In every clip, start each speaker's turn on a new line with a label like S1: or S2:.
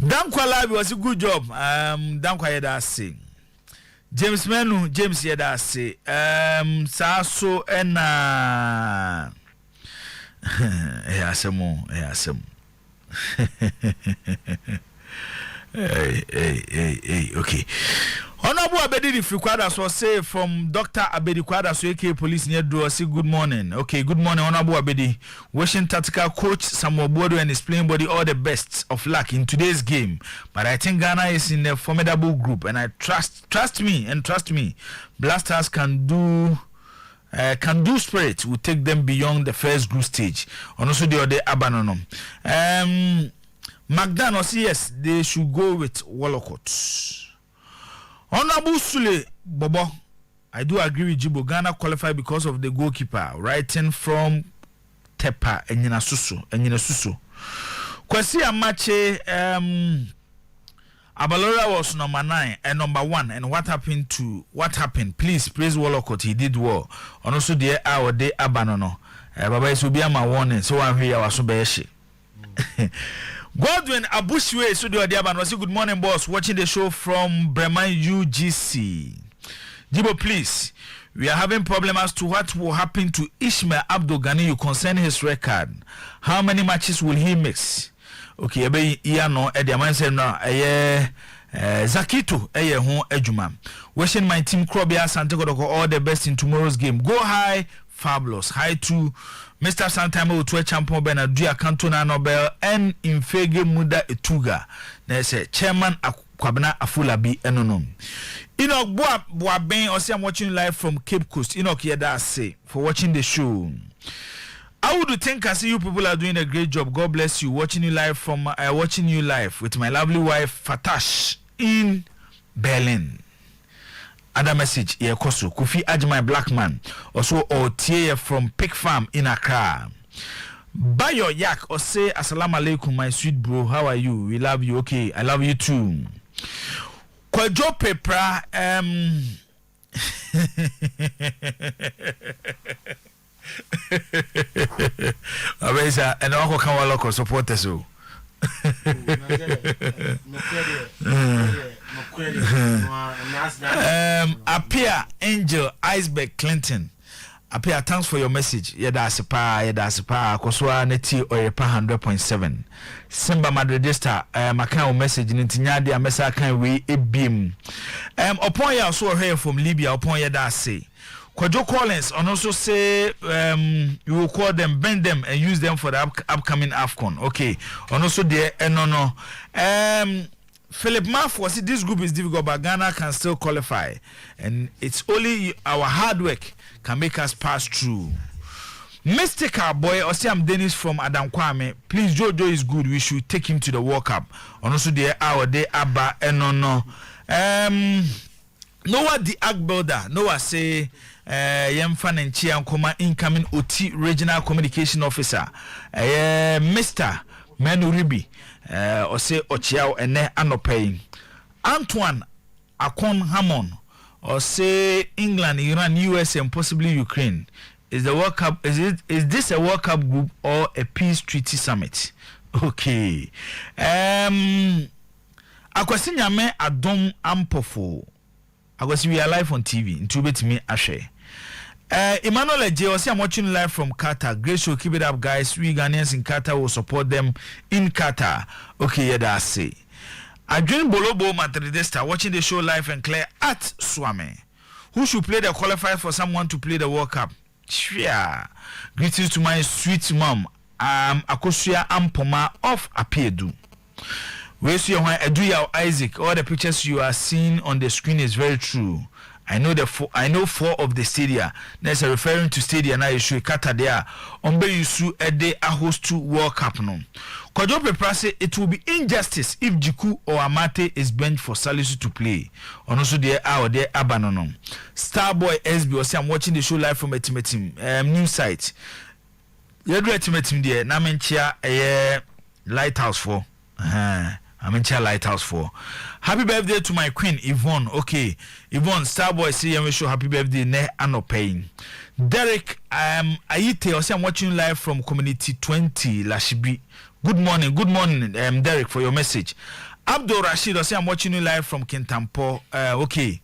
S1: Dankwa Live was a good job. Dankwa Yeda say. James Menu, James Yeda say. Saso ena. Asemo. Hey, okay. Honorable Abedi Frikwada so say from Dr. Abedi Kwada so AK Police near do say good morning. Okay, good morning, Honorable Abedi. Wishing tactical coach Samuel Bodo and his playing body all the best of luck in today's game. But I think Ghana is in a formidable group, and I trust me, Blasters can do spirit will take them beyond the first group stage. And also the other Abanonum. McDonald says yes, they should go with Wolocott. Honorable Sule Bobo, I do agree with Jibo. Ghana qualified because of the goalkeeper, writing from Tepa and Yinasusu. Kwesi Amache, Abalora was number 9 and number 1. And what happened? Please praise Wolocott. He did well. And also the hour day Abanono. Baba is be my warning. So I'm here. I was so beshi. Godwin Abushwe Studio Diaban was good morning, boss. Watching the show from Bremen UGC. Jibo, please. We are having problems as to what will happen to Ishmael Abdul Ghani concerning his record. How many matches will he mix? Okay, ebe no Ediaman said no Zakito ho ejuma. Wishing my team Krobia Santiago all the best in tomorrow's game. Go high, fabulous. High to Mr. Santamo to a champion Benadia Cantona Nobel and Infege Muda Etuga. There's a chairman Kwabena Afulabi Enonom. Enoch Boa Ben or I'm watching live from Cape Coast. Enoch Yeda say for watching the show. I would think I see you people are doing a great job. God bless you. Watching you live with my lovely wife Fatash in Berlin. Other message here Koso Kufi Ajmai Black Man also or Tie from Pig Farm in Accra. Buy your yak or say assalamu alaikum my sweet bro, how are you? We love you. Okay, I love you too. Kwajo Pepra Abesa and Uncle Kawaloko support us. Appear Angel Iceberg Clinton. Appear, thanks for your message. Yeda sepa koswa neti oyepa 100.7. Simba Madridista makan message ntinyade amesa kan we ebim. Upon ya so here from Libya upon yeda say. Kwajo Collins and also say you will call them, bend them and use them for the upcoming AFCON. Okay. And also there no. Philip Maff was this group is difficult, but Ghana can still qualify. And it's only our hard work can make us pass through. Mystical boy, Osiam Dennis from Adam Kwame. Please, Jojo is good. We should take him to the World Cup. And also there our day Abba and no. Noah the Ag Builder. Noah say Yemfan and Chiankoma incoming OT Regional Communication Officer. Mr. Menu Ribi. Or say Ochiao and ne anopay. Antoine Akon Hammond or say England, Iran, US and possibly Ukraine. Is the World Cup is this a World Cup group or a peace treaty summit? Okay. Akwasinya me adom ampofo. Akwasi we are live on TV. Into betimi ahwe. Emmanuel J. I'm watching live from Qatar. Great show, keep it up, guys. We Ghanaians in Qatar will support them in Qatar. Okay, yeah, that's say. I joined Bolobo Madridista watching the show live and clear at Swame. Who should play the qualifiers for someone to play the World Cup? Yeah. Greetings to my sweet mom. Akosia Ampoma of Apiedu. Where's your Eduya Isaac? All the pictures you are seeing on the screen is very true. I know 4 of the stadia. That's referring to stadia na issue kata there. Ombe yusu ede a host to World Cup no. Kwajo Pepra say it will be injustice if Jiku or Amate is benched for Salisu to play. And also there are there Abanono. Starboy SB or say I'm watching the show live from a team news site. You do a team there. Na menchia Lighthouse for. I'm in Lighthouse for. Happy birthday to my queen Yvonne. Okay, Yvonne Starboy say you show happy birthday ne anopaying. Derek Ayite or say I'm watching live from Community 20 Lashibi. Good morning, Derek, for your message. Abdul Rashid, I say I'm watching you live from Kintampo. Okay.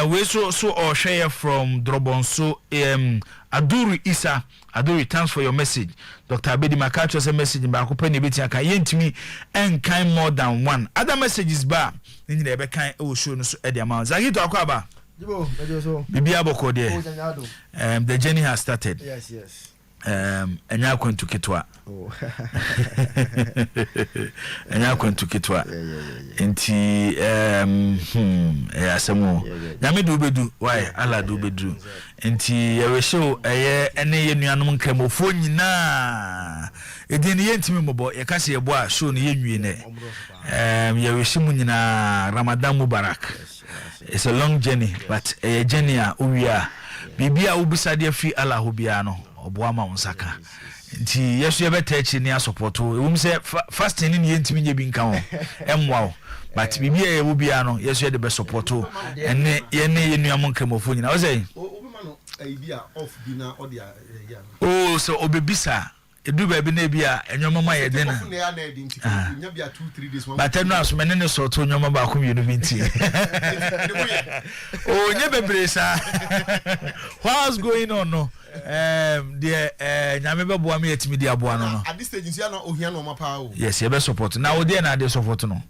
S1: We so or share from Drobon. So Aduri Isa, Aduri, thanks for your message. Dr. Abedi Makacho say message in Bakupeni Bitiaka yentimi and kind more than one. Other messages bar. Nini ebe kind o show no so edi amount. Zagi to akwaba. Bibi aboko there. The journey has started.
S2: Yes.
S1: Enya kwentu kitwa.
S2: Oh.
S1: Enya kwentu kitwa. Enti asemo. Nyame do bedu, why ala do bedu. Enti ye show ene ye nuanom nkramofo nyina. Edin ye ntimi mobo ye kase ye bo a show no ye nwie ne. Ye weshimu nyina Ramadan Mubarak. It's a long journey, but a journey a uwia. Bibia ubisade fi ala hobia no. Oboama onsaka nti yesu ye betachi ni support we say fasting ni yentimi nye bi nka ho emwa but bibia ye wobia no yesu ye de be support ene ye ne ye nuam nkramofo nyina o say
S2: obima no bia off bi na odi ya
S1: oh so obebisa edu ba bi na bia enwoma ma ye de na
S2: nya bia 2-3 days
S1: but no aso mene ne sort onwoma ba ko mienu bi nti oh nye bebresa what's going on no nyame be boa me yetimi di aboa no
S2: at this stage nsia na ohia no mapa o
S1: yes ye be support na wo dey na dey support no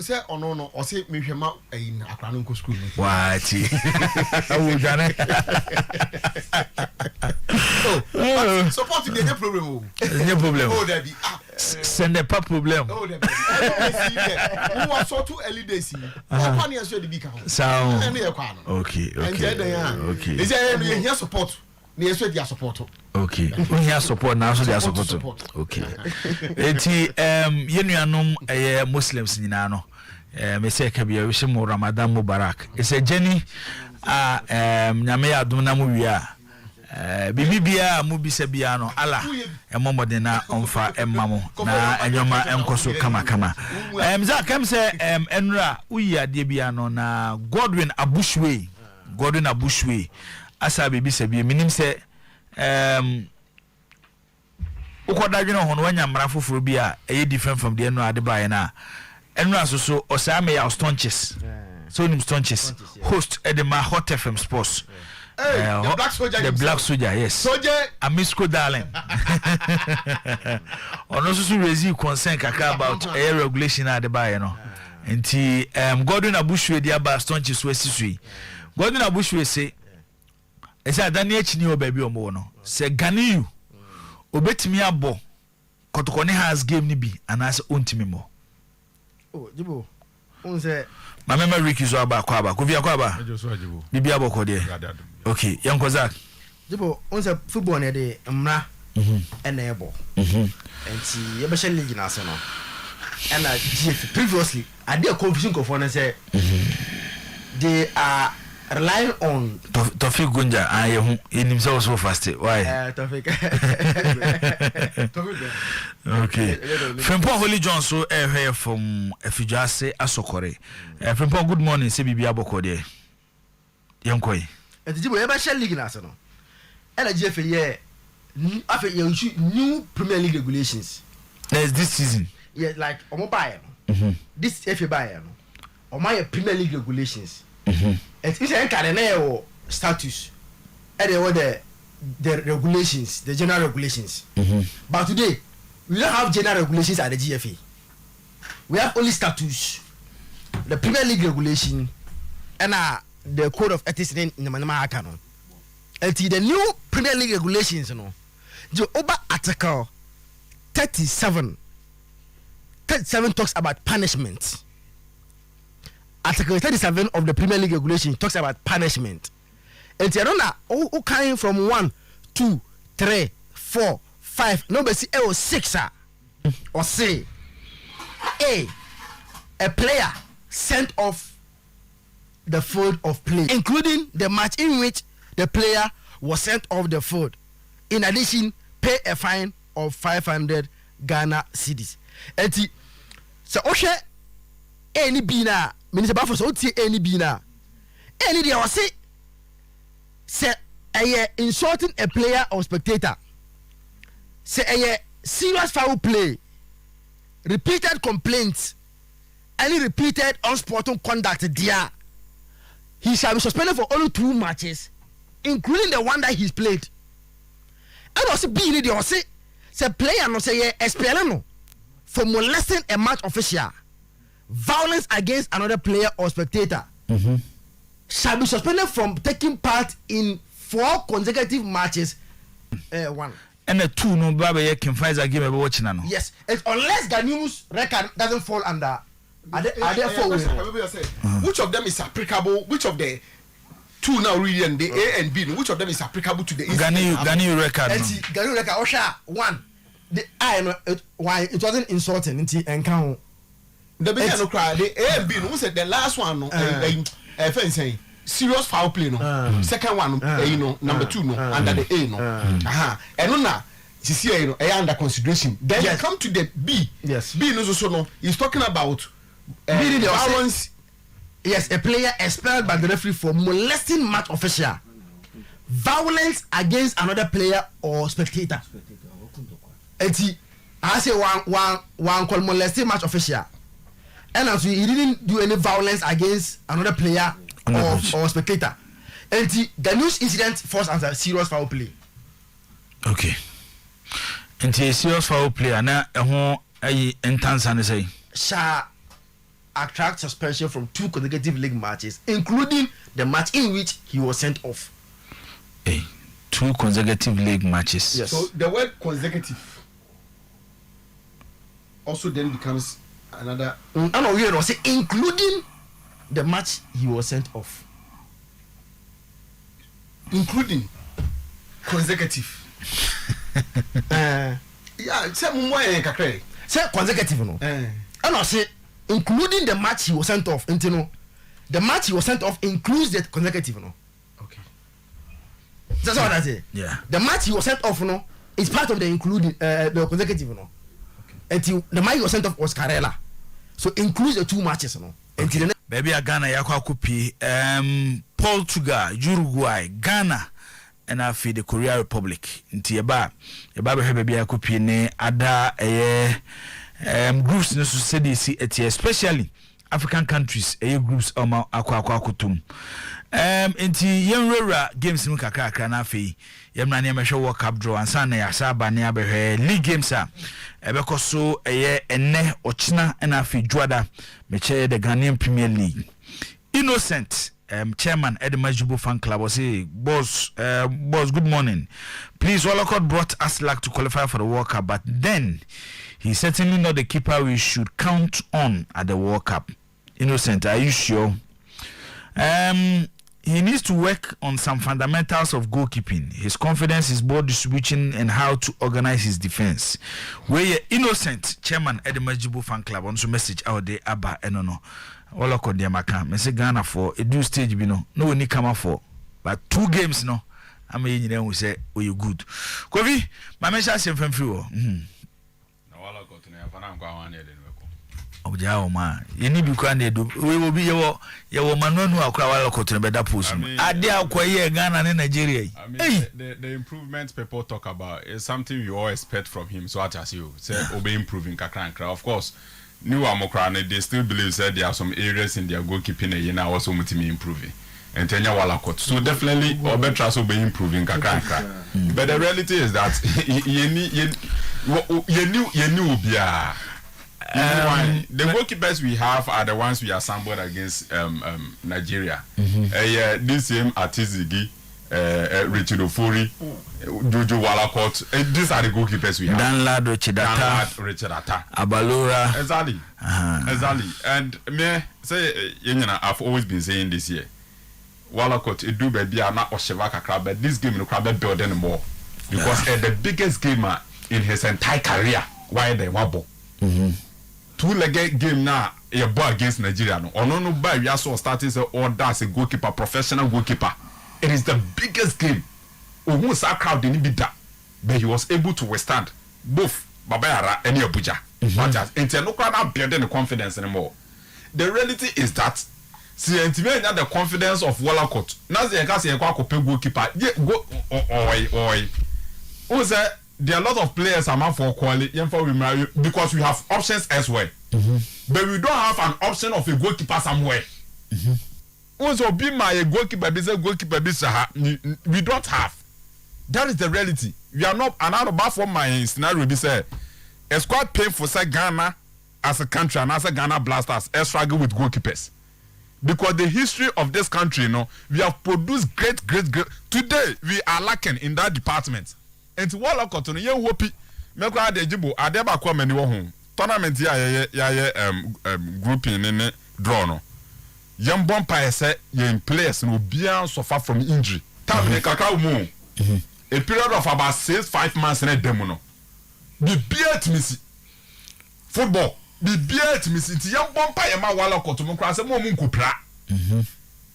S2: say ono no o say mehwema ayin akra no nko school no
S1: wati awu jane
S2: oh support dey no problem o
S1: no problem
S2: oh there be
S1: send the pas problem
S2: oh there be who was so too early days what pan answer the big account
S1: so
S2: okay
S1: is
S2: there here support ni eso dia support
S1: okay we here support now so dia support okay enti yenuanom muslims nyina no me say ka bia wish mo Ramadan Mubarak it's a journey nyame adom na mu wi a bibia mu bisa bia no ala emomode na onfa emamo na enyoma enkoso kama za kam say enra uyi ade bia no na Godwin Abushwe asa bibi se bi minim se ukodadwe no hono wanya mra foforo bi a eye different from the enu ade bae na enu asoso osame ya stonches so nim stonches host edema Hot FM Sports the black soldier yes
S2: soldier
S1: Amisco darling ono so rezi concern kaka about air regulation ade bae no enti Godwin Abushwe dia ba stonches we sisui Godwin Abushwe say ese adani echi ni obabi omo no se ganiyu obetimi abo kotokone has game ni bi anase ontimi mo
S2: oh jibo unse
S1: mama Ricky zo aba ko via ko aba bibi abo ko de okay yanko Zak
S2: jibo unse football ne de mra ena ebo enti ye be share league na se no ena previously ade confusion ko for na say they are relying on
S1: Tofik Gunja ayehu enim so fast why
S2: Tofik
S1: okay Frempo Holy John so here from Efijase Asokore Frempo good morning say bibia boko there yankoi
S2: entijibo ye ba share league na so no ena GFA ye afa ye new Premier League regulations
S1: there's this season
S2: yeah like omo buy no this FA buy no omo ye Premier League regulations it is a cardinal status and the regulations, the general regulations. But today we don't have general regulations at the GFA. We have only status, the Premier League regulation, and the code of ethics in the Manama Canon. And the new Premier League regulations, the over article 37 talks about punishment. Article 37 of the Premier League regulation talks about punishment. And you know who came from 1, 2, 3, 4, 5, number 6 or say a player sent off the field of play, including the match in which the player was sent off the field. In addition, pay a fine of 500 Ghana cedis. And so any bina minister bafo so tie any bina any dia was say insulting a player or spectator say serious foul play, repeated complaints, any repeated unsporting conduct there, he shall be suspended for only 2 matches, including the one that he's played. And also be in the say player no say expel no for molesting a match official, violence against another player or spectator, shall be suspended from taking part in 4 consecutive matches. 1
S1: and a 2 no baba ye can fight a game about watching no.
S2: Yes, it's unless Ganu's record doesn't fall under. Are there 4 ways?
S3: Which of them is applicable? Which of the 2 now really and the A and B? Which of them is applicable to the
S1: Gani record?
S2: Gani record. Osha 1. The I know why it wasn't insulting into encounter.
S3: The big no cry. The A and B. Who said the last one? No, saying serious foul play. No, second one. Number 2. No, under the A. No, and no na. You see, under consideration. Then you come to the B.
S2: Yes,
S3: B no so no. He's talking about violence.
S2: Yes, a player expelled by the referee for molesting match official, violence against another player or spectator. I say one called molesting match official, and also he didn't do any violence against another player or spectator. And the news incident falls under serious foul play.
S1: Okay. And a serious foul play, and now intense and say
S2: shall attract suspension from 2 consecutive league matches, including the match in which he was sent off.
S1: 2 consecutive league matches.
S2: Yes.
S3: So the word consecutive also then becomes another.
S2: No, we will say including the match he was sent off.
S3: Including consecutive. Yeah, say more
S2: say consecutive no. And I say including the match he was sent off. The match he was sent off includes the consecutive no.
S3: Okay.
S2: That's what I say.
S1: Yeah.
S2: The match he was sent off no is part of the including the consecutive no. Okay. Until the match he was sent off was Karela, so includes the 2 matches no.
S1: Okay. Baby Ghana yakwa kupi Portugal, Uruguay, Ghana. And I feed the Korea Republic into your bar. Your barber have a copy ne other groups in the society, especially African countries, groups aqua kutum. Into young games in Kakaka na fe, Yamania Mesha World Cup draw and Sana Yasaba near league games are Ebeko so ne ochina and I feed Juada, Meche the Ghanaian Premier League. Innocent. Chairman Eddie Majibu fan club was say boss good morning, please Wallacott brought us luck to qualify for the World Cup, but then he's certainly not the keeper we should count on at the World Cup. Innocent, are you sure? He needs to work on some fundamentals of goalkeeping, his confidence, his ball distribution, and how to organize his defense. Where Innocent Chairman Eddie Majibu fan club on some message out there Abba no all of them me say Ghana for a do stage be no one come for, but 2 games no I'm a who say you good Kovi my mention same from free no
S4: wala ko to na fa na kwa wan e de no
S1: obja o ma ye ni bi kwa na do we will be your manonu akwa wala ko to be da post ade akwa ye Ghana and Nigeria.
S4: The improvements people talk about is something you all expect from him, so as you say obey improving kakra. Of course New Amokrane, they still believe that there are some areas in their goalkeeping and now also improving. And Tenya Wallacott. So definitely Obetra will be improving kakranka. But the reality is that the goalkeepers we have are the ones we assembled against Nigeria. This same Atizigi, Richard Ofori, Jojo Wallacott. These are the goalkeepers we have.
S1: Danlad,
S4: Richard Atta,
S1: Abalora.
S4: Exactly. And me say, I've always been saying this year. Wallacott, it do baby are not Oshevaka crab, but this game no crab build anymore because the biggest gamer in his entire career, why they wobble. 2-legged game now. A ball against Nigeria. No, by we also starting to order as a goalkeeper, professional goalkeeper. It is the biggest game. Almost a crowd didn't be that, but he was able to withstand both Babayara and Abuja. Until no crowd not building the confidence anymore. The reality is that see the confidence of Wallacott. Now the goalkeeper. Go oi. Who's there are a lot of players I'm for quality because we have options elsewhere. But we don't have an option of a goalkeeper somewhere. Also, be my goalkeeper, we don't have. That is the reality. We are not another bar for my scenario. Be said, it's quite painful. Say Ghana as a country and as a Ghana Blasters, struggle with goalkeepers because the history of this country, we have produced great. Today we are lacking in that department. And to what I continue, you hope me kwa de jibo adeba kwa mani wo home tournament ya grouping in draw no. Young Bompa say in players no bien suffer from injury. Time kakra mu. A period of about 5 months in a demo no. The beat me football. The beat me see young Bompa yama wala kotomo kra say mo munku pra.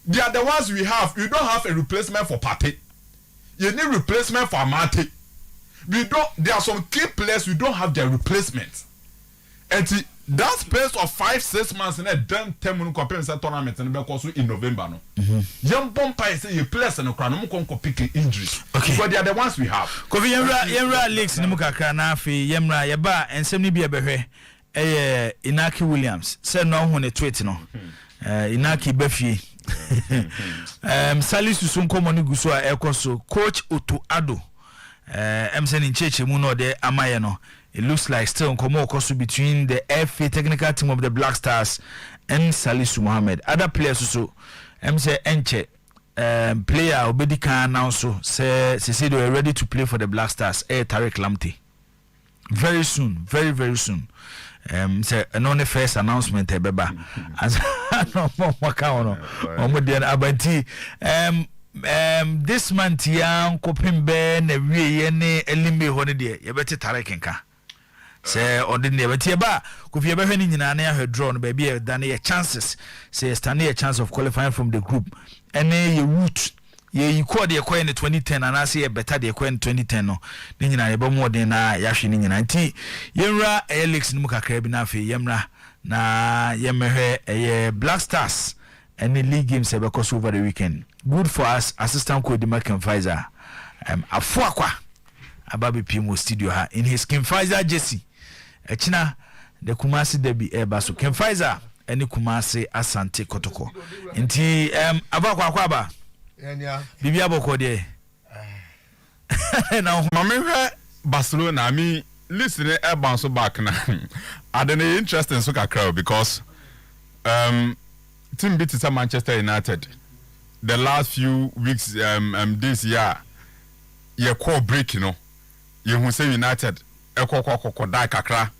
S4: They are the ones we have. You don't have a replacement for Pate. You need replacement for Amate. We don't. There are some key players we don't have their replacement. And that space of 5-6 months in a damn 10 minute competition tournament and because in November no. Young Bompa say you players and no can pick injury. Okay. But they are the ones we have.
S1: Kofi yemra leaks ni mukakra na afi yemra yeba ensem ni bia behwe Inaki Williams say no ho ne tweet no. Inaki bafie. Salisu Sunko ni guso a ekoso coach Adu-Poku Emsen in Cheche Muno de Amaye no. It looks like still Nkomo Okosu between the FA technical team of the Black Stars and Salisu Mohammed. Other players also say Enche player Obedika now say they were ready to play for the Black Stars. Tariq Lamptey. Very soon, very soon. Say another first announcement beba as no more abanti this month ya kopimbe na wie ne elimbe ho ne de yebeti tarekenka say ordinary beti ba kofi yebehwe ni nyina na ya draw no ba bi dane your chances say stand a chance of qualifying from the group ene ye root ye record ye in 2010 and I say better de in 2010 no ni nyina ye ba mo den na ya hwe ni nyina nti yemra Alex ni mukakra bi na afi yemra na yemehwe Black Stars and the league games have course over the weekend. Good for us, assistant coach Mark Pfizer. Afuakwa Ababi Pimo studio ha in his Kim Pfizer Jesse. Echina the Kumasi Debi Ebaso Kim Pfizer any Kumasi Asante Kotoko. Inti Abakwa Kwaba. Bibi Aboko de. Now
S4: Mame Barcelona I mean listen e bounce back na. I don't interesting so kakra because team beat Manchester United the last few weeks this year your core break you say United die kakra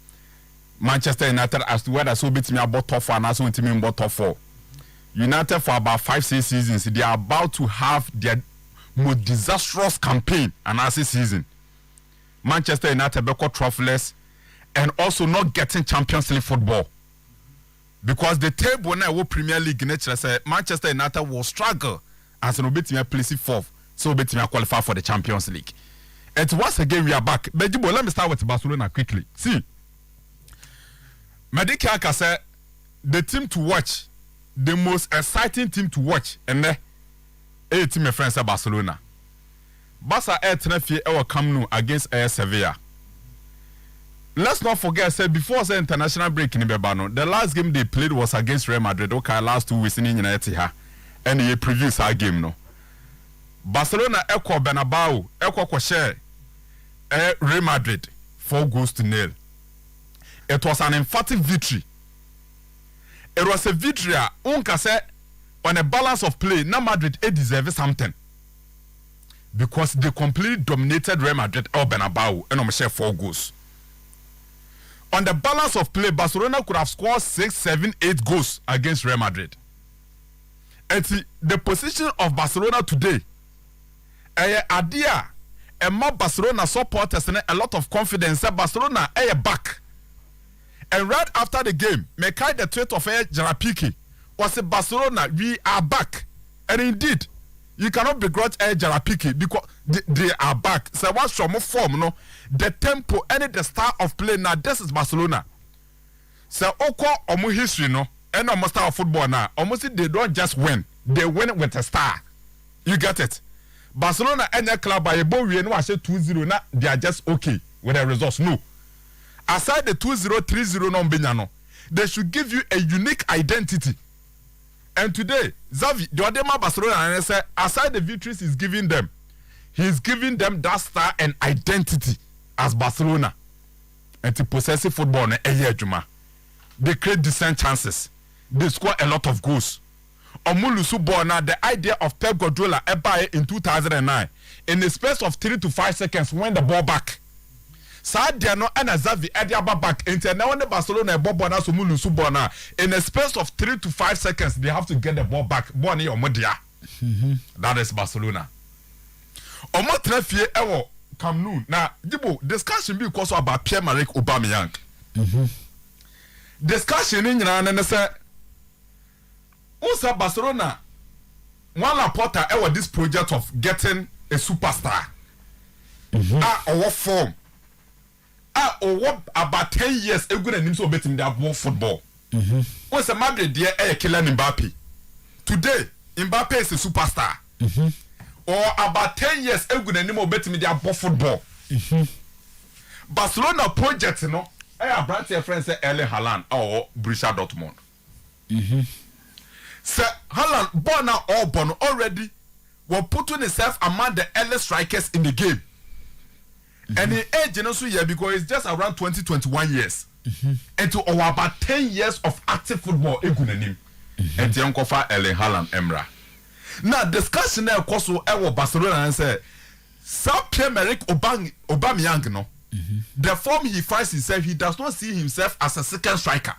S4: Manchester United as to whether so beat me about top 4 and also team in top 4 United for about 5-6 seasons they are about to have their most disastrous campaign and as a season Manchester United be trophyless and also not getting Champions League football. Because the table now Premier League nature say Manchester United will struggle as an obetime place 4th, so obetime qualify for the Champions League. And once again we are back. But let me start with Barcelona quickly. See, Medikaka said the team to watch, the most exciting team to watch, and a team of friends at Barcelona. Barca Tenerife will come against Sevilla. Let's not forget, say before the international break in Bebano, the last game they played was against Real Madrid. Okay, last 2 weeks in United, and they previous our game no. Barcelona echo Bernabeu, echo share Real Madrid 4-0. It was an emphatic victory. It was a victory. Unka say on a balance of play, now Madrid deserve something because they completely dominated Real Madrid or Bernabeu and share 4 goals. On the balance of play, Barcelona could have scored 6, 7, 8 goals against Real Madrid. And the position of Barcelona today, idea, and more Barcelona supporters and a lot of confidence that Barcelona are back. And right after the game, Mekai the tweet of Jarapiki was a Barcelona, we are back. And indeed, you cannot begrudge Jarapiki because they are back. So what's from form, no? The tempo and the style of play now. This is Barcelona. So Oko omu history no, and almost style of football now. Almost they don't just win; they win with a star. You get it? Barcelona any club by a boy we no say 2-0 na they are just okay with the results. No. Aside the 2-0, 3-0 no benyano, they should give you a unique identity. And today, Xavi, the Odema Barcelona, and I say, aside the victories he's giving them that star and identity as Barcelona. And to possess football na Juma. They create decent chances. They score a lot of goals. Omulusu Bona, the idea of Pep Guardiola in 2009, in the space of 3 to 5 seconds, win the ball back. Sadia no and Xavi Ediaba back into now when the Barcelona Bobona Omulusu Bona, in the space of 3 to 5 seconds, they have to get the ball back. Boni or Modia. That is Barcelona. Omo trefie ewo Camnou. Now, discussion be because about Pierre-Emerick Aubameyang. Discussion in and say Usa Barcelona one Laporta ever this project of getting a superstar. Or what form? Or what about 10 years a good and him so bet him that more football. What's a Madrid dear Kylian Mbappe? Today, Mbappe is a superstar. Or about 10 years a good and him bet him that more football. Barcelona project, you know. I brought your friend say Erling Haaland or Borussia Dortmund. Sir Haaland born now or born already were putting himself among the earliest strikers in the game. And the age you know so yeah because it's just around 20-21 years. And to about 10 years of active football egunanim. And the uncle for Erling Haaland Emra. Now discussion there course so Barcelona and say Pierre-Emerick Aubameyang no. The form he finds himself, he does not see himself as a second striker.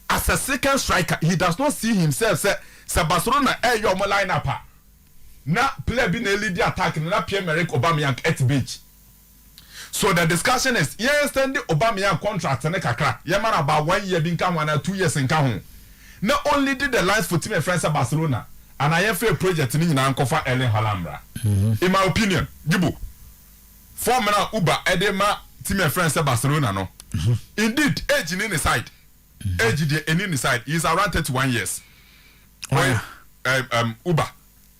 S4: As a second striker, he does not see himself. Say Barcelona, your lineup. Now play being a lead attack. Now Pierre-Emerick Aubameyang at bench. So the discussion is, yes, send the Aubameyang contract and kakra. Yeah, man, about 1 year being come 1 or 2 years in Kahun. Not only did the lines for team and friends of Barcelona, and I have a project in Uncle for Erling Haaland. In my opinion, Gibu. Former Uber Edema team and friends of Barcelona no. Indeed, age in the side. Age in the side. He's around 31 years. Uber.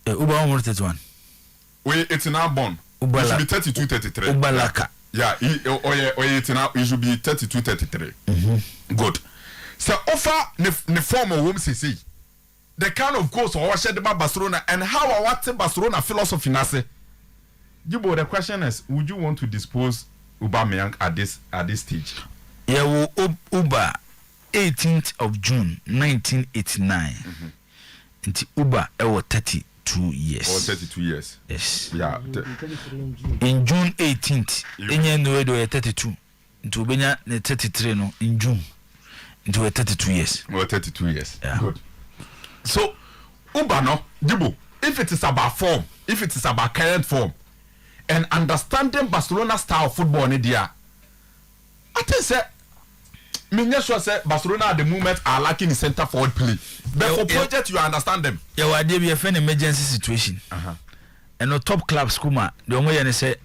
S1: Uber almost 31.
S4: It's now born. Uber should be 32, 33.
S1: Uber Laka.
S4: Yeah, he should be 32, 33. Good. So offer the form of whom see the kind of goals or shed about Barcelona and how I want Barcelona philosophy na say. Jibo, the question is, would you want to dispose Aubameyang at this stage?
S1: Yeah, Uber, 18th of June, 1989. And Uber, 32 years.
S4: Or 32 years.
S1: Yes.
S4: Yeah.
S1: In June 18th, Enya no 32. Into Ubenya 33 no in June. Into 32 years.
S4: Or 32 years.
S1: Yeah.
S4: Good. So, Uber no, Jibo, if it is about form, if it is about current form, and understanding Barcelona style of football in there, I think say sure Barcelona at the moment are lacking in center forward play. But for project you understand them.
S1: Yeah, well, they be a friend emergency situation. And no top club skuma, the only one say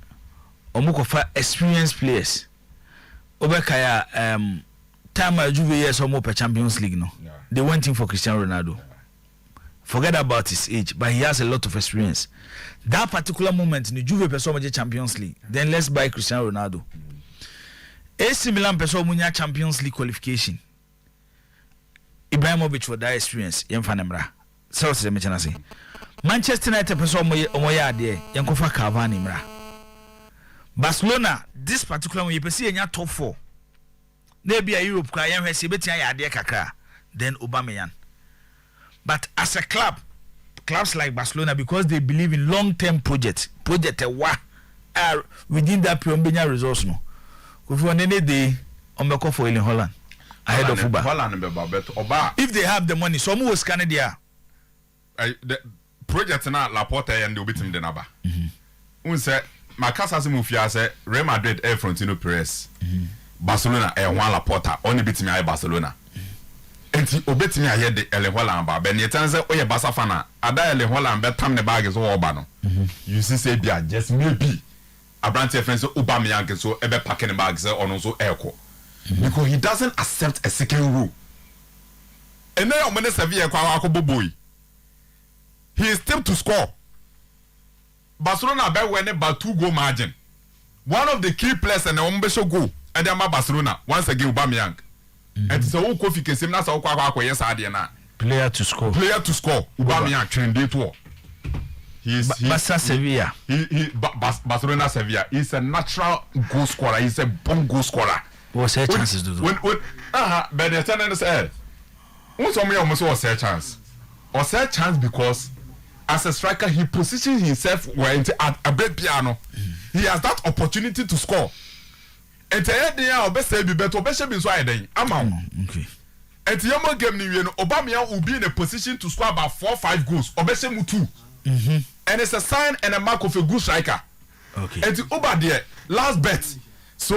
S1: omukofa experienced players. Obekaya time Juve years or per Champions League no. Yeah. They went in for Cristiano Ronaldo. Yeah. Forget about his age, but he has a lot of experience. That particular moment, the Juve person won the Champions League. Then let's buy Cristiano Ronaldo. AC Milan person won the Champions League qualification. Ibrahimovic for that experience. Yemfanemra. So say me say. Manchester United person omoya there. Yankofa Cavani mra. Barcelona this particular one you see enya top 4. There be a Europe kwa yem hwese betia ya there kakra. Then Aubameyang. But as a club, clubs like Barcelona, because they believe in long-term project are within that Pyongyang resource no. If you want any day, on the call for in Holland ahead of Uber. If they have the money, some will scan it there.
S4: The project na Laporta and the bit in the naba. Unse Macasa Mufia say Real Madrid air Frontino Perez. Barcelona air one Laporta only bit me Barcelona. Enti obetimi aye de Erling Haaland ba be ne tanze oye Barca fan ada Erling Haaland be tam ne bag so oba no you see say bia just maybe Abrante friends Aubameyang so ebe pack ne bag say ono so eko because he doesn't accept a second rule ene o mene severe kwa akoboboy he is still to score. Barcelona bet winning by 2-goal margin. One of the key players and the Umbesho goal and then Barcelona once again Aubameyang. And so Kofi Kesim na so kwa yes na.
S1: Player to score.
S4: Aubameyang trained it to.
S1: Barca Sevilla.
S4: Barcelona Sevilla. He's a natural goal scorer. He's a bomb goal scorer.
S1: What's her chances to do?
S4: But the tenant said, "What's on me almost was a chance? Or a chance because as a striker he positions himself where at a break piano. He has that opportunity to score. And the idea of best be better, best be so I then.
S1: Okay.
S4: And the Yamo game new Aubameyang will be in a position to score about 4 or 5 goals. Or best 2. And it's a sign and a mark of a good striker.
S1: Okay.
S4: And the Uba there, last bet. So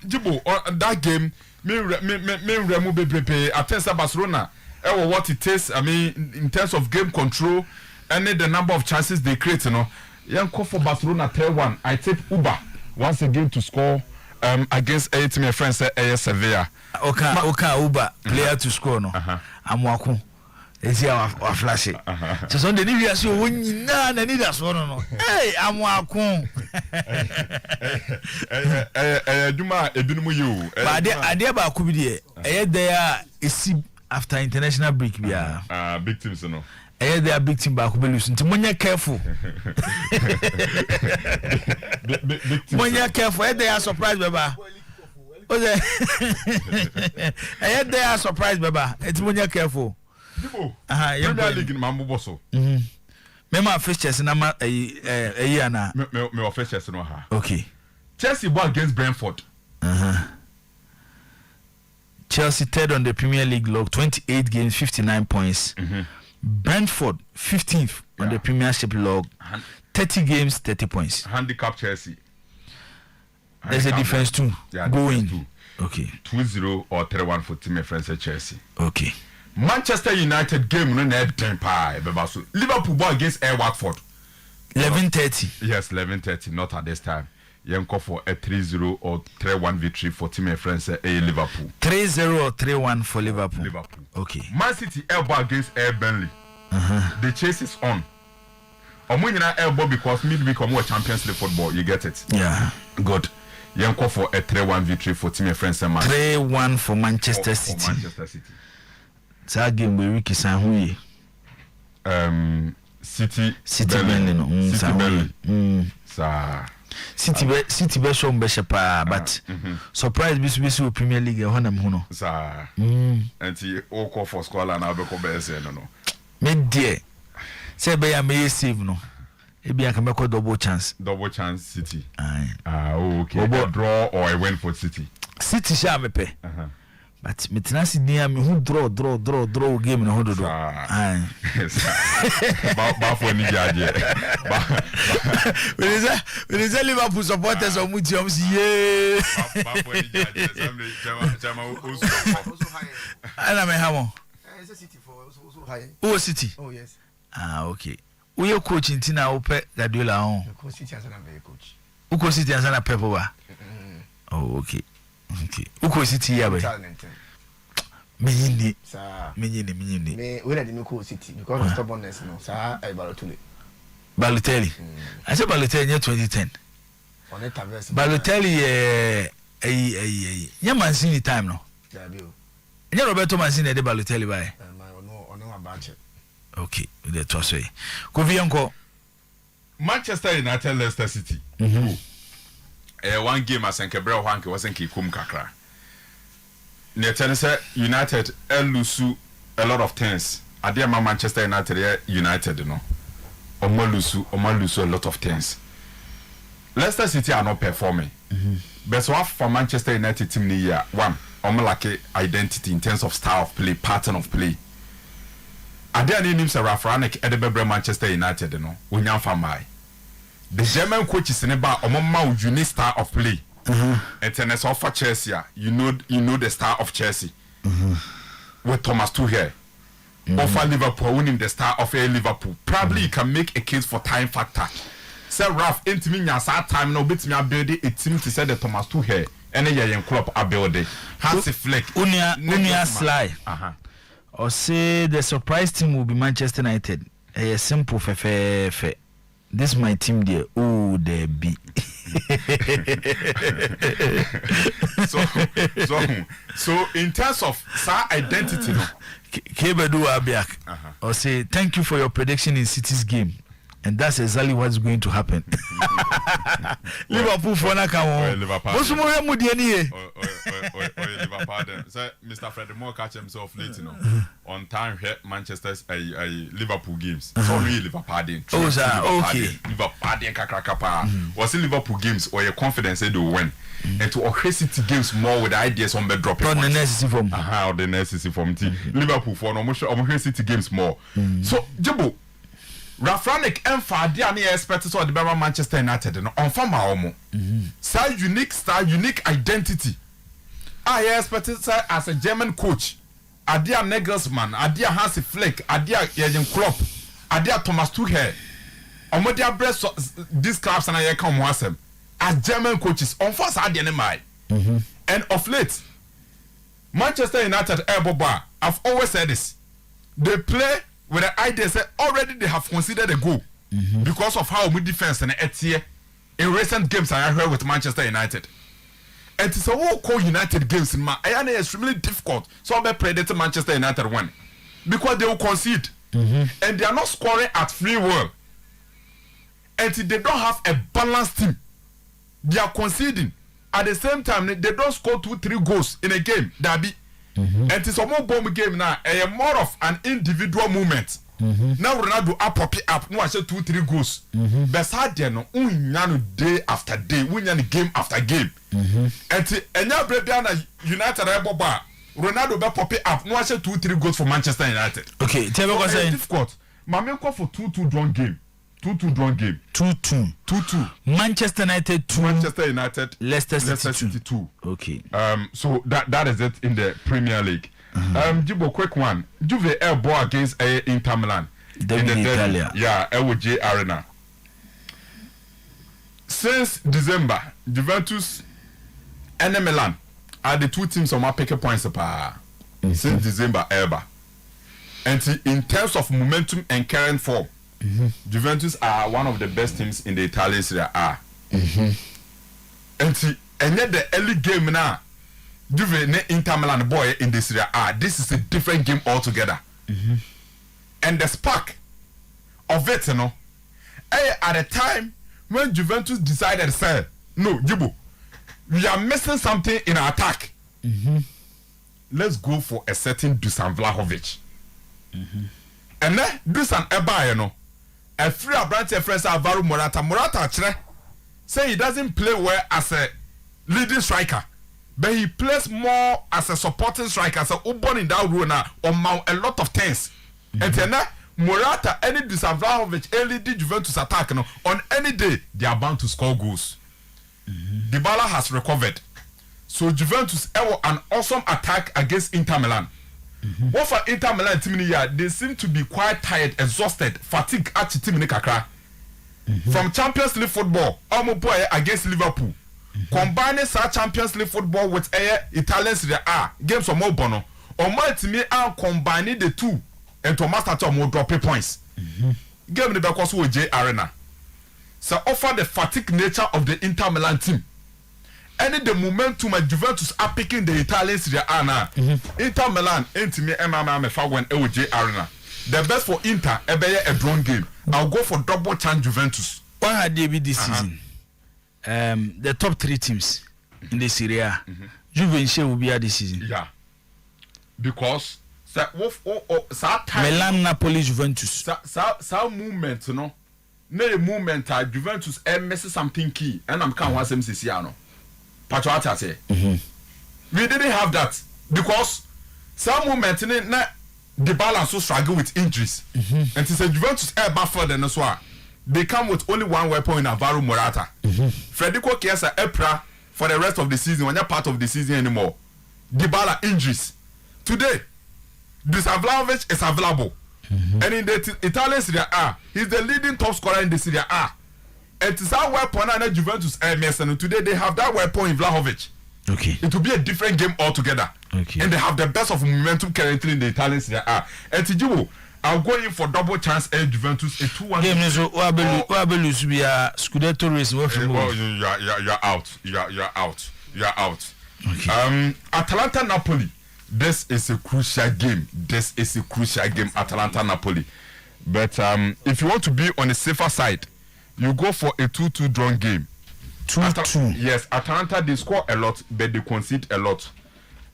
S4: Jibo that game, me remove be attend Barcelona. What it takes, I mean, in terms of game control and the number of chances they create, you know. Young call for Barcelona 3-1. I take Uba once again to score against my friends Sevilla.
S1: Okay, Uba player to score no. Amwaku. Ezi a flash it. So on the new year so when na need us no. Hey, Amwaku.
S4: Juma ebinumu you.
S1: But ade ba ku bi de. There is after international break bia.
S4: Big teams no.
S1: They are big team back be lose. Nti monya careful. Monya careful. They are surprised baba. They are surprised baba. It's monya careful.
S4: Premier League in Mambo Bosso.
S1: Mema fixtures na ma year na.
S4: Me fixtures no ha.
S1: Okay.
S4: Chelsea ball against Brentford.
S1: Chelsea third on the Premier League log, 28 games, 59 points. Brentford 15th on the Premiership log, 30 games, 30 points.
S4: Handicap Chelsea.
S1: There's a difference too.
S4: Yeah,
S1: going.
S4: Too.
S1: Okay.
S4: 2-0 or 3-1 for team friends at Chelsea.
S1: Okay.
S4: Manchester United game no net 10 pie. Liverpool ball against Watford.
S1: 11:30.
S4: Yes, 11:30. Not at this time. Yanko for a 3-0 or 3-1 victory for team friends at Liverpool.
S1: 3-0 or 3-1 for Liverpool. Okay.
S4: Man City elbow against Burnley. The chase is on. Omunyina elbow because midweek or Champions League football. You get it?
S1: Yeah.
S4: Good. Yanko for a 3-1 victory for team friends and
S1: 3-1 for Manchester City.
S4: For Manchester City.
S1: That game we wiki san huye.
S4: City
S1: Burnley no.
S4: City Burnley. Sa
S1: City be show mbe pa but surprise bisu Premier League e honam hu no.
S4: Sa anti o call for scorer na be ko be say no.
S1: Me die. Say be ya me save no. E bia kan be ko double chance
S4: City.
S1: Okay.
S4: Draw or a win for City.
S1: City sha me pe. But me tenasi nia me hu draw game na ho dodo.
S4: Ba for ni jaje.
S1: We is Liverpool supporters on muti si ye.
S4: Ba for ni jaje chama
S2: Also high.
S1: Ana me hamo.
S2: It's a City for also high.
S1: Oh City.
S2: Oh yes.
S1: Okay. We your coach ntina wo pe Guardiola on.
S2: Coach City as an coach.
S1: Uko City as an Pep ba. Oh okay. Okay. Uko City ya ba. Menyini.
S2: Sa.
S1: Menyini.
S2: Me we na dey Coach City because of stubbornness no. Sa Balotelli. I said Balotelli in 2010. On it Tavares.
S1: Balotelli nya Mancini time no.
S2: Yeah, bio.
S1: Nya Roberto Mancini dey Balotelli ba.
S2: No about it.
S1: Okay, the toss way. Kofi Yanko.
S4: Manchester United Leicester City. One game as Nkebra Wanke wasn't Kikum Kakra. Say United lose a lot of things. Adiama Manchester United, you know. Oma lose a lot of things. Leicester City are not performing. But so for Manchester United team the year one, like identity in terms of style of play, pattern of play. Adiani names are Rafranik Edinburgh Manchester United, you know. Unyam Famai. The German coach is in about a unique style of play. And then it's for Chelsea. You know the star of Chelsea. With Thomas Tuchel. Offer Liverpool winning the star of Liverpool. Probably you can make a case for time factor. Say Ralph into me nyasa time no bit me build a team to say the Thomas Tuchel. Any young club a build it. Hansi Flick.
S1: Unia Sly. Or say the surprise team will be Manchester United. simple fe. This my team there. Oh, there be.
S4: so in terms of identity, no.
S1: Kebedu Abiak, or say thank you for your prediction in City's game, and that's exactly what's going to happen. Liverpool for Nakamo. Liverpool.
S4: Mr. Fred Moore catch himself late, on time here Manchester's Liverpool games. So really Liverpool.
S1: Oh, sir. Okay.
S4: Liverpool kakrakapa. Was in Liverpool games or your confidence they will win. And to our City games more with ideas on the dropping.
S1: From the necessary form.
S4: The necessary form. Liverpool for no City games more. So Jibo. Rafranik Mfadi ani expected so the Bama Manchester United no on form omo. Unique identity. I expected as a German coach. Adia Nagelsmann, Adia Hansi Flick, Adia Jurgen Klopp, Adia Thomas Tuchel. Omodia breast these clubs and I come wasem as German coaches on first Adia Nemai. And of late Manchester United Boba, I've always said this. They play with the idea that already they have considered a goal because of how we defense and Etienne in recent games I heard with Manchester United. And it's a whole call United games in my area is extremely difficult. So I'll be predicting Manchester United win because they will concede and they are not scoring at free will. And they don't have a balanced team. They are conceding at the same time. They don't score 2-3 goals in a game. That be. And it's a more bomb game now. A more of an individual movement. Now Ronaldo up. No, I said 2-3 goals. But sad no. Day after day. Game after game. And now United Ronaldo be pop up. No, I said 2-3 goals for Manchester United.
S1: Okay, tell me what's
S4: difficult. Mami call for 2-2 drawn game. 2-2 drawn game. 2-2.
S1: Manchester United 2.
S4: Manchester United.
S1: Leicester City 2.
S4: 2.
S1: Okay.
S4: So that is it in the Premier League. Jibo, quick one. Juve air ball against Inter Milan. In the
S1: Italia.
S4: Yeah, LJ Arena. Since December, Juventus and Milan are the two teams on my pick points apart. Since December ever. And in terms of momentum and current form, Juventus are one of the best teams in the Italian Serie A. And yet the early game now, Juve ne Inter Milan boy in the Serie A. This is a different game altogether. And the spark of it, at a time when Juventus decided, say, no, Jibo, we are missing something in our attack. Let's go for a certain Dusan Vlahovic. And then Dusan Eba, a free branch of friends Alvaro Morata. Morata say he doesn't play well as a leading striker, but he plays more as a supporting striker, as a born in that role now on a lot of things. And then Morata, any Dusan Vlahovic, early Juventus attack, on any day they are bound to score goals. Dybala has recovered, so Juventus have an awesome attack against Inter Milan. What for Inter Milan team here, they seem to be quite tired, exhausted, fatigued at team in Kakra. From Champions League football, boy against Liverpool. Combining such Champions League football with Italian Serie A games of Mobono, or my team are combining the two and to master more dropping points. Game the Bakos with J Arena. So offer the fatigue nature of the Inter Milan team. Any the momentum at Juventus are picking the Italian Serie A now. Inter Milan into me when LJ Arena. The best for Inter a drawn game. I'll go for double chance Juventus.
S1: What had they be this season? The top 3 teams in the Serie A. Juventus will be at this season.
S4: Yeah. Because
S1: Milan, Napoli, Juventus.
S4: Some movement, no movement Juventus misses something key. And I'm can't want them Siciano. Pachuata say. We didn't have that because some moment the balance so struggle with injuries. And it's a Juventus air buffer than as well. They come with only one weapon in Alvaro Morata. Federico Chiesa Epra for the rest of the season. When you're part of the season anymore. Dybala injuries. Today, Dusan Vlahovic is available. And in the Italian Serie A, he's the leading top scorer in the Serie A. It is our weapon and Juventus and today they have that weapon in Vlahovic.
S1: Okay.
S4: It will be a different game altogether.
S1: Okay.
S4: And they have the best of momentum currently in the Italian Serie A. And Tijubu, I'll go in for double chance at Juventus a 2-1
S1: game so wabelu to be a scudetto race
S4: you're out. Okay. Atalanta Napoli, this is a crucial game. Atalanta Napoli. But if you want to be on the safer side, you go for a 2-2 drawn game.
S1: 2-2.
S4: Yes, Atalanta, they score a lot, but they concede a lot.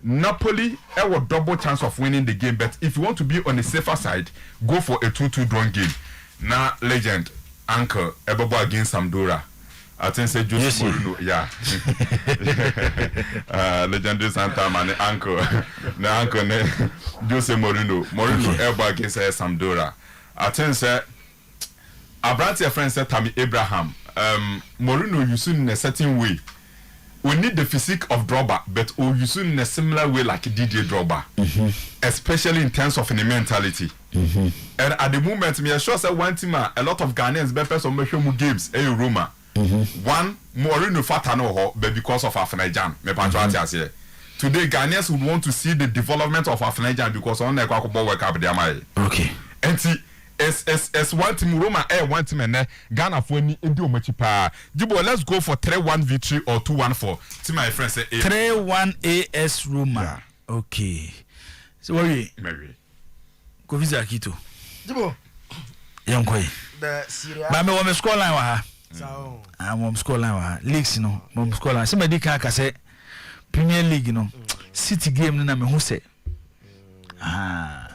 S4: Napoli have a double chance of winning the game, but if you want to be on the safer side, go for a 2-2 drawn game. Now, legend, Anchor, Ebaba against Sampdoria. I think say Jose Mourinho, yeah. Legendary Santa Man, Anchor, Jose Mourinho, Ebaba against Sampdoria. I think say Abrantia friend said Tammy Abraham. Mourinho using in a certain way. We need the physique of Drogba, but we use it in a similar way like Didier Drogba, especially in terms of the mentality. And at the moment, me sure say one team a lot of Ghanaians better some games. Roma. One Mourinho fatano ho, but because of Afghanistan, me patriots here. Today Ghanaians would want to see the development of Afghanistan because on the Kwakubon work up their mind.
S1: Okay.
S4: And see. As one team Roma one team and Ghana for any match pa. Jibo, let's go for 3-1 victory or 2-1 for. See my friend say
S1: 3-1 AS Roma. Yeah. Okay. So what are you?
S4: Mary.
S1: Go visa Kito.
S2: Jibo.
S1: Young Koi.
S2: The Syria.
S1: But me want score line wa ha.
S2: So.
S1: I want score line wa ha. Leagues no. Mom score line. Somebody can say Premier League no. City game na me who say. Ah.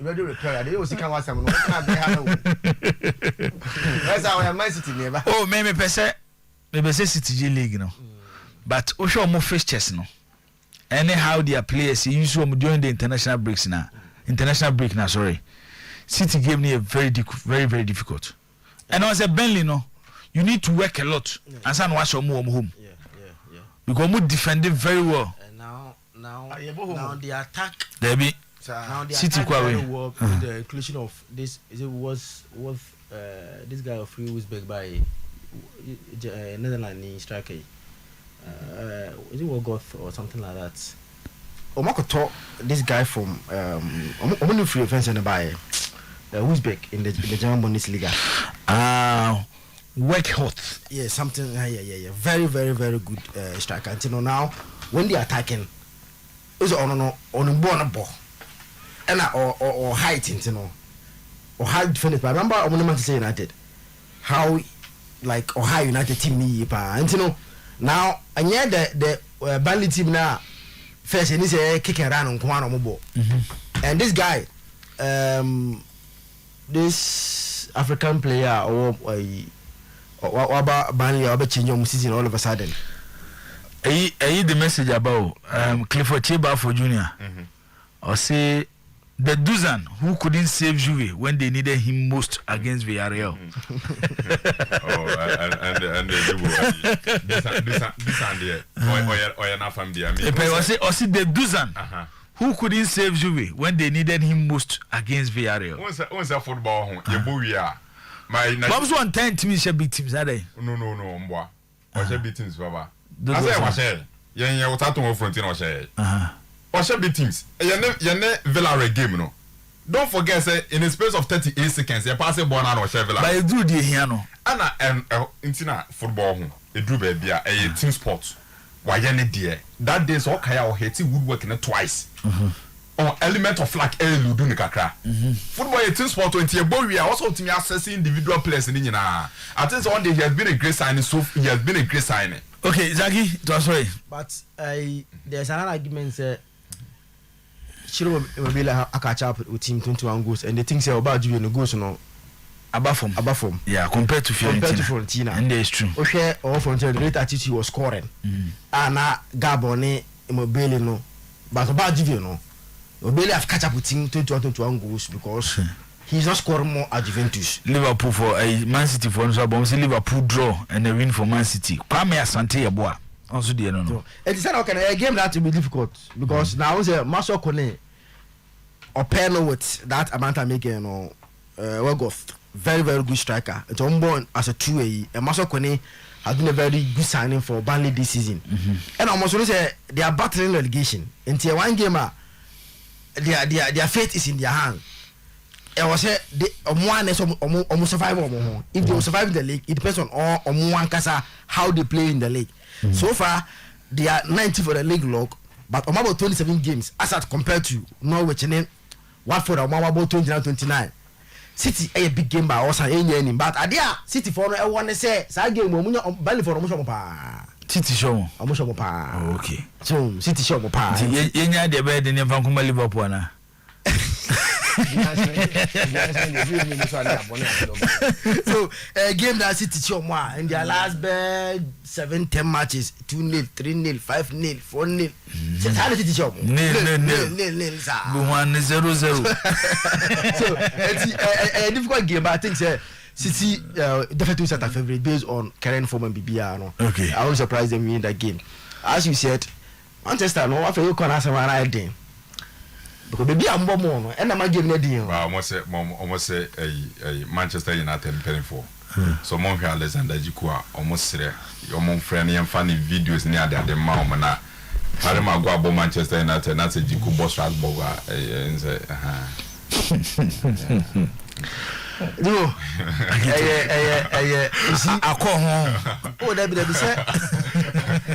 S2: Ready repair. They also can watch some. That's our Man City neighbor.
S1: Oh, me say City League no. But o show more fixtures no. Anyhow their players use them during the international breaks now. Sorry. City game ni very difficult. And I was a Burnley no. You need to work a lot. And some watch your home.
S2: Yeah.
S1: Because we defended very well.
S2: Now the attack.
S1: There be.
S2: Now the
S1: City
S2: attack very well with the inclusion of this. Was this guy of free Uzbek by Netherlands striker. Is it Wogoth or something like that? Omakoto, this guy from only free offense in the by Uzbek in the German Bundesliga.
S1: Work hot.
S2: Yeah, something. Yeah. Very good striker. Until now, when they attacking. Is on a ball and or height or high defenders. But I remember when Manchester United how like Ohio United team and now and yet the Burnley team now first and is kicking around on Kumano ball and this guy this African player or about Burnley or change your season all of a sudden. The
S1: message about Clifford Cheba for Junior. Or say the Duzan who couldn't save Juve when they needed him most against Villarreal. Or see the Duzan who couldn't save Juve when they needed him most against Villarreal.
S4: What's a football?
S1: Mom's 110 teams shall be teams, are they?
S4: No, Mboa. Or shall be teams, Baba. I say was share. Yeah, what happened with Frontino share. Or shall be teams. Yane Villarreal game no. Don't forget say in the space of 38 seconds, you pass a ball or share Villarreal.
S1: But you do the here no.
S4: Anna intina football home. A drew baby a team sport. Why yane dear. That day so kaya or heti woodwork in it twice. Or element of like ludu ni kakra. Football a team sport 20 boy we are also to me assessing individual players in I think one day he has been a great signing, so he has been a great signing.
S1: Okay, Zaki, sorry.
S2: But there's another argument say Chiro will be like a catch up with team 21 goals and the thing say about you no goals no above form. Yeah, compared to Fiorentina.
S1: And that is true.
S2: Okay, all Fiorentina the great attitude was scoring. Na Gabon Immobile no. But about you no. Immobile have catch up with team 21 goals because he's not scoring more at Juventus.
S1: Liverpool for Man City for so but say Liverpool draw and a win for Man City. Kwame Asante Yeboah. Also there no.
S2: It is not okay a game that will be difficult because now say Marcel Kone or pair with that amount of making no Wogoth. Very good striker. It's born as a 2A and Marcel Kone has been a very good signing for Burnley this season. And almost say they are battling relegation. In tier 1 game their fate is in their hand. I was say the almost survive if they will survive in the league, it depends on one kasa how they play in the league. So far they are 90 for the league log, but about 27 games as at compared to Norwich and Watford about 29. City a big game by us and but adia City for I want to say that game value for
S1: City show. Okay.
S2: So City show pa.
S1: Yenya de bed in Vancouver Liverpool na.
S2: So game that City show more in their last 7-10 matches 2-0, 3-0, 5-0, 4-0. Just how City show?
S1: Nil.
S2: 1-0. So it's a difficult game, but I think City definitely set a favorite based on current form and BBR. No?
S1: Okay.
S2: I was surprised them winning that game. As you said, Manchester no after you can ask around right there. Because baby I'm more and I'm game na deal.
S4: Almost say a Manchester United paying for. So mon Alexander Jikwa almost say your mon friend and funny videos near the mom na Harima go about Manchester United na say Jiku boss Strasbourg and say
S2: No. Oh, that say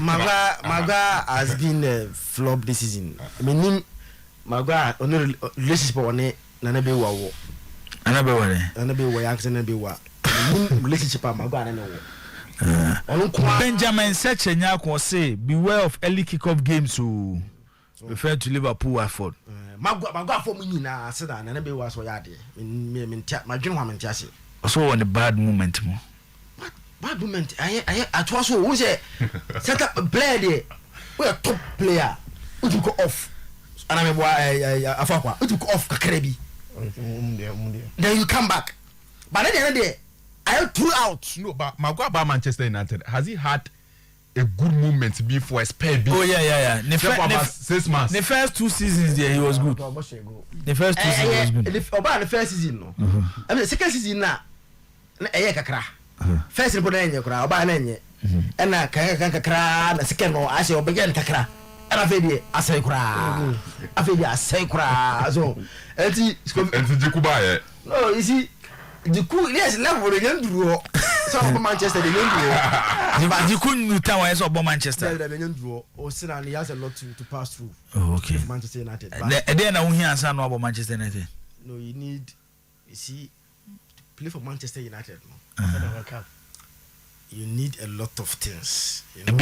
S2: Maga has been a flop this season. I mean, Maga on relationship on it, Nanabe Wawo. Anabe Wayak, relationship Maga and
S1: Benjamin Sechenyak say, beware of early kickoff games who refer to Liverpool Watford.
S2: Maga for me na said that Nanabe was Wayadi. My dream woman Tiasi.
S1: Also on a bad moment.
S2: Bad moment. I was who say set up a player there. We a top player. We took off. And I'm a Afakwa. We took off Kakerebi. Then you come back. But at the end of the day, I threw out.
S4: No, but Maguire Manchester United, has he had a good moment before a spare?
S1: Oh yeah.
S4: The 6 months.
S1: The first 2 seasons there he was good. The first 2 seasons was good.
S2: About the first season no. I mean the second season na kakra. First report na kakra, oba na nye. And na kakra na second no I say obegin kakra. And afedi asay kra. Afedi asay kra. So enti
S4: Jikuba
S2: no, you see the cool yes level the draw. So Manchester the draw.
S1: But you couldn't tell why about Manchester.
S2: The draw. Or Sinan he has a lot to pass through.
S1: Oh, okay.
S2: Manchester United.
S1: And then I won't hear answer no about Manchester United.
S2: No, you see to play for Manchester United you need a lot of things. You know?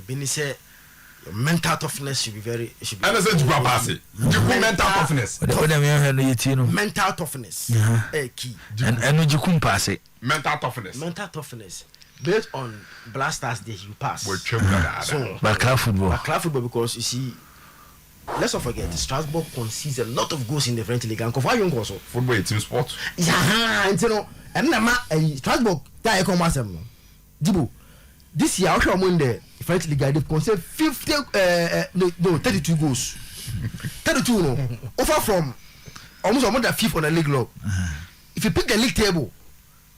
S2: Bini say your mental toughness should be very
S4: and I said you pass it. Mental toughness.
S2: Mental toughness. Key.
S1: And you couldn't pass it.
S4: Mental toughness.
S2: Based on Blasters Day you pass.
S1: So but club football
S2: because you see let's not forget Strasbourg concedes a lot of goals in the French league and Kofa young also.
S4: Football is team sport.
S2: Yeah, and you know and Strasbourg that come as no. Dibu this year I am in the French league they concede 32 goals. 32 no. Over from almost more than 5th on the league log. If you pick the league table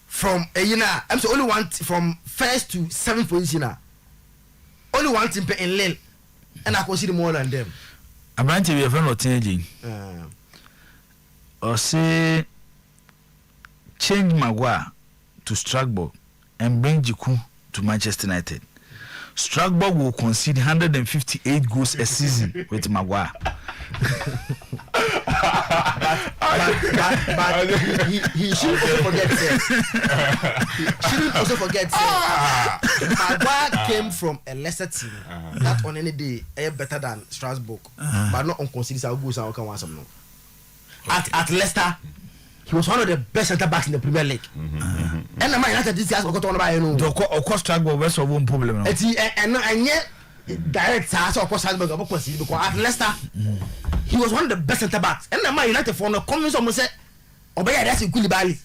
S2: from I'm so only one from 1st to 7th position only one team in Lille and I consider more than them.
S1: I'm going to be a friend of changing. Or say change Maguire to Strasbourg and bring Jiku to Manchester United. Strasbourg will concede 158 goals a season with Maguire.
S2: but he shouldn't also forget Maguire came from a lesser team that on any day better than Strasbourg but not on considered goals and can want some no. At Leicester he was one of the best centre backs in the Premier League. And the man United this year got on by no.
S1: Of course Strasbourg was one problem.
S2: And yet direct so of course Strasbourg because at Leicester he was one of the best centre backs. And the man United for no convince almost said obey that's Koulibaly.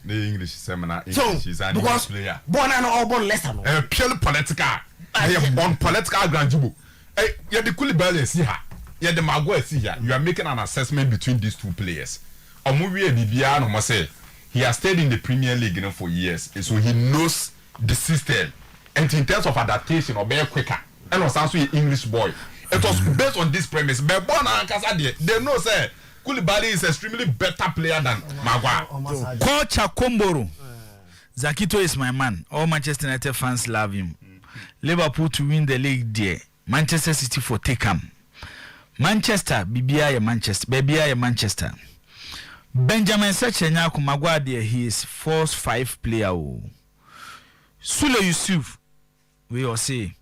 S4: The English seminar
S2: is
S4: an English player.
S2: Born and all born Leicester no.
S4: Purely political. I am born political grandjubu. Yeah the Koulibaly see her. Yeah the Maguire see here. You are making an assessment between these two players. He has stayed in the Premier League for years, so he knows the system. And in terms of adaptation, or being quicker, and also an English boy, It was based on this premise. But they know say Koulibaly is extremely better player than Maguire.
S1: Coach Akomboro. Zakito is my man. All Manchester United fans love him. Liverpool to win the league there. Manchester City for take him. Manchester, BBI Manchester, BBI Manchester. Benjamin Sechenyaku Maguire there, he is force 5 player. Sule Yusuf, we all say.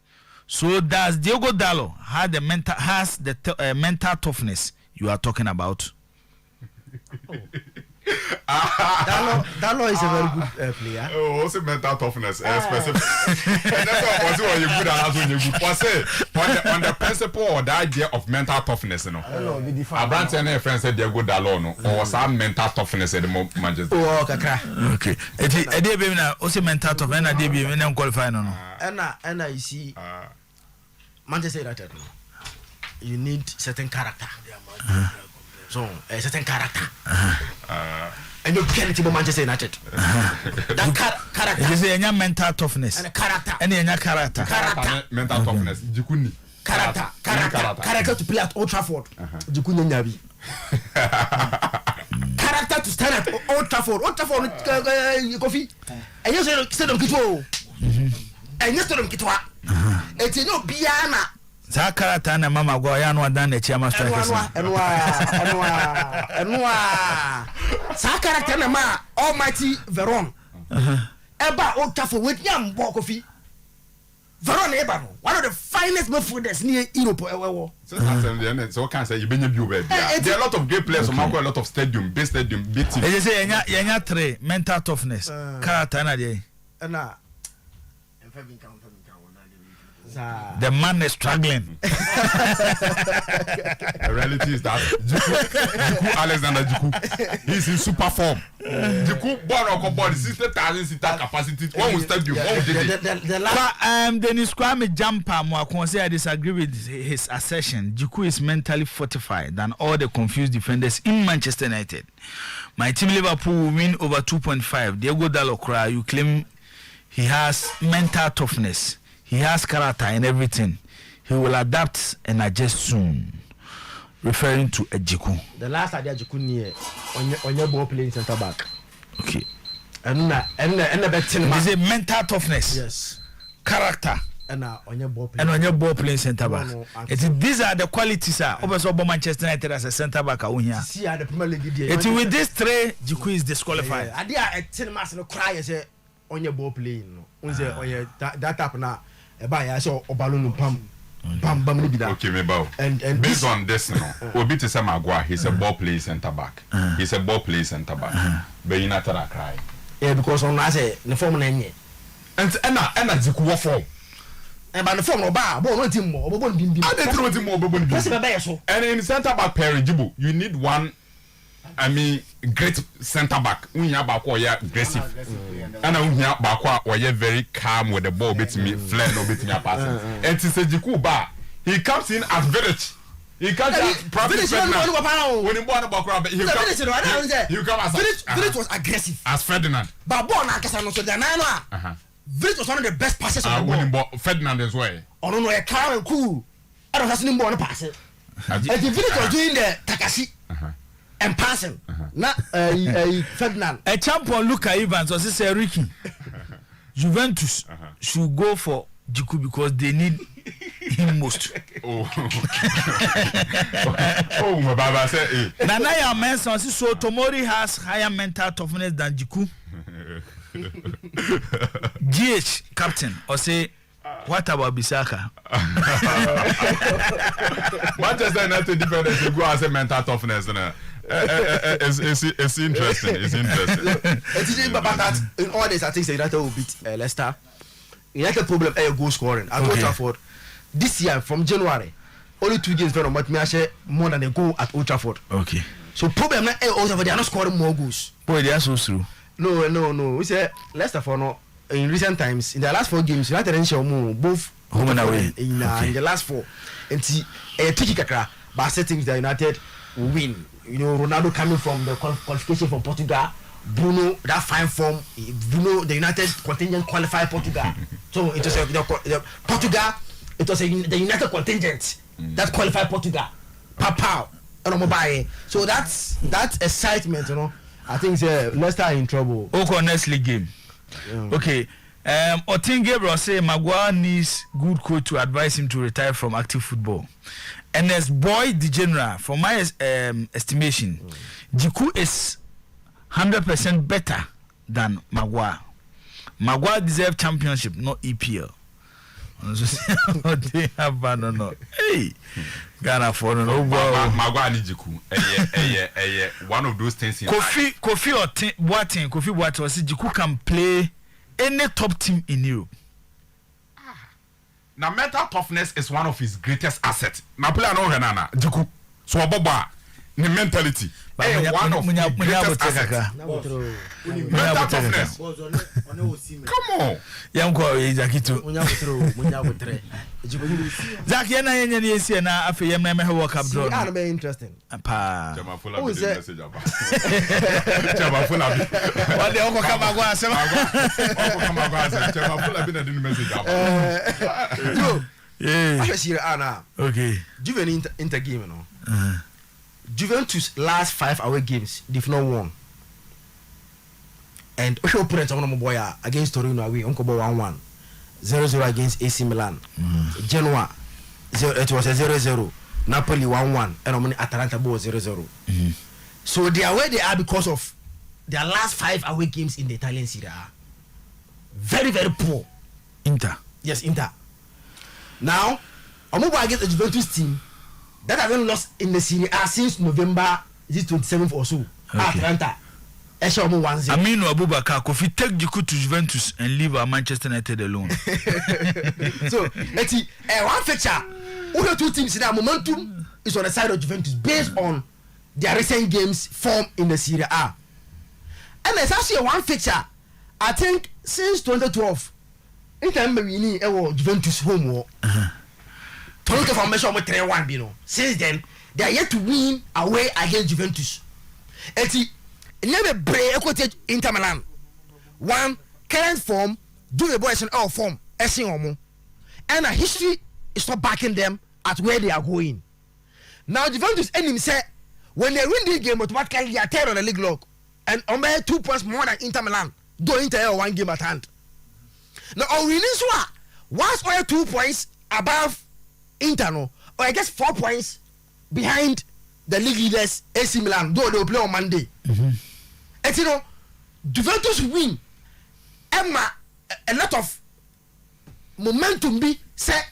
S1: So does Diogo Dalot has the mental toughness you are talking about?
S2: Dalot is a very good player.
S4: Oh, also mental toughness, specific. And that's what you good at when you good. On the principle or the idea of mental toughness, you know. Abrante and her friend said they go Dalot, no, or some mental toughness at the Manchester.
S2: Oh, kakra.
S1: Okay. A day baby now, also mental toughness, and a day baby when I'm qualified, no.
S2: And you see, Manchester United, you need certain character. So a certain character. And you can't even Manchester United. That character.
S1: It is a mental toughness.
S2: And a character.
S1: And a character.
S4: Mental toughness. Jikuni.
S2: Character to play at Old Trafford. Jikuni Nyabi. Character to stand at Old Trafford. Old Trafford, coffee. And you say them Kitwa. And you say them Kitwa. It's no Biana.
S1: Zakara na mama go ya no dan na chiama strikers.
S2: Enwa. Zakara na ma Almighty Veron. Eba Old Trafford with yam Bokofi. Veron eba no. One of the finest midfielders near Europe ever.
S4: So can say you been you baby. There are a lot of great players, a lot of big stadium, big team.
S1: They say yanya 3 mental toughness. Character na dey.
S2: Na
S1: the man is struggling.
S4: The reality is that Jiku Alexander Jiku, he's in super form. Jiku body 60,000 seater capacity. One will stadium, one will
S1: Dennis Kwame Jumper, I disagree with his assertion. Jiku is mentally fortified than all the confused defenders in Manchester United. My team Liverpool will win over 2.5. Diogo Dalot, you claim he has mental toughness. He has character and everything. He will adapt and adjust soon. Referring to Ejiku.
S2: The last idea Ejiku near on your ball playing center back.
S1: Okay.
S2: And the better.
S1: Is a mental toughness.
S2: Yes.
S1: Character.
S2: And on your ball
S1: playing center back. These are the qualities. Also, Manchester United as a center back.
S2: See the Premier League.
S1: With this 3, Jiku is disqualified.
S2: I did a 10 months no cry say on your ball playing. On that type now. I saw Obalunu Pam
S4: okay, me bow. And based on this, Obi to say Maguire, he's a ball play center back. He's a ball play center back. But you not cry.
S2: Yeah, because on I say the form and
S4: Jiku form.
S2: And by the form of bar, but team more, but bim.
S4: I didn't know him more. And in center back pair, Jibu, you need one. I mean, great center back. We have back aggressive, and we have back very calm with the ball. Bit me, flare no bit me passing. And to say Jiku Ba, he comes in as village. He comes as Village when he born about crowd. He comes as
S2: Village was aggressive
S4: as Ferdinand.
S2: But born Akasano so Danana. Village was one of the best passes of the
S4: ball. Ferdinand as well.
S2: Oh no, a calm and cool. I don't have any more pass it. And the Village was doing the Takashi. And passing, not Ferdinand.
S1: A champion Luka Evans or say Ricky. Juventus should go for Jiku because they need him most.
S4: Oh, my Baba said.
S1: Nanaya Manson so Tomori has higher mental toughness than Jiku. GH captain or say. What about Bisaka?
S4: Manchester United defenders go as a mental toughness. It's interesting. It's interesting.
S2: But that in all this, I think United will beat Leicester. United problem is goal scoring. At Old Trafford this year from January, only 2 games for but me share more than a goal at Old Trafford.
S1: Okay.
S2: So problem now Old Trafford they are not scoring more goals.
S1: Boy, they are so slow.
S2: No. We say Leicester for no. In recent times, in the last 4 games, United and Shawmu both
S1: home and away.
S2: In the last 4, and see a tricky kakra, but settings the United will win. You know, Ronaldo coming from the qualification from Portugal, Bruno that fine form. Bruno the United contingent qualified Portugal, so it was the Portugal. It was the United contingent that qualify Portugal. Papa, and mobile. So that excitement, you know. I think Leicester are in trouble.
S1: Okay, next league game. Yeah. Okay. Otin Gabriel say Maguire needs good coach to advise him to retire from active football. And as boy degenerate, from my estimation, Jiku is 100% better than Maguire. Maguire deserves championship, not EPL. They have no. Hey, Ghana for no.
S4: Maguire need Jiku. One of those things.
S1: Kofi or Boateng, Kofi Boateng, say Jiku can play any top team in Europe.
S4: Now mental toughness is one of his greatest assets. Now player no Renana, Jiku. So Boba, the mentality. One of the greatest assets. Mental toughness. Come on.
S1: Young boy, Zakito. Zaki, and I see na after you may have work up draw.
S2: I'm very interesting.
S1: Pa.
S2: Who is that?
S1: What the Oko Kamagwa?
S2: Yeah. I see Anna.
S1: Okay.
S2: Juventus inter game, you know. Juventus last 5 away games, they've not won. And Osho opponent on boy against Torino away, Uncle 1-1. 0-0 against AC Milan. Genoa, it was a 0-0. Napoli 1-1. And Atalanta ball 0-0. So they are where they are because of their last 5 away games in the Italian Serie A. Very, very poor.
S1: Inter.
S2: Yes, Inter. Now, Omobo against the Juventus team that haven't lost in the Serie A since November, is it 27th or so? Okay. Atlanta.
S1: Aminu Abubakar, Kofi take Jiku to Juventus and leave our Manchester United alone.
S2: So, one feature, all the two teams, their momentum is on the side of Juventus based on their recent games form in the Serie A. And there's actually one feature, I think, since 2012, in time we Juventus home war. Toronto formation with 3-1, you know. Since then, they are yet to win away against Juventus. Never break equity Inter Milan. One current form, do the boys in our form, and a history is not backing them at where they are going. Now Juventus enemy say when they win this game, automatically they are third on the league log and on 2 points more than Inter Milan. Do Inter 1 game at hand. Now on winning so once or 2 points above Inter, no, or I guess 4 points behind the league leaders AC Milan, though they will play on Monday. And you know, Juventus win. Emma, a lot of momentum be set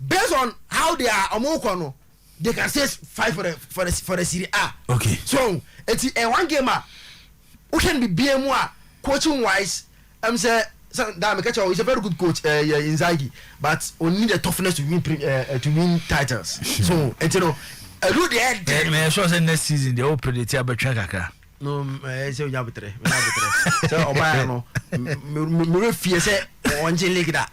S2: based on how they are Amokono. They can say 5 for the Serie A.
S1: Okay.
S2: So it's a one gamer who can be BMWA coaching wise. I'm saying he's a very good coach, Inzaghi, but we need the toughness to win titles. So it's you know, do the head.
S1: Me sure say next season they all predict about Chakaka.
S2: No, say we have three. So Obama no, me fear say one league that.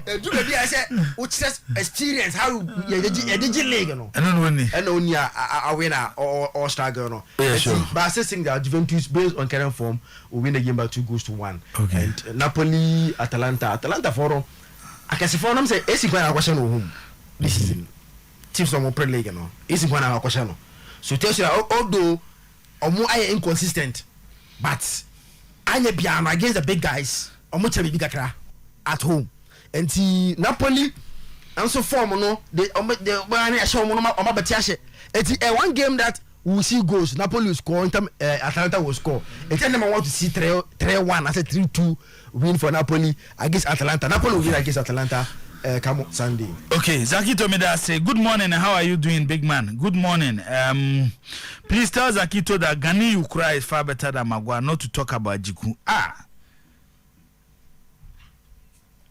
S2: Do the I say which experience how you did league no. And only a winner or struggle no.
S1: Yeah, sure.
S2: But I think that Juventus based on current form will win the game by 2-1.
S1: Okay.
S2: And Napoli, Atalanta for I can see for them say AC going to question home this season. Teams from Premier League no. AC going to question no. So tells you although omo are inconsistent, but anya biano against the big guys, omo chebi big kakra at home. And Napoli and so form no they show no betiashe. It's one game that we see goals. Napoli will score, Atalanta will score. And then I want to see 3-1, I said 3-2 win for Napoli against Atalanta. Napoli will win against Atalanta come Sunday.
S1: Okay, Zaki Tomida say, good morning, how are you doing, big man? Good morning. Please tell Zakito that Gani Ukra is far better than Magua, not to talk about Jiku.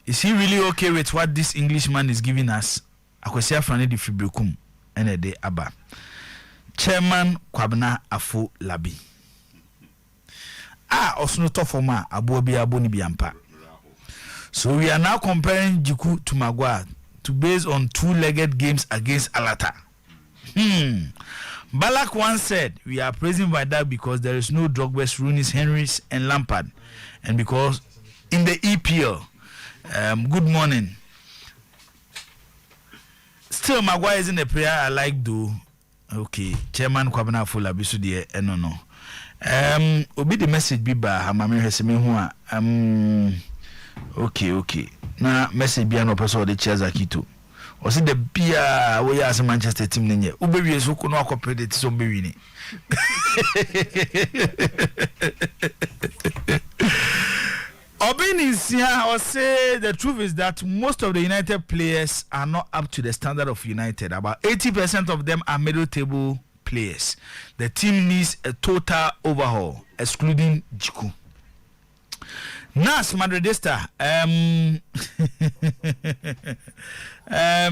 S1: Is he really okay with what this Englishman is giving us? Akosia Frane di Fibrikum, and de Abba. Chairman Kwabna Afo Labi. Osno Tofoma, Abuabi Aboni Biampa. So we are now comparing Jiku to Magua to base on 2-legged games against Alata. Balak once said, we are praising Vidal because there is no Drogba's, Rooney's, Henry's, and Lampard. And because in the EPL, Good morning. Still, Maguire is in the prayer I like though. Okay, Chairman Kwabena Full Abisu dear no. Obi the message be ba hamame hweseme hu a okay. Na message be no person the chairs akito. O see the bia we as Manchester team nenye. Ubewie so ko no akopede ti so bewi ni. Obinisia or say the truth is that most of the United players are not up to the standard of United. About 80% of them are middle table players. The team needs a total overhaul, excluding Jiku. Nas Madridista,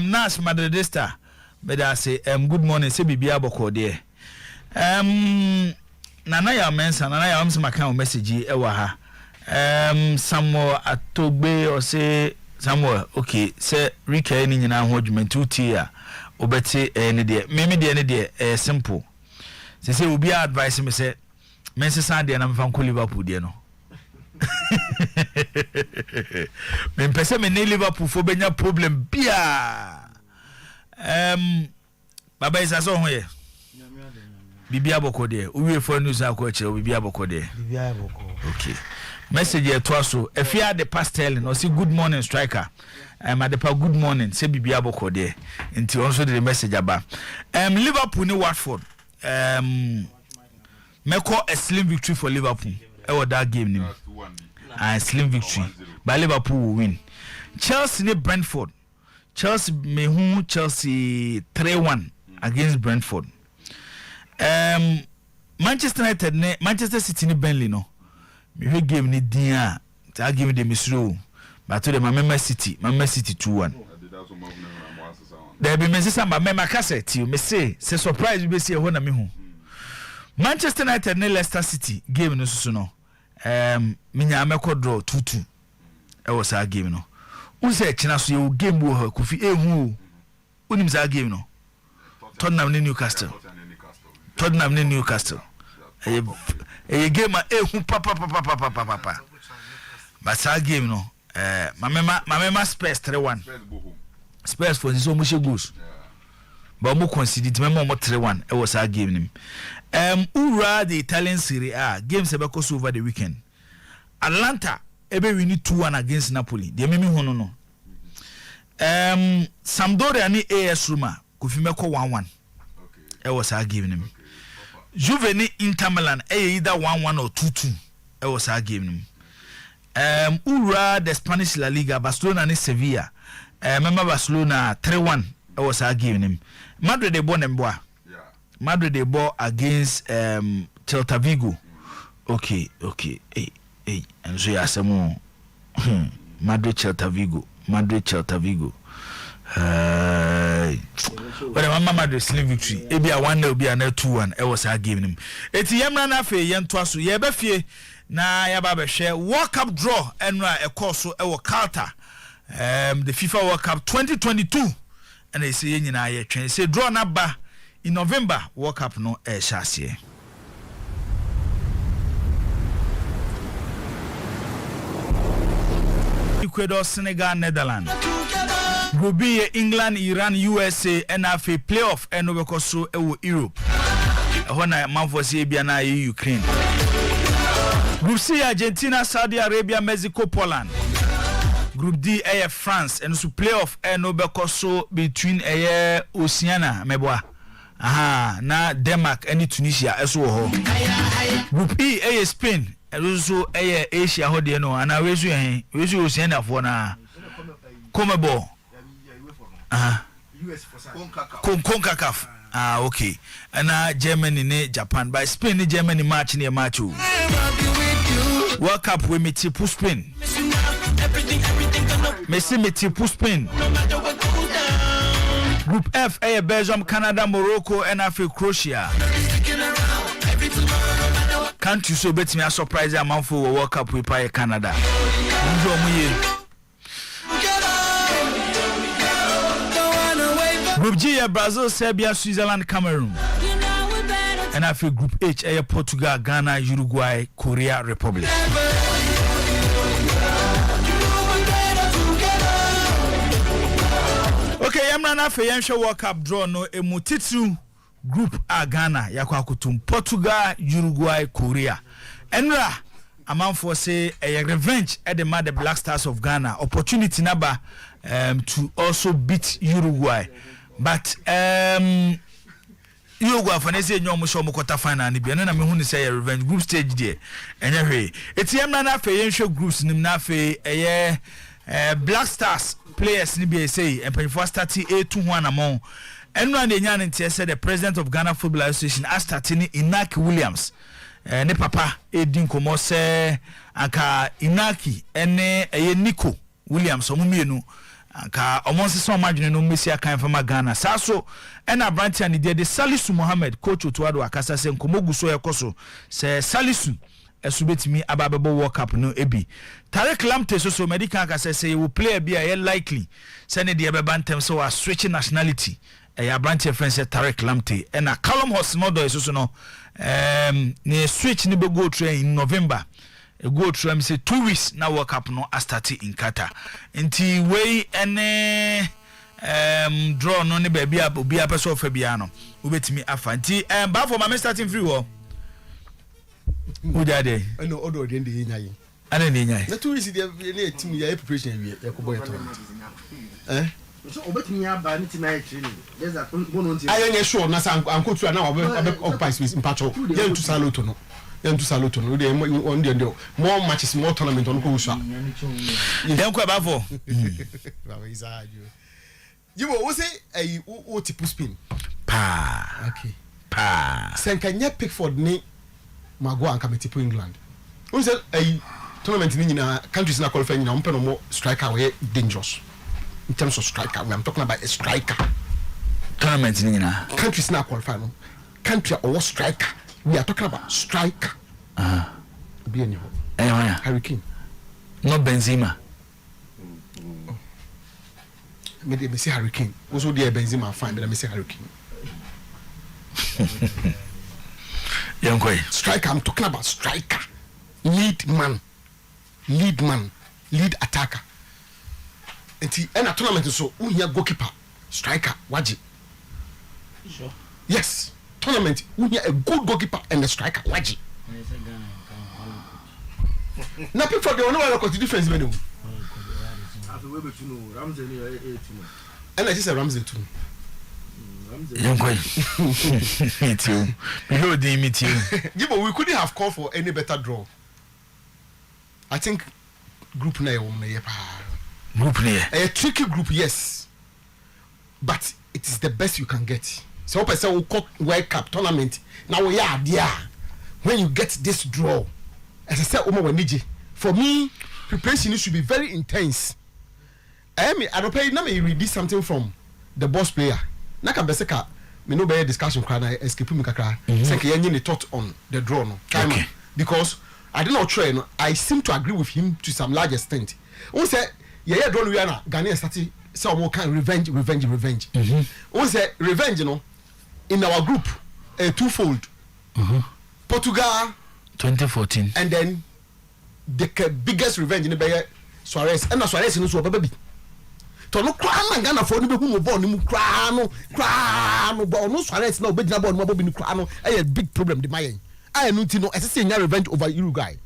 S1: Nas Madridista, but I say, good morning, say Bibia Boko there. Nanaya Mensa, Nanaya Amsa account message, Ewaha. Somewhere at Togbe or say somewhere, okay, say Rika any in our judgment 2 tier, or better any day, maybe the any day, simple. They say, will be advising me, say, Mensa Sunday and I'm from Liverpool, dear no. Men person me ne Liverpool for benya problem bia baba is aso ho ye bibia boko de uwe for news akọ kire bibia boko de bibia boko okay message e to aso efia the pastel no say good morning striker adepa good morning say bibia boko de nti also the message aba Liverpool ni Watford meko a slim victory for Liverpool that game name and slim victory but Liverpool will win. Chelsea ne Brentford. Chelsea mehu Chelsea 3-1 against Brentford. Manchester United ne Manchester City ne Burnley no. Me game ni dia that game de misro but to the Manchester City 2-1. There be Manchester Mama cassette you me say surprise we see ho na me hu. Manchester United ne Leicester City game no so no minya ameko draw 2-2 e was a game no who say china so you game wo kofi ehu unim za game no Tottenham ne Newcastle e game ehu papa but sa game no mama Spurs 3-1 Spurs for so much goals but mo consider it memo 3-1 e was a game nim Ura the Italian Serie A games ebekos over the weekend. Atlanta ebe win 2-1 against Napoli. The memi hono no. Sampdoria ni AS Roma kofi meko 1-1. E was a game nim. Juve ni Inter Milan either 1-1 or 2-2. E was a game nim. Ura the Spanish La Liga Barcelona ni Sevilla. Remember Barcelona 3-1. E was a game nim. Madrid de Bonemboa. Madrid they ball against Celta Vigo. Okay. Hey. And so ya some Madrid Celta Vigo. But mama Madrid slim victory. Ebi a 1-0 obi a 2-1. E was a game nim. Eti yemra na fe yen to aso. Ye be fie na ya ba be hwe World Cup draw enra e course so e wo Qatar. The FIFA World Cup 2022. And they say nyina ye twen. Say draw na ba in November, World Cup no chassis. Ecuador, Senegal, Netherlands. Group B, England, Iran, USA, NFA playoff and overcoso Europe. When I man for Serbia Ukraine. Group C, Argentina, Saudi Arabia, Mexico, Poland. Group D, France and so playoff and overcoso between Oceania, Meboa. Na Denmark and Tunisia as well. Group E Spain and also Asia ho de no and we Oceania for na Comebo. CONCACAF. Okay. And Germany ne Japan by Spain ne Germany match near match. World Cup we meet Tipu Spain. Messi meet Tipu Spain. Group F, Belgium, Canada, Morocco, and Croatia. Can't you so bet me a surprise amount for World Cup with Canada? Group G, Brazil, Serbia, Switzerland, Cameroon. And Group H, Portugal, Ghana, Uruguay, Korea, Republic. yemra na fe yenhwe World Cup draw no emutitu group a Ghana yakwakutum Portugal, Uruguay, Korea. Enra amanfo say a revenge at the Mad Black Stars of Ghana. Opportunity number to also beat Uruguay. But Uruguay for say nyom so mo quarter final ni bia na me hu ni say revenge group stage there. Enye hwe. Eti yemra na fe yenhwe groups nim na fe Black Stars players ni be say empanfo start A2-1 among enra de nya ntia said the president of Ghana Football Association Astatini Inaki Williams ne papa edin komo se anka Inaki ene Nico Williams omumienu anka omonse so madwene no mmesi akan fama Ghana saso ena branch ani de Salisu Mohammed coach Otuado akasa se nkomogu so yekoso se Salisu esubetimi ababebo World Cup no ebi Tarek Lamptey so medical akasa se you will play be a likely se ne de beba ntem so wa switch nationality ya branch friend say Tarek Lamptey ena Callum Hudson-Odoi so no ne switch ni be go train in November go train say 2 weeks na World Cup no start in Qatar nti we ene draw no ne ba bia obi apeso ofa bia no obetimi afa nti ba for my starting free wo ujade
S3: no odo de ndi nyayi
S1: ana ni nyayi
S3: na 2 weeks de na team ya preparation wi ya ko boy to
S2: so obetimi aba ni tonight training there's that one on
S3: ayenye sure na san ankotu na occupy space mpacho yen to saloto no de on de more matches more tournament on ko usha
S1: den ko ba for
S3: ba isa you wo say o tipu spin
S1: pa
S3: okay
S1: pa
S3: senkanya Pickford ni mago anka metipu England o say tournament ni nyina countries na qualify nyina umpe no more striker we dangerous in terms of striker. I'm talking about a striker.
S1: Tournament ni nyina
S3: countries na qualify no country or striker. We are talking about striker. Be any Harry Kane.
S1: Not Benzema.
S3: Me say Harry Kane. Also there Benzema fine, but me say Harry Kane.
S1: Youngway.
S3: Striker, I'm talking about striker. Lead man, lead attacker. And a tournament so who here goalkeeper, striker, waji.
S2: Sure.
S3: Yes. Tournament who here a good goalkeeper and a striker, waji. Now people they don't know what the difference between them. And I just say Ramsey too.
S1: Youngway. Me too. Me too.
S3: Yeah, but we couldn't have called for any better draw. I think group na a tricky group, yes, but it is the best you can get. So person will call World Cup tournament. Now we are there. When you get this draw, as I said, for me, preparation should be very intense. I don't pay. Now me read something from the boss player. Naka beseka me no be discussion kwana escape me kakra. Say ke yenye thought on the draw no. Okay. Because I did not try. I seem to agree with him to some large extent. Who say yeah draw we na Ghanaian started say we can revenge. Who say revenge you know in our group twofold. Portugal
S1: 2014
S3: and then the biggest revenge in the Bay Suarez and Suarez no so baby. To no kra na Ghana for no be hu mo ball ni mu kra no ball no Suarez na obedina ball no bi ni kra no a big problem the mayen. I no ti no say revenge over Uruguay.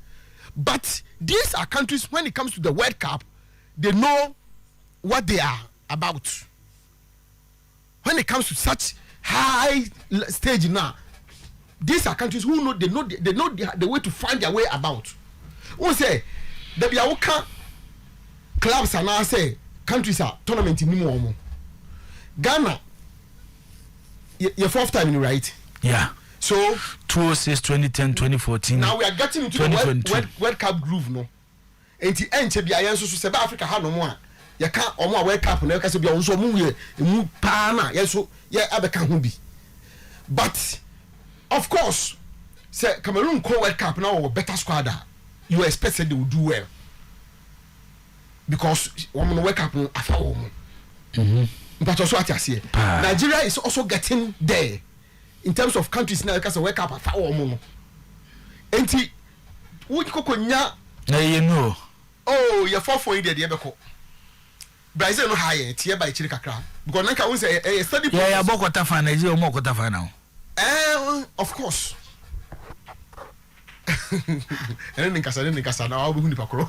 S3: But these are countries when it comes to the World Cup they know what they are about. When it comes to such high stage now, these are countries who know they know the way to find their way about. Who say there be a clubs and now say countries are tournament in more. Ghana, your fourth time in right?
S1: Yeah.
S3: So
S1: 2006, 2010, 2014.
S3: Now we are getting into the World Cup groove, no. And the end be a so South Africa had no more. You can't almost World Cup no because be on so mu pana yes so yeah other can be. But of course, say Cameroon call World Cup now or better squad. You expect they will do well because one World Cup after home. But also what I see, Nigeria is also getting there in terms of countries now because World Cup after home. Enti we kokonya
S1: na you know
S3: oh you fall for India the Brazil no high tie by chiri kakra because nanka won say a study
S1: yeah bokota fan Nigeria mo kota fan now
S3: of course and then nkasa na obu nipa kro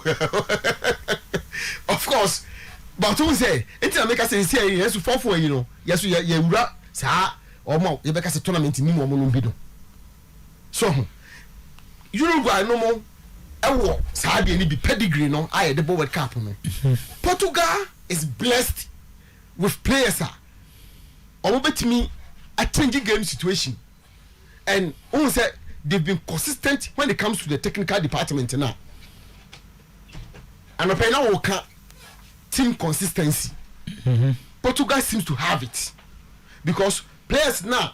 S3: of course but who say it make us say yes 4-4 you know yes ye wura sa omo ye beka say tournament ni mo no bi do so Uruguay no mo ewo sa de ni bi pedigree no aye the World Cup no Portugal is blessed with players omo betimi a changing game situation and who say they've been consistent when it comes to the technical department now and okay now we can team consistency Portugal seems to have it because players now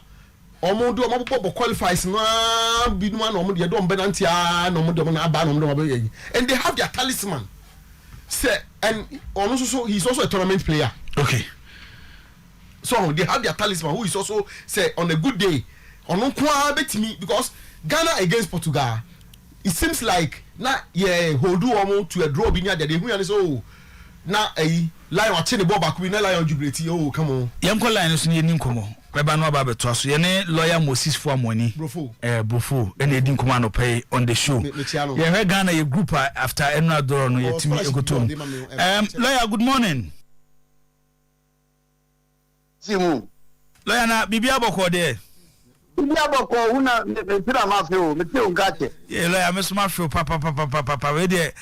S3: omo qualifies na bi no na omo de do mbenantia na omo de na aba na omo de and they have their talisman say and also he's also a tournament player
S1: okay
S3: so they have their talisman who is also say on a good day ono kwa betimi because Ghana against Portugal it seems like na hold omo to a draw bi near they hu yan so na lion ache the ball back we na lion jubilate come on
S1: yem ko line so ne ni nkomo beba no aba beto so ye ne lawyer Moses Fuamoni brofo and e di nkomo anopay on the show ye he Ghana ye group after enadoro no ye timi egotom lawyer good morning
S5: Simu
S1: lawyer na bibia boko de
S5: bibia boko una tira mafio meti ungache
S1: ye lawyer me so mafio papa we de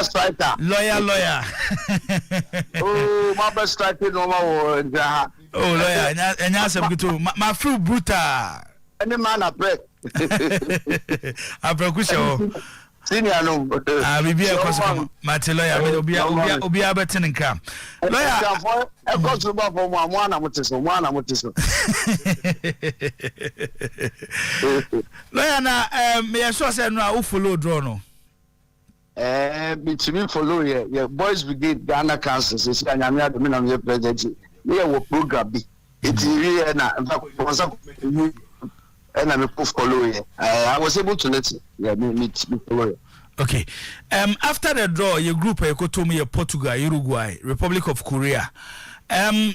S5: striker
S1: lawyer
S5: oh my best striker no ma wo nja
S1: oh lawyer enya asem gitu mafio brutal
S5: any man a break
S1: aprekusho
S5: senior no
S1: bibia ko so mate lawyer me obia betin nka lawyer
S5: e ko so ba for mo ana motiso
S1: lawyer na me so say no a follow draw no
S5: between follow ye boys brigade Ghana council say anyame adome na me president me wo program bi iti na and I'm a follow ye I was able to let me follow ye.
S1: Okay. After the draw, your group Ekotomi, Portugal, Uruguay, Republic of Korea.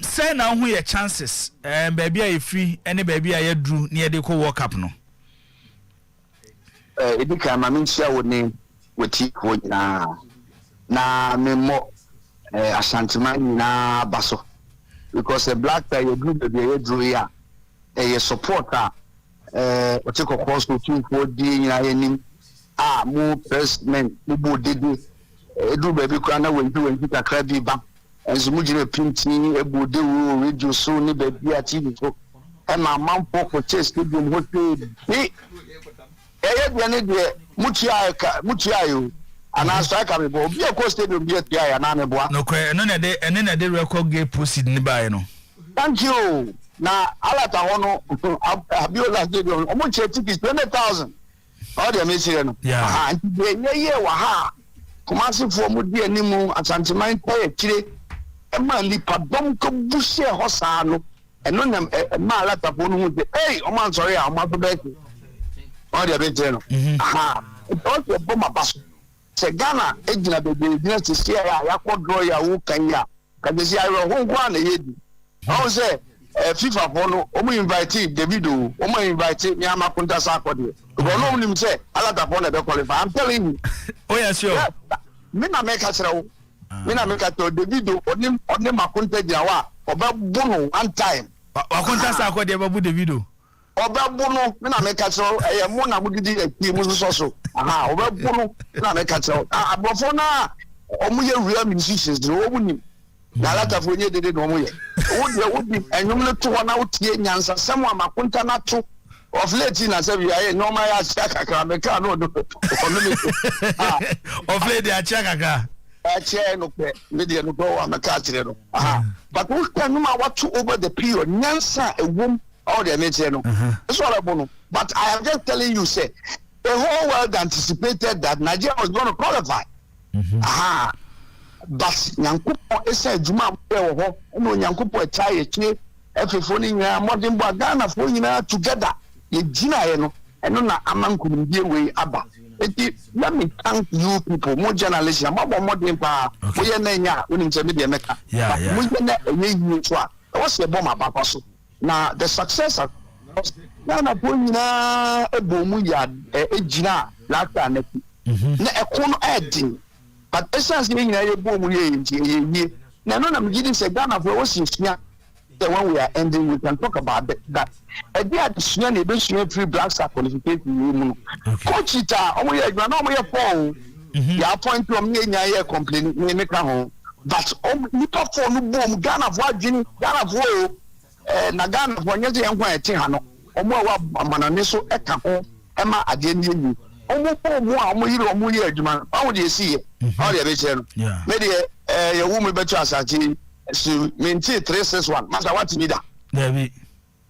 S1: Say now who your chances? Baby, are free? Any baby I drew near the World Cup no?
S5: It became a share with name with you na me more Ashantimani na Baso because a black guy your group baby you drew here a supporter take a course to 2-4 mo president mo dede edu baby kwana we do kakra bi ba enso mo jire printing ebode wo radio so ni baby a TV so e ma mampo ko chest stadium hotel ni bia ne de mutia yo ana strike am bo bia ko stadium bia tia ya na me boa
S1: no kwe no na de record game proceed ni bae no
S5: thank you na alata hono abiola stadium omo che tickets 20,000 all the message no and ye wa ha komasi fo mu di animu Asanteman pay kire e ma lipa dom ko busie hosa no eno na ma alata fo no hu de o man sorry a ma be all the message no it also bomba baso se Ghana ejina bebe dina se sia ya kodro ya wo kan ya ka de sia ro ho kwa na yedi how say FIFA for no omo invite Davido omo invite me amakunta sakode because no nim say alata for na be qualify I'm telling you
S1: oh yeah sure
S5: me na make asrewo me na make to Davido onim makunta dia wa obabuno one time
S1: wakunta sakode babu Davido
S5: obabuno me na make asrewo mo na mugidi eki mu so obabuno na make asrewo abofo na omo ye real musicians do omo nim na lata fo nye dede no mo ye wodi enwum no to na wotie nyansa sem amakunta na to of late na say we are normal ya chaka meka no do
S1: of late ya chaka
S5: no pe me de no go ameka kire no but we can no what over the period nyansa ewom all the mete no it's all about but I am just telling you say the whole world anticipated that Nigeria was going to qualify but nyankopon esa adwuma wo ho no nyankopon acha ye kire efefo ni nya modern bo Ghana fo nyina together ye gina ye no eno na amankunimdie we aba Let me thank you people, more journalists, I'm more than pa. We are nanya, we need to be Mecca.
S1: Yeah.
S5: What's the bomb about us? Now, the success of Nana Puna, a boom yard, a gina, like that. Na ekono adding, but essentially, a boom ye. Now, I'm getting a Ghana for what's the one we are ending, we can talk about that. A day at the Swan, they don't free black star qualification. Coach it, we are going phone. You point to me and I complaining, make a home. But Nipa for no boom, Ghana for Ghana for Nagana for Yazi and White Tihano, or more Mananiso Eka, Emma again. Almost more year, Juman. How do you see it? How do you say? Maybe a woman better as I to maintain 3-6-1. Master, what you need that?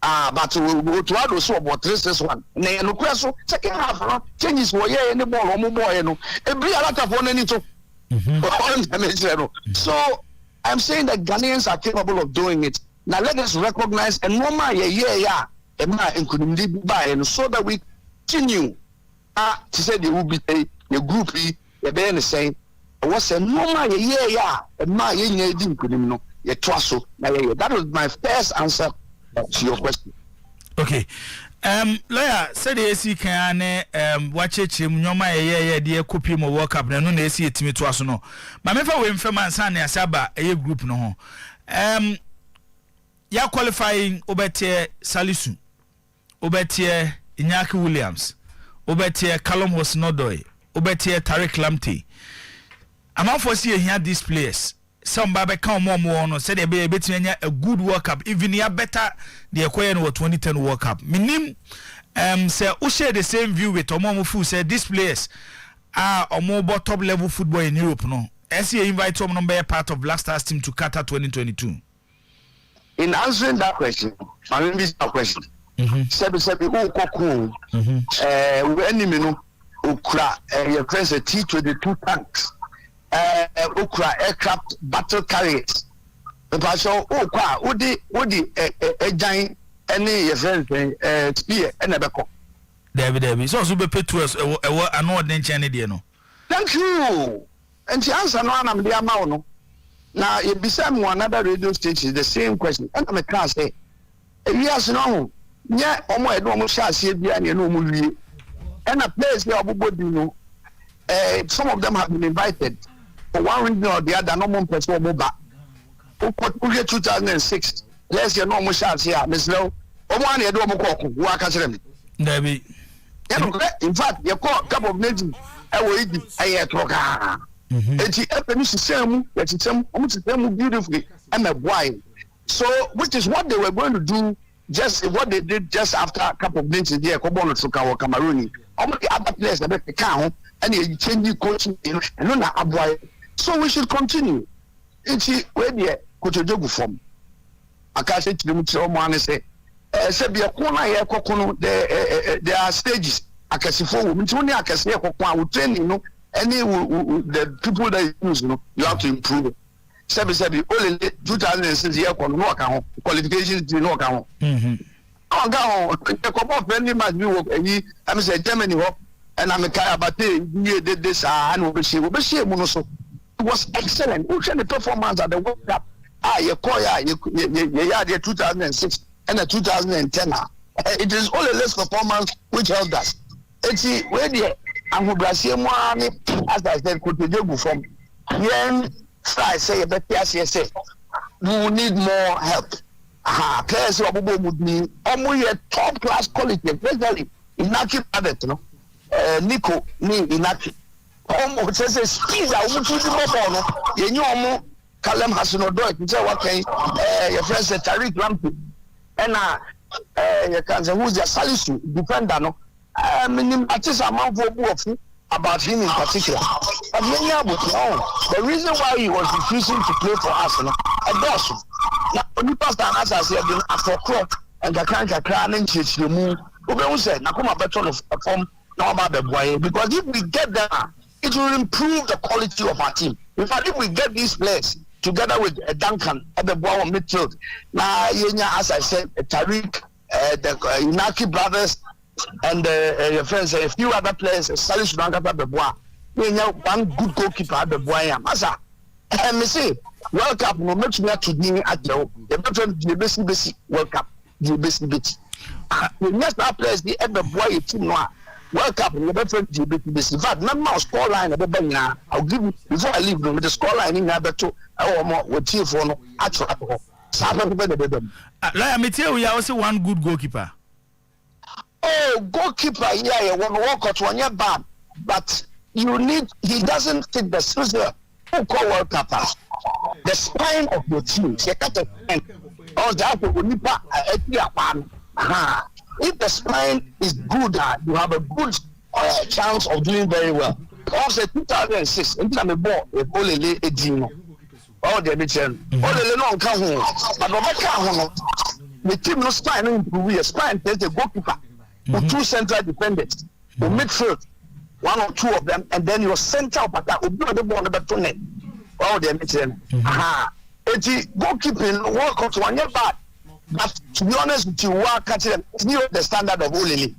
S5: But to add also about 3-6-1. Nay, no question. Second half, changes were here in the ball, or more, you know. Every other one, any so I'm saying that Ghanaians are capable of doing it. Now let us recognize and normal and so that we continue to say they will be a groupie, a band saying, what's a normal and my that was my first answer to your question.
S1: Okay. Lawyer said the AC can watch it nyoma de copy mo work up na no na AC etimi to aso no ma me fa we mfema ansa na asaba group no ho ya qualifying obetie Salisu obetie Inyaki Williams obetie Callum Hosnodoy obetie Tariq Lamptey amafo see here these players some babe come more no said be betimi a good work up even ya better the acquire no 2010 World Cup minim say we share the same view with Omomufu said these players are more top level football in Europe no as he invite some number part of Black Stars team to Qatar 2022.
S5: In answering that question, I mean this question. Sebi Koku when you ukra your friends a T-22 tanks ukra aircraft battle carriers. Because Udi a giant any your friends spear and a backup.
S1: David, so be pay to us a no no.
S5: Thank you. And she answered no I'm the amount. Now you be some another radio station the same question. And I'm a class say yes no. Yeah, almost shall see behind you no movie. And a place where no some of them have been invited for one reason or the other, no one person back. 2006. Let's say no more shots here, Miss Low. Oh, one year, do more cock, work as them. In fact, your couple of nations, I will eat a troca. And she happened to say, that it's almost beautifully and a wine. So, which is what they were going to do, just what they did just after a couple of nations here, Kobono Truka or Cameroon. Almost the other players that the count and you change coaching, and not a boy. So, we should continue. It's where the Kotojogu from. I can't say to them, someone say, Sebia Kona, there are stages. I can see for women, I can say, I will train, you know, any the people that you use, you know, you have to improve. Sebi, only 2006 year qualifications to no account. Oh, go, the couple of friendly match, I'm saying Germany, and I'm a Kayabate, did this, and we see, Monoso. It was excellent. Who the performance at the World Cup? You 2006 and the 2010. It is only less performance which helped us. It's where the Brazil as I said, could be from. Then I say, but yes, we need more help. Players would need almost top class quality, especially Inaki Padet, no? Nico, Inaki. Almost says speed. I want to do you know, Callum has no door. You say what your friend said Tariq Lamptey. And you can say who's the Salisu defender, no? I mean, I just amount for about him in particular. But the reason why he was refusing to play for Arsenal, a boss. Now, when you pass the answer, I said, after clock and the can't cry and chase the move. Who said, now come a better of form, no about the boy. Because if we get there, it will improve the quality of our team. In fact, if we get these players together with Duncan at the ball midfield, now, as I said, Tariq, the Inaki brothers, and your friends say a few other players, Salisu Nangata Bebois. We know one good goalkeeper at the boy. Masa, me say, World Cup no make me to be at the basic World Cup, the basic bit. The next players the ever boy team no World Cup no better the basic. In fact, remember score line at the now. I'll give you before I leave with the score line in other two or more with team for no actual.
S1: Like me tell you, also one good goalkeeper.
S5: Oh, goalkeeper, yeah, one walk out one year bad, but he doesn't fit the system. Who call World Cup? The spine of your team. Or if the spine is good, you have a good chance of doing very well. Also, 2006, I'm a ball with Olele Edino. All the mission. Olele no come home. But no the team no spine improve. Spine there's a goalkeeper with two central defenders, the midfield. One or two of them, and then your center of attack will be the ball on the net. Oh, they're missing. It's goalkeeping, work out one year bad. But to be honest with you, work catching them, it's not the standard of Olele.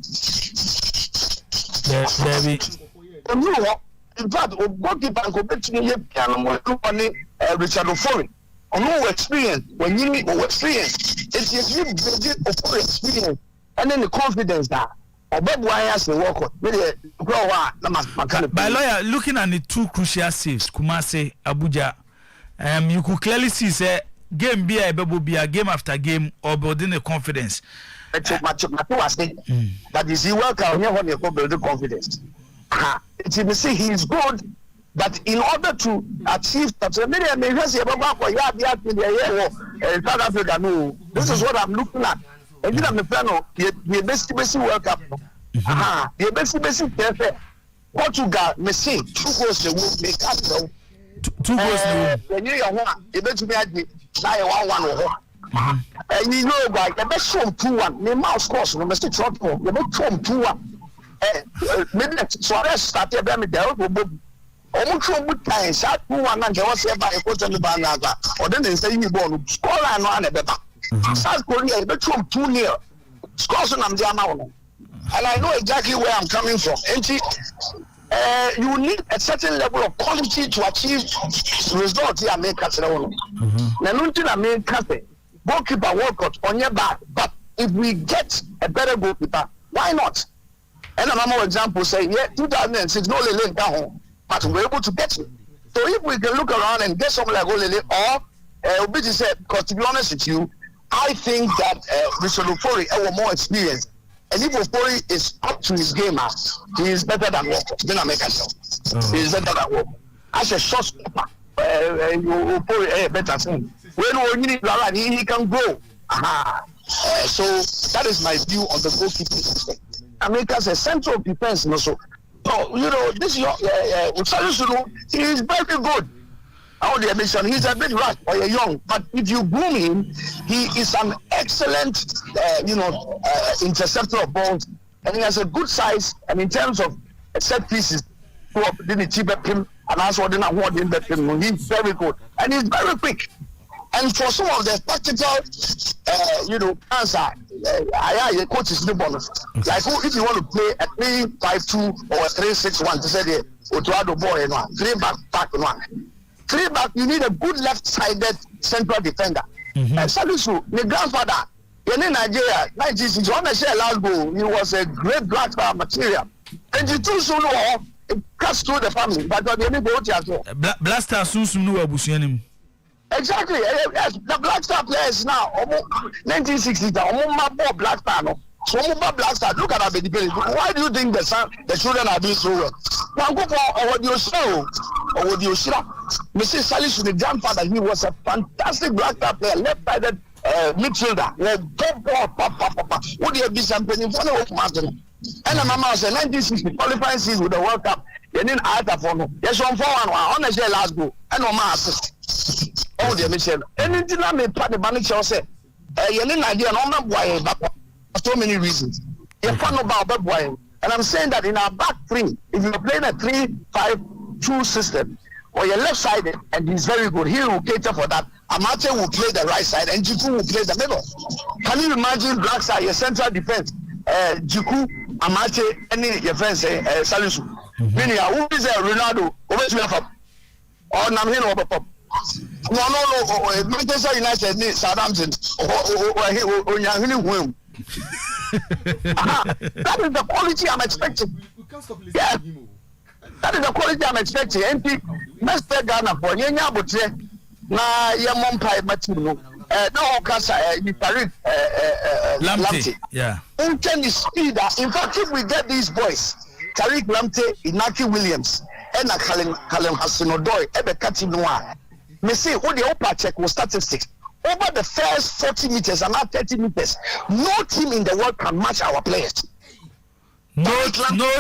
S5: In fact, goalkeeper go back to the piano Richard Ofori. On no experience, when you need experience, it's you build experience and then the confidence that. By lawyer,
S1: looking at the two crucial saves, Kumase, Abuja, you could clearly see say game be a game after game or building the confidence.
S5: That is he work out here when you build the confidence. You see, he is good, but in order to achieve that, this is what I'm looking at. And then the plan, the basic World Cup. The basic perfect. Portugal, Messi, 2 goals they will make up.
S1: 2 goals.
S5: When you are one, you bet me at the 1-1. And you know, like the best show 2-1. The mouse course, no mistake, short form. The best show 2-1. Maybe Suarez started them with the almost good time. Shot 2-1 and they was here by a coach on the banana. Or then they say you born score line on a better. South Korea, the show 2-0. Scores on them. And I know exactly where I'm coming from. And you need a certain level of quality to achieve results here. Goalkeeper work out on your back. But if we get a better goalkeeper, why not? And another example say, 2006, no Lele down, but we're able to get it. So if we can look around and get someone like Olele or Obiti said, because to be honest with you, I think that Richard Ofori has more experience. And if Ofori is up to his game, he is better than Walker. Then I make a shot. He is better than Walker. As a shot stopper, Ofori better thing. When you need he can grow. So that is my view on the goalkeeping system. America's a central defense also. So you know this he is very good. He's a bit rough or young, but if you groom him, he is an excellent, interceptor of balls, and he has a good size. And in terms of set pieces, he's very good, and he's very quick. And for some of the practical, answer, coach is the bonus. Like if you want to play a 3-5-2 or a 3-6-1, to say the Otuado boy, 3 back, 1. 3 back, you need a good left-sided central defender. Salisu, the grandfather, in Nigeria, 1960, on the share last goal, he was a great black star material. And you too soon it cuts through the family, but the only go to as well.
S1: Black star soon know Abusianim.
S5: Exactly. Yes, the black star players now, 1960s, more black star. No. So black star, look at our baby. Why do you think the children are doing so well? Now go for what you show or what you show. Mr. Salisu, the grandfather, he was a fantastic black star player, left-sided midfielder. What do you be something for the Martin? And the mama was a 1960 qualifying season with the World Cup. You didn't either for no. Yes, 1-4-1 on the last goal. And no man assist. Oh, dear Michelle. Anything I made part the manager said, you didn't idea, no man boy, for so many reasons. You can't know about that boy. And I'm saying that in our back three, if you're playing a 3-5-2 system, or you're left-sided, and he's very good, he will cater for that. Amate will play the right side, and Jiku will play the middle. Can you imagine Black side, your central defense? Jiku Amache any your friend say Salisu. Meaning who is Ronaldo over to me or nam here over pop. No, Manchester United need Southampton or Yang. That is the quality I'm expecting. Yeah. That is the quality I'm expecting. And Mr. Ghana for Yenya Butre na Yamompa Matino. No, Kasa, Tariq
S1: Lamptey. Yeah.
S5: Intent speed. In fact, if we get these boys, Tariq Lamptey, Inaki Williams, and Kalem Hassan-Odoi, Ebe Katinoa, me say, who the upper check was statistics. Over the first 40 meters and not 30 meters, no team in the world can match our players.
S1: No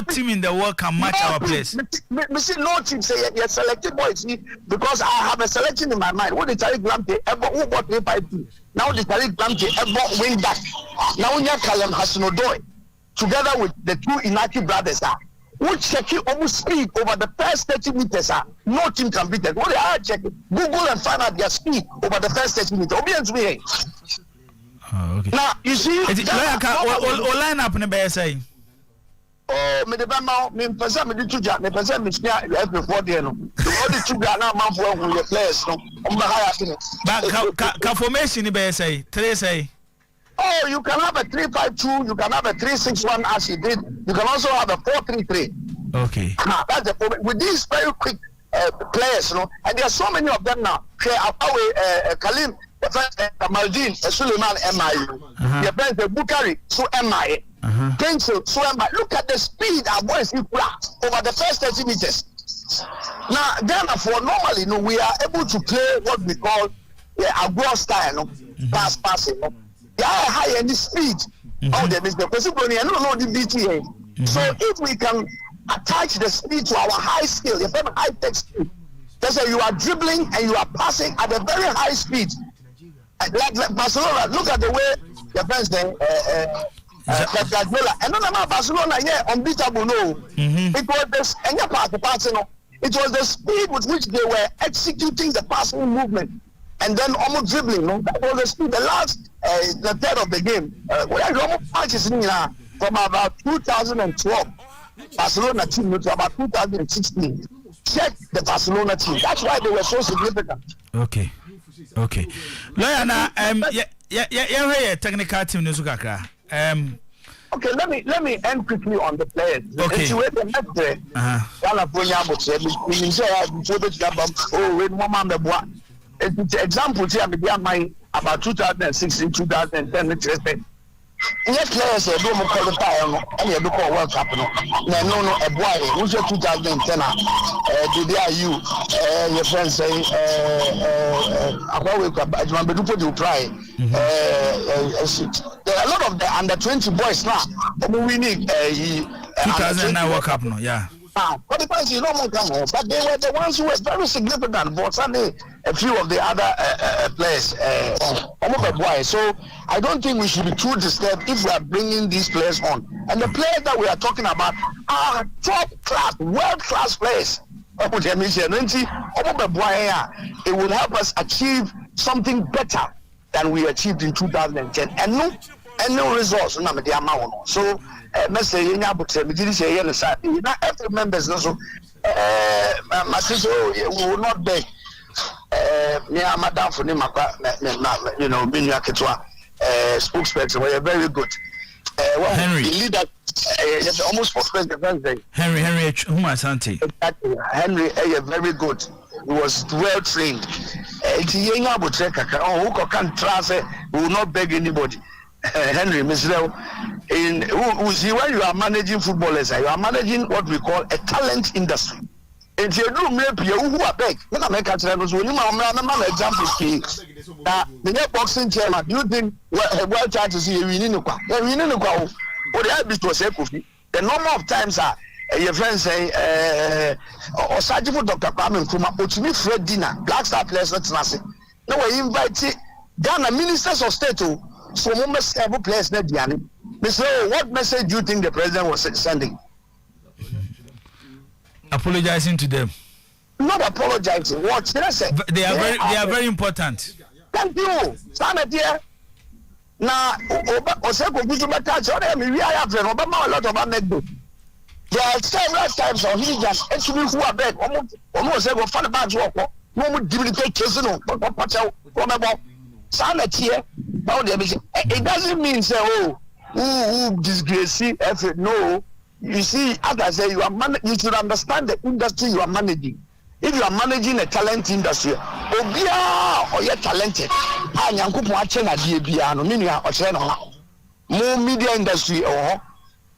S1: team in the world can match our players.
S5: Me see no team say you're selected boys because I have a selection in my mind. What the Tariq Lamptey ever who got 3-5-2. Now the Tariq Lamptey ever wing back. Now we have Kalem Hassan-Odoi together with the two Inaki brothers who check it almost speed over the first 30 meters. No team can beat them. What they are checking, Google and find out their speed over the first 30 meters. Okay. Now you see.
S1: Line up in the BSA.
S5: Oh, me the bama, me person me the tuja, me person me share every 4 day no. All the tuja na man for who the players no.
S1: But ka formation ni be say, 3 say.
S5: Oh, you can have a 3-5-2, you can have a 3-6-1 as he did. You can also have a 4-3-3.
S1: Okay.
S5: That's the problem with these very quick players, you know. And there are so many of them now. Kalim, the first Maldin, Suleiman, MIU. The first Bukari, so MIA. Pencil, so MIA. Look at the speed our boys equal over the first 30 meters. Now, therefore, normally, you know, we are able to play what we call a goal style, no? Passing, no? They are high in the speed. Oh, they miss the person. I don't know the BTA. So if we can attach the speed to our high skill, if high tech speed, that's why you are dribbling and you are passing at a very high speed. Like Barcelona, look at the way the friends there, and none of Barcelona, yeah, unbeatable. No, it was this, and your part, it was the speed with which they were executing the passing movement. And then almost dribbling, no? That was the speed. The last, the third of the game, we had almost matches from about 2012, Barcelona team to about 2016. Check the Barcelona team. That's why they were so significant.
S1: Okay. Lawyer, now, yeah, technical team news,
S5: okay, let me end quickly on the players.
S1: Okay.
S5: Example here, maybe about 2016, 2010, yes, players do not qualify and you call World Cup. No, a boy who's 2010. Did you your friends say, I will put you try. There are a lot of the under 20 boys now. We need
S1: 2009 World Cup. No, yeah.
S5: But the point is, but they were the ones who were very significant for Sunday. A few of the other players. So I don't think we should be too disturbed if we are bringing these players on. And the players that we are talking about are top class, world class players. It will help us achieve something better than we achieved in 2010. And no results. So. Message in Abuja, we didn't say yes. Not every members also. My sister will not beg. Yeah, Madam for you know, Minya Ketwa, spokesperson. We are very good. Well,
S1: Henry,
S5: the leader, almost spokesperson.
S1: Henry, Humasante.
S5: Exactly. Henry, very good. He was well trained. Who can trust? Will not beg anybody. Henry, Mr. In when you are managing footballers, you are managing what we call a talent industry. And you do maybe who are big. When I make a examples, the boxing chairman, you think well trying to see you in the what the habit was the number of times are your friends say or surgical Dr. Kwame Nkrumah, but to me Fred Dinner, Black Star players not nothing. No, we invite Ghana ministers of state to so most several players not Diani. Mr. What message do you think the president was sending?
S1: Apologizing to them.
S5: Not apologizing. What?
S1: They are very important.
S5: Thank you. Stand here. na oseko bitu beta so na me wi aya friend obama a lot of anecdote. There are several times on his just actually who are back almost say go fan back work no mu duplicate case no pacha come about sana tie now they say it doesn't mean say who disgrace effort. No, you see, as I say, you should understand the industry you are managing. If you are managing a talent industry, obia or you're talented, and yanku po ache na die bia no meaning o chere no more media industry or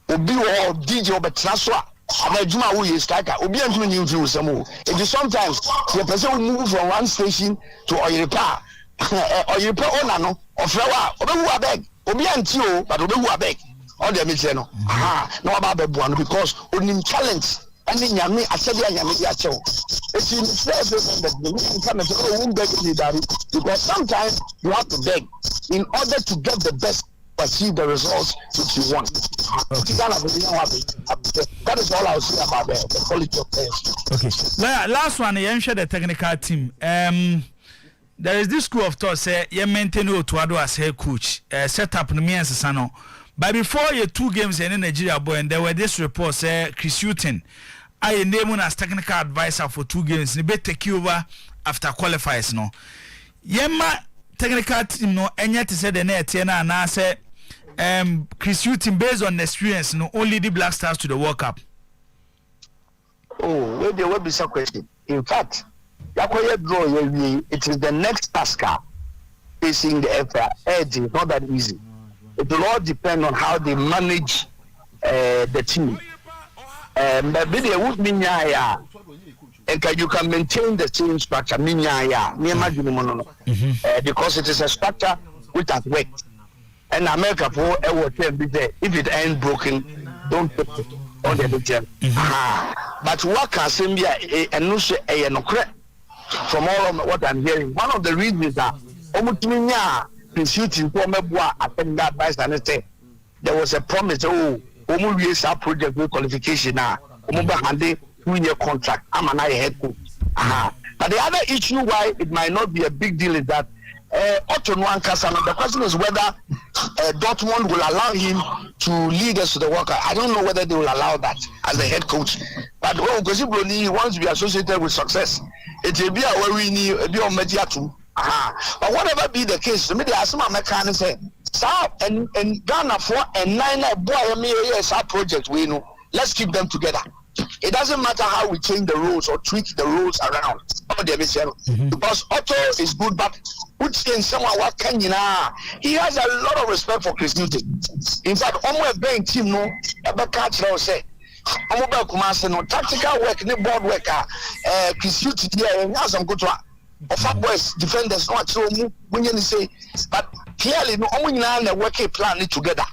S5: obi or DJ or betraso abajuma who is striker obi antumi new view samo. It is sometimes the person will move from one station to Oyiripa owner no ofrewa obewu abeg obi anti o but obewu abeg all the me say no no about bebu no because onim talent and nyame asede nyame dia chew it is say because sometimes you have to beg in order to get the best, achieve the results that you want. That is all I'll say about the quality of players.
S1: Okay, last one, you share the technical team. There is this school of thought say you maintain Otuado as head coach. Set up me and Sano. But before your 2 games in Nigeria boy, and there were this report say Chris Hutton, I name him as technical advisor for 2 games. He better take over after qualifiers. No, Yema technical team no. And yet say the net and I say Chris Hutton based on experience no only the Black Stars to the World Cup.
S5: Oh, where there will be some question. In fact, it is the next tasker facing the FA. It's not that easy. It will all depend on how they manage the team. But there would mean and you can maintain the same structure. Because it is a structure which has worked. And America for if it ain't broken, don't put it on the gem. But what can say and no say from all of what I'm hearing, one of the reasons is that there was a promise, project with qualification now, 2-year contract. I'm an head coach. But the other issue why it might not be a big deal is that the question is whether Dortmund will allow him to lead us to the World Cup. I don't know whether they will allow that as a head coach. But because he wants to be associated with success, it will be a where we need a bit of media too. But whatever be the case, to me, there are some Americans say, and Ghana for and 9 boy, our project, we know. Let's keep them together. It doesn't matter how we change the rules or tweak the rules around. Because Otto is good, but in someone what can you know? He has a lot of respect for Chris Newton. In fact, almost being team no ever catch say. I'm about to no tactical work, no board work. Chris Newton here and has some good one. Of boys, defenders, not so when you say, but clearly no only now the working plan it together.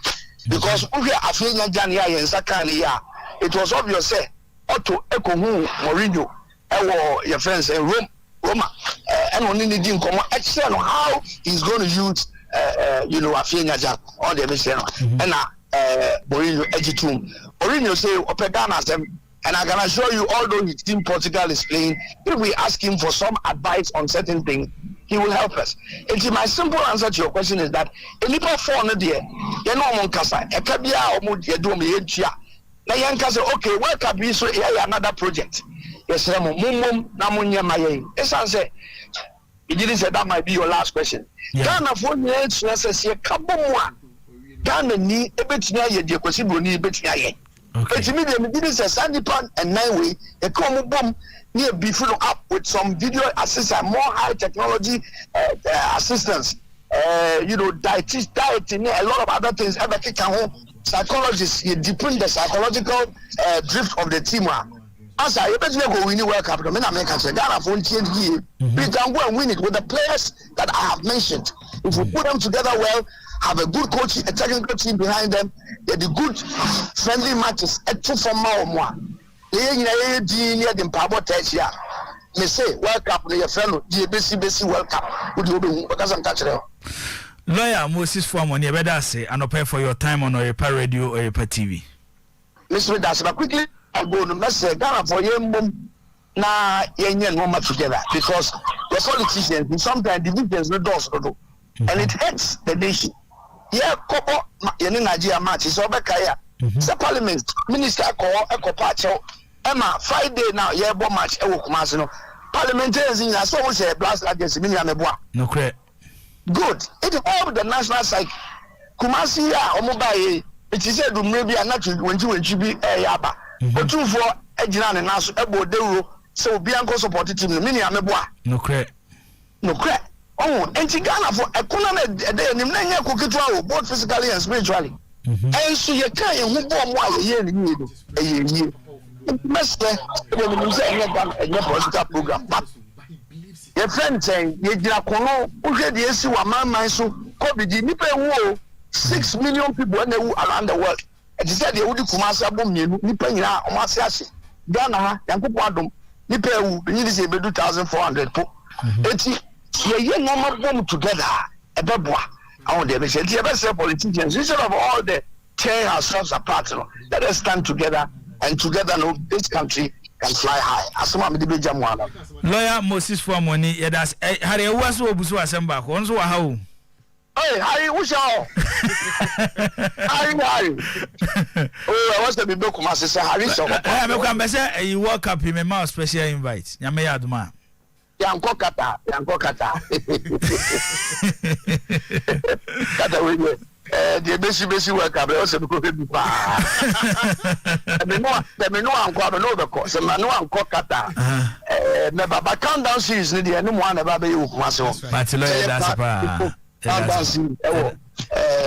S5: Because we are feeling January and Sakania. It was obvious say Otto Eko Mourinho your friends in Roma and only needing come excel on how he's going to use Afianya all the mission and Mourinho Ejitum. Mourinho say Opegana them and I can assure you although his team Portugal is playing, if we ask him for some advice on certain things, he will help us. And my simple answer to your question is that Elipa for no dear, you know Moncasa, a Kabia or Mudia. Okay, work up so another project. Yes, Mumum Namunya Maye. Yes, I say it didn't say that might be your last question. Ghana for years, necessary Kabumwa. Ghana need a bit near your possible need bit near. It's immediately didn't say Sandy Pan and 9 way, a common bomb near be full up with some video assistance, more high technology assistance, dieting, a lot of other things ever kick home. Psychologists, you deepen the psychological drift of the team. As I eventually go win the World Cup, Ghana for we can go and win it with the players that I have mentioned. If we put them together well, have a good coach, a technical team behind them, they do good friendly matches. At 2 for more. They say World Cup, your fellow, GBC World Cup. Would you be because I'm catching them?
S1: Lawyer Moses Foreman, you better say, and pay for your time on Oyepa Radio or Oyepa TV.
S5: Listen, that's but quickly I go to message Ghana for you na yen no much together because the politicians sometimes divisions no doors and it hurts the nation. yeah kobo yeni Nigeria match so obeka ya say parliament minister ekopa achew ema Friday now yeah bo match e wo Kumasi no parliamentarians in so we say blast against me na meboa
S1: no correct
S5: good it all the national side Kumasi ya omobaye it is said dumre bi anatu wenchi bi yaba otufo agina ne naso ebo dewro so obi anko support team no me na meboa
S1: no correct
S5: oh enti Ghana for ekuna na dey nim na nya koketwa both physically and spiritually and so you can hu bo mo aye ni ni do aye master we nim say nya political program but your friend say ye gira kono uhwe de esi wa man so covid nipa ewu 6 million people na ewu around the world it said they would Kumasi abom mienu nipa nyina o ase ase Ghana ha yankopo adom nipa ewu nyini say bedu 1400 po enti ye normal bomb together ebeboa awon dey be say the best politicians instead of all the tearing ourselves apart let us stand together and together no this country can fly high asoma me dey beja mo ala
S1: lawyer Moses for money yeah that's hare ewa so obuso asemba ko onso wa ha o
S5: hey Harry wusha Harry oh what's the big Kumasi say Harry so
S1: eh me kwa mbese you work up me ma special invite nyame ya aduma
S5: yanko kata kata we the besi work up o se ko be pa me no anko no be ko se ma no anko kata me baba countdown series ni de ni mo na baba you Kumasi ho
S1: but lawyer that's pa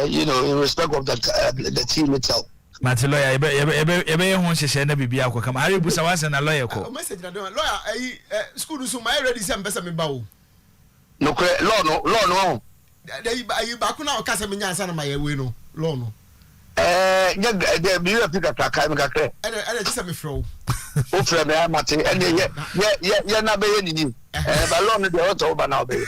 S5: you know in respect of the team itself
S1: Mati lawyer ebe ho hyehyɛ na bibia akɔ Are busa wase na lawyer ko
S3: message na don lawyer school so my ready say mbesa me ba o
S5: no law no
S3: you ba ko na o kasa me nyansa na my we no law no
S5: the be you pick a kai me kakre
S3: and just me fro
S5: o fro me amate and ye na be ye nini ba law no de o to ba na be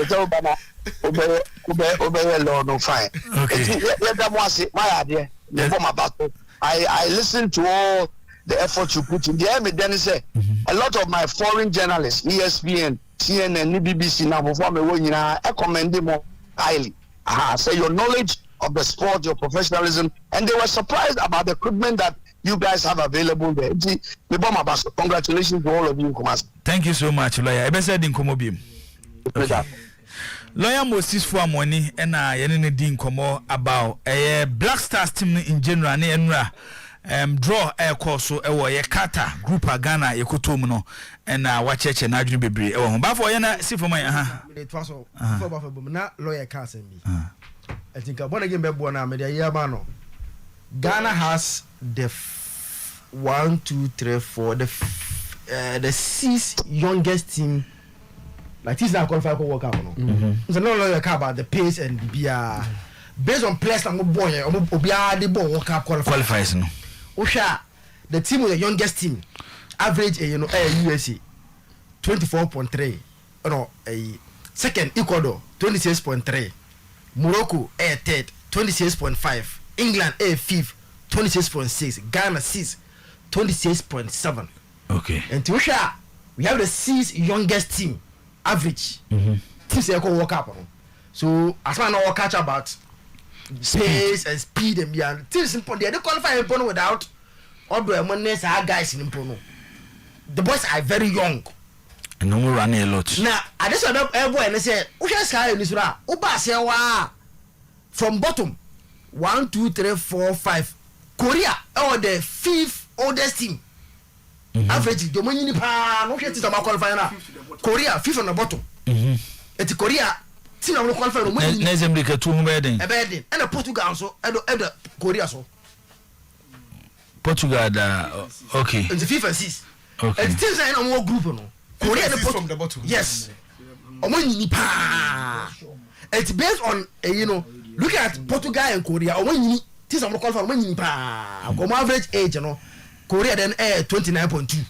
S5: so ba na obey law no fine
S1: okay
S5: let them was my idea for my battle I listen to all the effort you put in the end then say a lot of my foreign journalists ESPN CNN BBC now before me when you know I commend them highly say your knowledge of the sport, your professionalism, and they were surprised about the equipment that you guys have available there. Congratulations to all of you, Kumasi.
S1: Thank you so much, lawyer. I said in Komobim. Okay. Lawyer Moses for money and I didn't come about a Black Stars team in general. Draw air course so a kata group of Ghana Yakutumno and watch it and Adrian Bibri. Oh, but for yana see for my
S2: it was for not lawyer Castle. I think I want to give Bebona Media Yamano. Ghana has the 1, 2, 3, 4 the 6th youngest team. Like this now qualified for World Cup. So no lawyer about the pace and the based on players like boy Obia the World Cup
S1: qualifies no.
S2: Osha, the team with the youngest team, average USA 24.3. No, second Ecuador 26.3. Morocco third 26.5. England fifth 26.6. Ghana sixth 26.7.
S1: Okay.
S2: And to Osha, we have the 6th youngest team average. Teams they go World Cup. So as man all catch about pace and speed and beyond. Teams in they qualify in without all the money guys in Pono. The boys are very young.
S1: And no more running a lot.
S2: Now, I just said everyone and they say, "Usha sky in this ra. Uba say wa from bottom 1, 2, 3, 4, 5. Korea or the 5th oldest team. Average the money ni pa no get to qualify na. Korea 5th on the bottom. It's Korea. See now qualify no money.
S1: Nezembrika 2 bedding.
S2: A bedding and a Portugal so and the Korea so.
S1: Portugal okay.
S2: And the 5th and 6th.
S1: Okay.
S2: And teams are in a more group no. Korea
S3: the from the bottom.
S2: Yes. Omoni ni pa. It's based on look at Portugal and Korea. Omoni teams are qualify omoni ni pa. Come average age Korea then 29.2.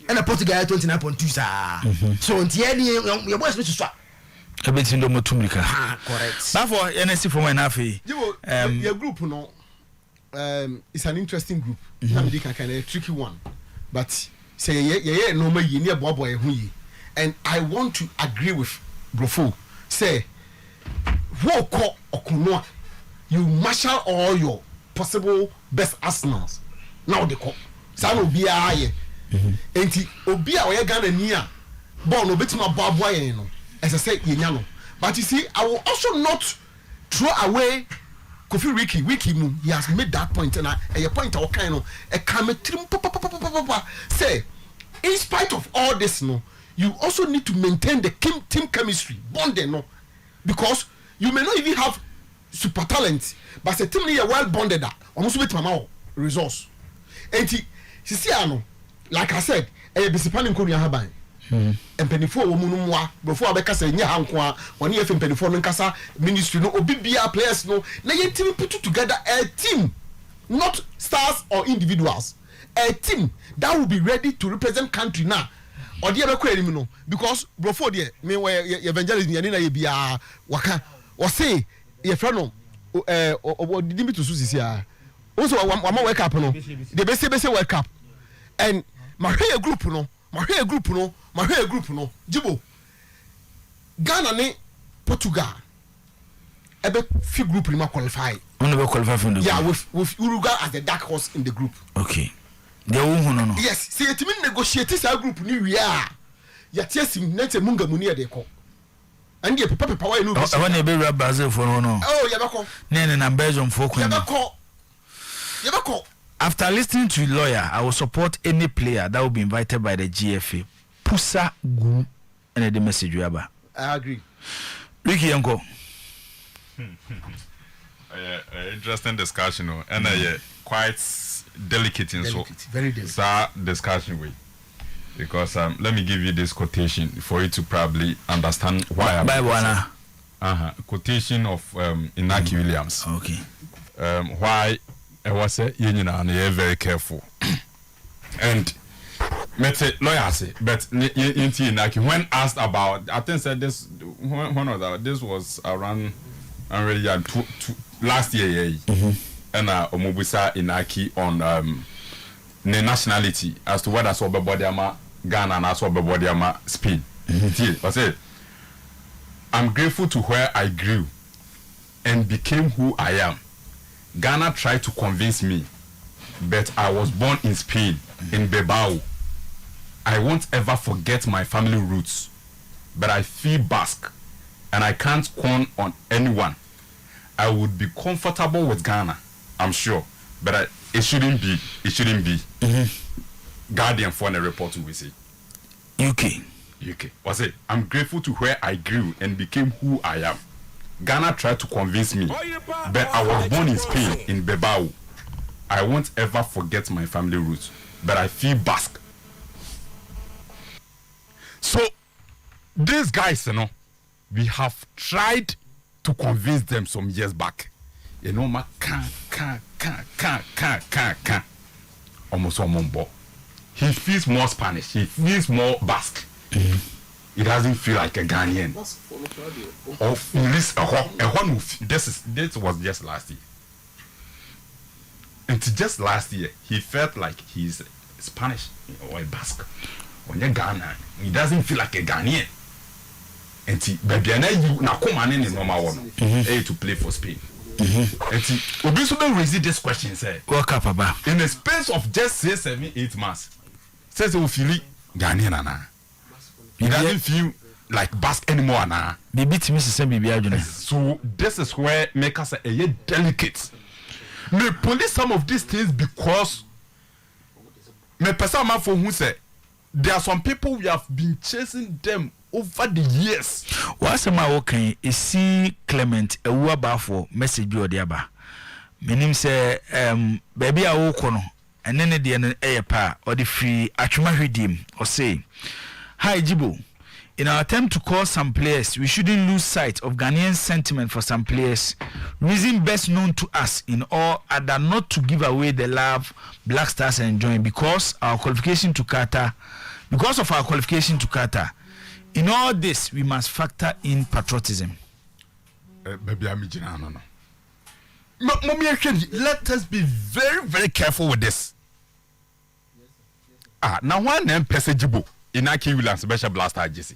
S2: And Portugal 29.2 sir. So until your boys need to swap.
S1: Everything do motumrika.
S2: Correct.
S1: Therefore, NSC for my nafi.
S3: Your group no it's an interesting group. Kind of tricky one. But say yeah normal you near boy and I want to agree with Brofo. Say woko okunwa you marshal all your possible best arsenals now they call sa no bia aye enti obi a oye Ghana ni a ball no betima boaboa yen no as I say yenya no but you see I will also not throw away Kofi Wiki mu he has made that point and a point I kind of a kametrim say in spite of all this no you also need to maintain the team chemistry bonding no because you may not even have super talent but the team is well bonded that almost with mama resource and see ano like I said a discipline in Korea haban and penifo wo mu no before abeka say nya hanko a woni efe penifo no nkasa ministry no obibia players no na ye team put together a team not stars or individuals a team that will be ready to represent country now or the other query no because before there me evangelism ye na ye bia waka o say ye friend no did me to susi sia also wama wake up no the best wake up and my group no Jibo Ghana ne Portugal ebe fi group ni ma qualify
S1: only be qualify from the
S3: yeah with Uruguay as the dark horse in the group
S1: okay they won no
S3: yes see it mean negotiate this group ni we are ya tiesim nete munga muni e de ko and the papa why no
S1: I want to be Brazil for no
S3: oh ya bako
S1: na Belgium for
S3: ya bako.
S1: After listening to lawyer, I will support any player that will be invited by the GFA. Pusa gu and the message you have.
S3: I agree.
S1: Ricky Yanko.
S4: Interesting discussion, and quite delicate in so
S3: very delicate.
S4: That discussion way, because let me give you this quotation for you to probably understand why I'm. By quotation of Inaki Williams.
S1: Okay.
S4: Why. I was say you very careful and lawyer say but when asked about I think said this one of that this was around already last year and Omobusa Inaki on the nationality as to whether so Bodiama Ghana and so Bodiama Spain. I said I'm grateful to where I grew and became who I am. Ghana tried to convince me, but I was born in Spain, in Bilbao. I won't ever forget my family roots, but I feel Basque, and I can't count on anyone. I would be comfortable with Ghana, I'm sure, but it shouldn't be. It shouldn't be. Guardian for the report we say. UK. Was it? I'm grateful to where I grew and became who I am. Ghana tried to convince me, but I was born in Spain, in Bilbao. I won't ever forget my family roots, but I feel Basque. So, these guys, we have tried to convince them some years back. Can. Almost one more. He feels more Spanish. He feels more Basque. He doesn't feel like a Ghanaian. This was just last year. And just last year, he felt like he's Spanish or a Basque. When you're Ghana, he doesn't feel like a Ghanaian. And baby, you now come on in the normal one to play for Spain. And Obisobe raised this question, say,
S1: Work up about
S4: in the space of just 7-8 months, says he will feel Ghanaian. He doesn't feel like Basque anymore now.
S1: So
S4: this is where make us a delicate. Me police some of these things because me person man for who say there are some people we have been chasing them over the years.
S1: What's my okay is see Clement a waba for message or the aba. Meaning say baby I walk on and then the air pa or the free achuma redeem or say hi Jibo. In our attempt to call some players, we shouldn't lose sight of Ghanaian sentiment for some players. Reason best known to us in all other not to give away the love Black Stars are enjoying because of our qualification to Qatar. In all this, we must factor in patriotism.
S4: Baby, I'm no. Let us be very, very careful with this. Now one name Jibo. Inaki Williams special blaster JC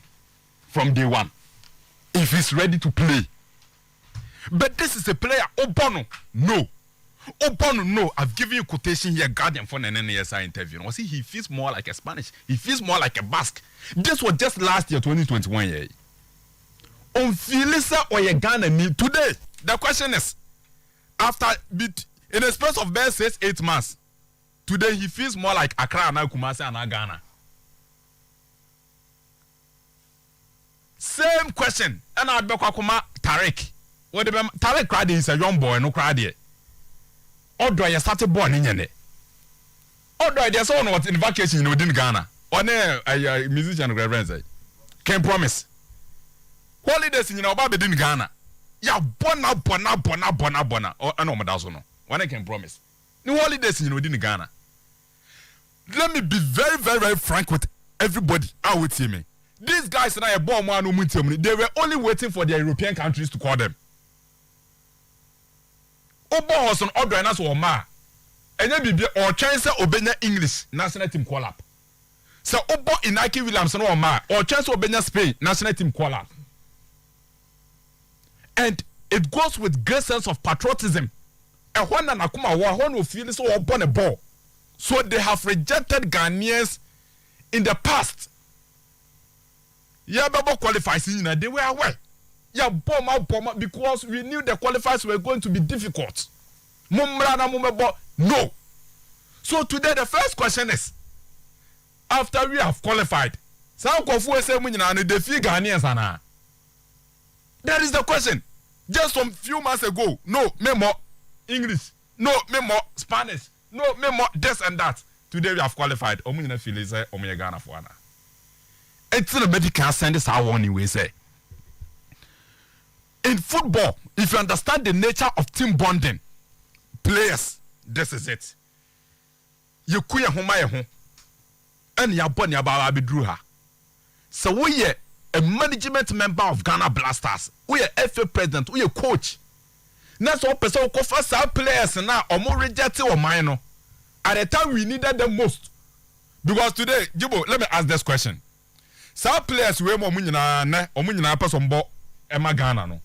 S4: from day one. If he's ready to play, But this is a player. Obono, no. Obono, no. I've given you quotation here, Guardian for an NSI interview. Was he feels more like a Spanish. He feels more like a Basque. This was just last year, 2021 year. On Philisa or a Ghana today. The question is, after in a space of bare 6-8 months, today he feels more like Accra and Kumasi and Ghana. Same question. And I'd be Tarek. What the Tarek cried is a young boy, no cried yet. Or do I started born in Yene? Or do I just own what's in vacation within Ghana? Or a musician reverence? Can promise. Holidays in Obabe in Ghana. Ya bona. Or I know Madasono. One I can promise. No holidays in within Ghana. Let me be very, very, very frank with everybody out with me. These guys and I are born one they were only waiting for their European countries to call them. Obo was on order and that's or ma. And then be or chance obenya English national team call up. So Obo Inaki Williamson or ma or chance obenya Spain national team call up. And it goes with great sense of patriotism. And one and Akuma one will feel so upon a ball. So they have rejected Ghanaians in the past. Yeah, Baba qualifies in they were aware. Yeah, bomb because we knew the qualifiers were going to be difficult. No. So today the first question is, after we have qualified, that is the question. Just some few months ago, no, me more English, no, me more Spanish, no, me more this and that. Today we have qualified. Omuna feel is Ghana for Anna. It's in a medical send this our one way say. In football, if you understand the nature of team bonding, players, this is it. You kuya homa ho, and ya bon ya ba be her. So we a management member of Ghana Blasters, we a FA president, we a coach. That's all person who first our players now or more rejected or minor. At the time we needed them most. Because today, Jibo, let me ask this question. Some players we more munyina person bo Emma Ghana no.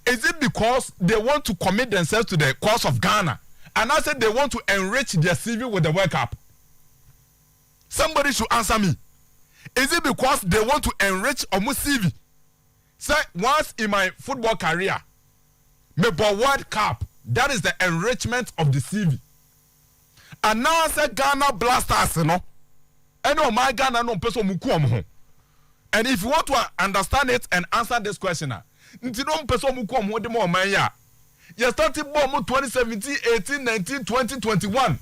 S4: Is it because they want to commit themselves to the cause of Ghana and I said they want to enrich their CV with the World Cup? Somebody should answer me. Is it because they want to enrich Omu CV? Say once in my football career, me for World Cup, that is the enrichment of the CV. And now I say Ghana Blasters, you know. And no my Ghana no person muku. And if you want to understand it and answer this question, you started bomb 2017, 18, 19, 20, 21.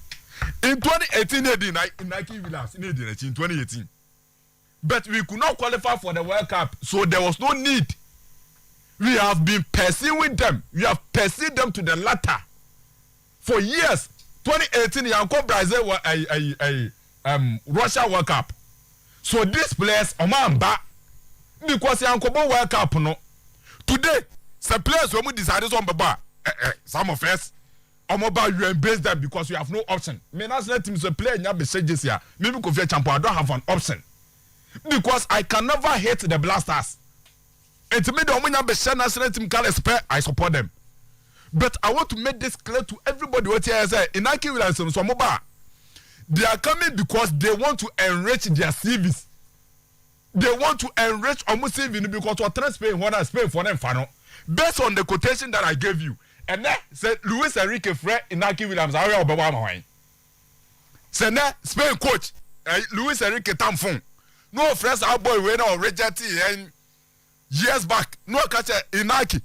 S4: In 2018, Nike Williams in 2018. But we could not qualify for the World Cup, so there was no need. We have been pursuing them. We have pursued them to the latter for years. 2018, Yanko Brazil were a Russia World Cup. So these players, Omamba, because Yanko World Cup, no. Today, some players when we decided on Baba, some of us, Omoba, you embrace them because you have no option. Me national team is a player in your messages here. Maybe because you're champion, I don't have an option. Because I can never hate the Blasters. And to me, the Omina Beshan national team can expect I support them. But I want to make this clear to everybody what here say. In Nike Williamson, so Moba, they are coming because they want to enrich their CVs. They want to enrich almost CV because what Spain want to Spain for them final. Based on the quotation that I gave you. And then said Luis Enrique Fred in Nike Williams, I will be one. Said Spain coach Luis Enrique Tamfon. No friends our boy we no rejected and years back. No catcher in Nike.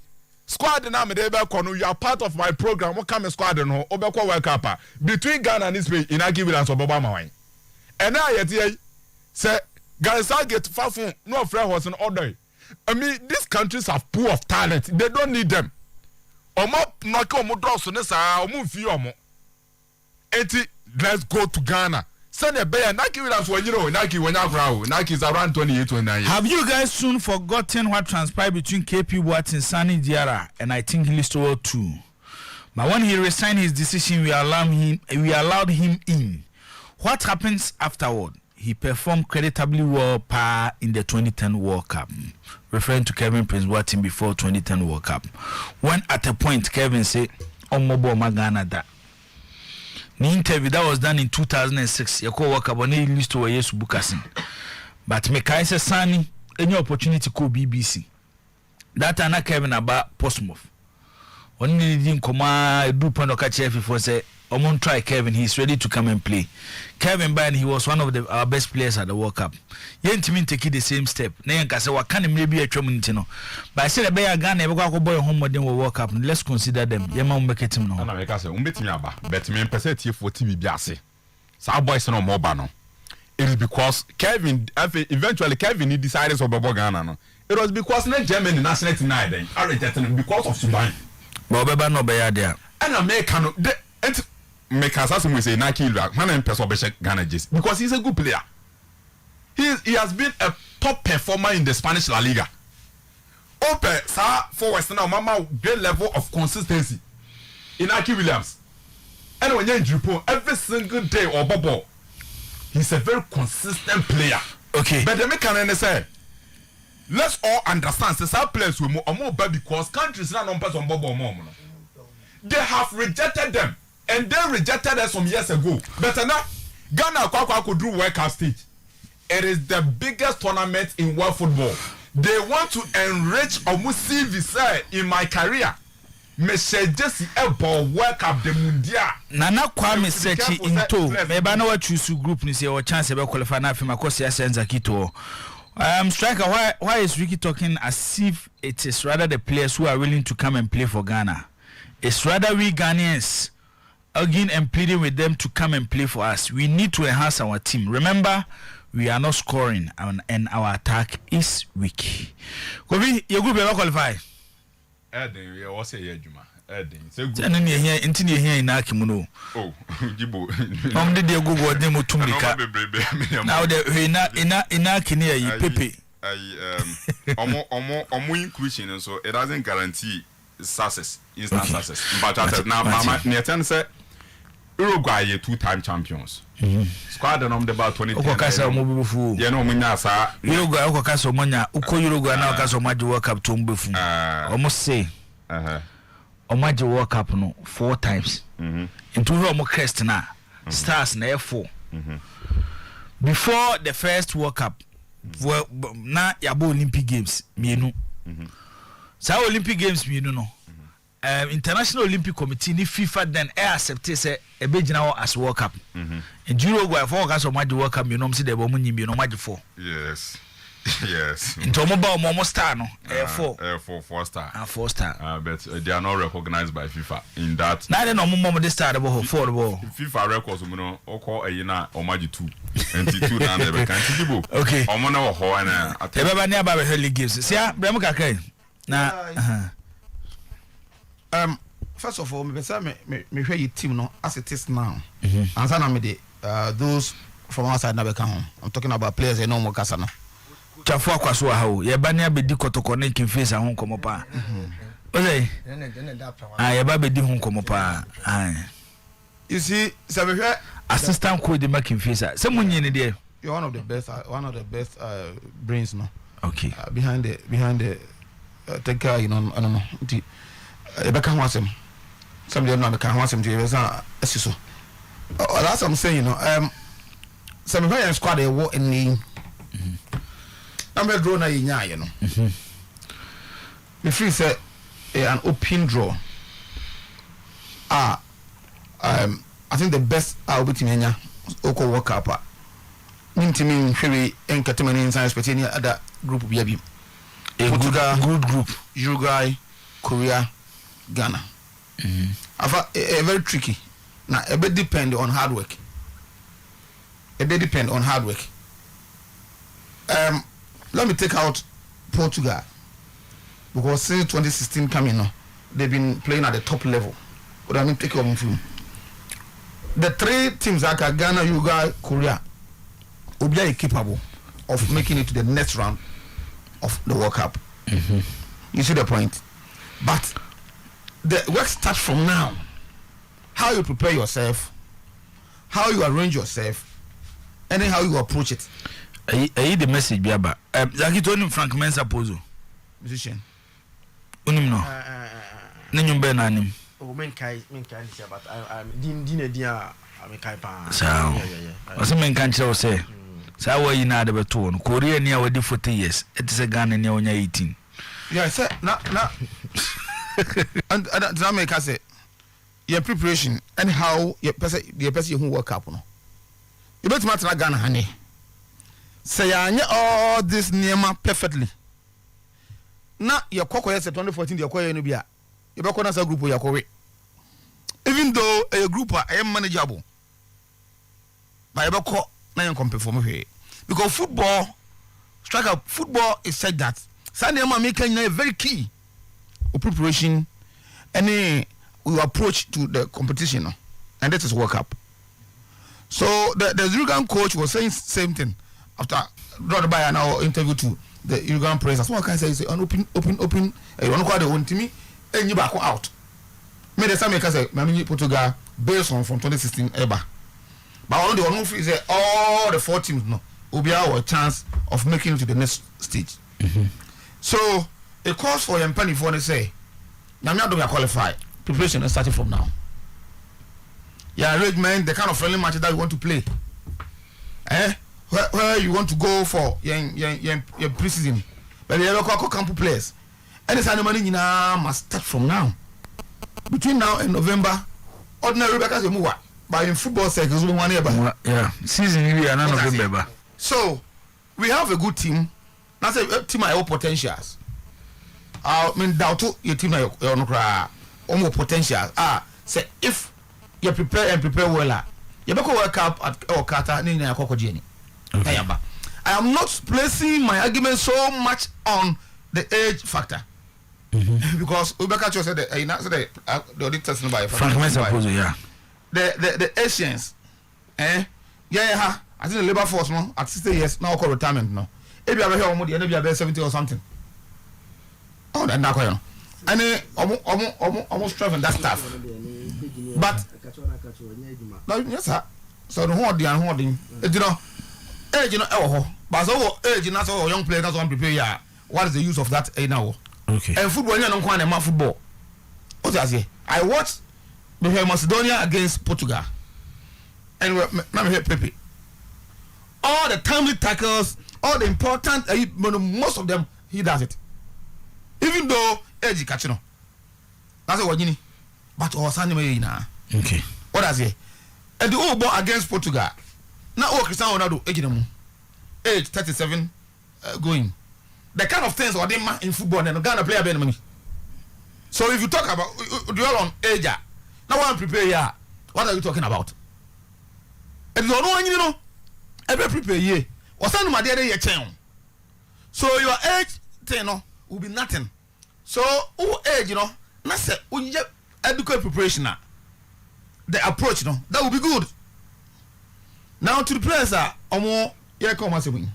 S4: Squad na me dey be kono, you are part of my program. What come squad no obekwa World Cup between Ghana and Spain in Nike Williams obaba mawan. And now yet say guys I get far from no friend was an order. I mean these countries have pool of talent. They don't need them. Omo knock omo door so nesa omo fi omo. Enti let's go to Ghana. Send a bear Nike Williams when you know Nike when Nike is around 28-29 years.
S1: Have you guys soon forgotten what transpired between KP Watt and Sani Diarra and I think Listowell too? But when he resigned his decision, we allowed him in. What happens afterward? he performed creditably well in the 2010 World Cup, referring to Kevin Prince Boateng before 2010 World Cup. When at a point Kevin said, "Omobo Magana da." The interview that was done in 2006, Yako World Cup, when he used to Yesu Bukasin. But Mekaisa Sani, any opportunity call BBC. That time Kevin about Portsmouth. When he didn't come do point of catch before say, "I'm gonna try Kevin. He's ready to come and play." Kevin Byrne, he was one of our best players at the World Cup. He ain't mean take the same step. Now you say, "What can he maybe a no?" But I said, "The Bay Ghana, we go boy home with them World Cup. Let's consider them." Yeah, man, make it no.
S4: And I make us say, "Umbeti aba." But me percent here for TV biase. So boys no more bano. It is because Kevin, eventually Kevin he decided to go Ghana. No, it was because not Germany national team then. I rejected him because of Sudan.
S1: But Beba no be there.
S4: And I make no. Make us as we say Nike Luak, man and person Ghana just because he's a good player. He has been a top performer in the Spanish La Liga. Open sir for Western Mama great level of consistency in Nike Williams. And when you're in every single day or bubble, he's a very consistent player.
S1: Okay.
S4: But the can say let's all understand that players will more because countries now non pass on bubble more. They have rejected them. And they rejected us some years ago. But now, Ghana could do World Cup stage. It is the biggest tournament in world football. They want to enrich Omusi Visa in my career. Monsieur Jesse Ebo World Cup the Mundial.
S1: Nana Kwame Sechi into. Maybe no choose group ni say or chance ebe qualify na fima kosi asenza kito. Striker, why is Ricky talking as if it is rather the players who are willing to come and play for Ghana? It's rather we Ghanaians again and pleading with them to come and play for us. We need to enhance our team. Remember, we are not scoring and our attack is weak. Kobi, your group ever qualify?
S4: Eden, we also say Juma. Eden, so good.
S1: And then you hear until you hear in Akimuno.
S4: Oh, Jibo.
S1: Did they go what them to make? Now the in Akinia, Pepe.
S4: Omo inclusion, so it doesn't guarantee success, instant success. But now, Mama, Netan said. Uruguay 2-time champions. Squad and about 20. You know, Minasa.
S1: Uruguay, Okaso Mania, Uko Uruguay, now Caso Maji World Cup to Mbufu. Almost say, Omaji World Cup no 4 times. Into Romo Crest now, stars na 4. Before the first World Cup, na Yabo Olympic Games, Mienu. Sa Olympic Games, Mienu no. International Olympic Committee ni FIFA then accepted say e be gina as World Cup. And Uruguay for gas of World Cup you know say dey bo munyi bi no Magic 4.
S4: Yes. Yes.
S1: Into mo star no
S4: 4 star.
S1: 4 star.
S4: But they are not recognized by FIFA in that.
S1: Na dey no mo dey star dey bo 4 bo.
S4: FIFA records mo no oko na Magic 2. And 2 na dey be kan tibo.
S1: Okay.
S4: Omo na wo ho na.
S1: E be ba ni aba be league games. Sia bre mo kakra. Na
S2: first of all, me hear your team no as it is now. And then me those from outside na be home. I'm talking about players they know mo kasa no.
S1: Chafo akwaso ha o. Ye ba ni abedi kotoko na kin face ahun komo pa. Ozai. Ye ba bedi hun komo pa.
S2: You see, so me hear
S1: assistant coach the making face. Say munye ni there.
S2: You're one of the best brains no.
S1: Okay.
S2: Behind the take care, you know, I don't know. Ebeka Wasem. Some of them not Ebeka Wasem to Ebeka Esiso. That's what I'm saying, you know. Some of them squad they walk in the. I'm a draw na inya, you know. Me free say an open draw. I think the best I'll be Timenya Oko World Cup. Nintimi Sherry and Katamani inside any other group of Yabi. Portugal, good group. Uruguay, Korea, Ghana. A very tricky. Now, a bit depend on hard work. Let me take out Portugal. Because since 2016 coming, they've been playing at the top level. But I mean, take over from the 3 teams like Ghana, Uruguay, Korea will be capable of making it to the next round of the World Cup. You see the point? But the work starts from now. How you prepare yourself, how you arrange yourself,
S6: anyhow you approach it.
S1: The message be about Zaki Tony Frank Mensa Pozo
S6: Musician.
S1: Unim no. Nenyum be nanim.
S2: Oh, men kai but I'm dia I'm kai pa.
S1: So. Ose men kan kire say. Sa wa yi na de beto no. Korea ni a wadi 40 years. It is a Ghana ni onya 18.
S6: Yeah, say na and that make us say your preparation anyhow your person who work up no. You bet matter Ghana honey. Say anya all this nema perfectly. Na your koko yes 2014 your koko no bia. You be kona sa group your koko. Even though a group are manageable. But you be ko na you compare for me because football is said that Sunday man make a very key of preparation any we approach to the competition and that is World Cup. So the Uruguayan coach was saying same thing after brought by an hour interview to the Uruguayan press. That's what I can say is an open you want to call the own team and you back out. Made the same make say Mami Portugal based on from 2016 ever. But only the one who say all the 4 teams no will be our chance of making it to the next stage. So it calls for Yampani for to say now me don't qualify. Preparation is starting from now. Yeah, arrangement, the kind of friendly match that you want to play. Where you want to go for your pre-season. But you have camp players. And this money must start from now. Between now and November, ordinary because you move. But in football circles, we want to
S1: yeah, season we are not November.
S6: So we have a good team. That's a team I have potentials. I mean, doubt your team I have potentials. Say if you prepare well, you better work up at Okata ni na Koko Jenny. I am not placing my argument so much on the age factor. Because Ubeka said the auditors by
S1: Frank Mensa Pozo, yeah.
S6: The Asians, I think the labor force no at 60 years now call retirement no. If you are here almost 70 or something. Oh, then that koyo. And almost traveling that stuff. But no, yes sir. So the holding. You know, age but so age na so young players that's one prepare ya. What is the use of that now?
S1: Okay.
S6: And football you no kwan na football. What I say? I watched Macedonia against Portugal. And now we hear Pepe. All the timely tackles, all the important, most of them, he does it. Even though Edgy Kachino. That's what you need. But all Sunday now.
S1: Okay.
S6: What I say? And the old ball against Portugal. Now, Cristiano Ronaldo, age 37, going. The kind of things what they in football and Ghana player better money. So if you talk about dual on age, now one prepare here. What are you talking about? And you know, you know, every prepare here. What's on my day chain? So your age, will be nothing. So who age, not say we educate preparation now. The approach, that will be good. Now to the players are more come as a win.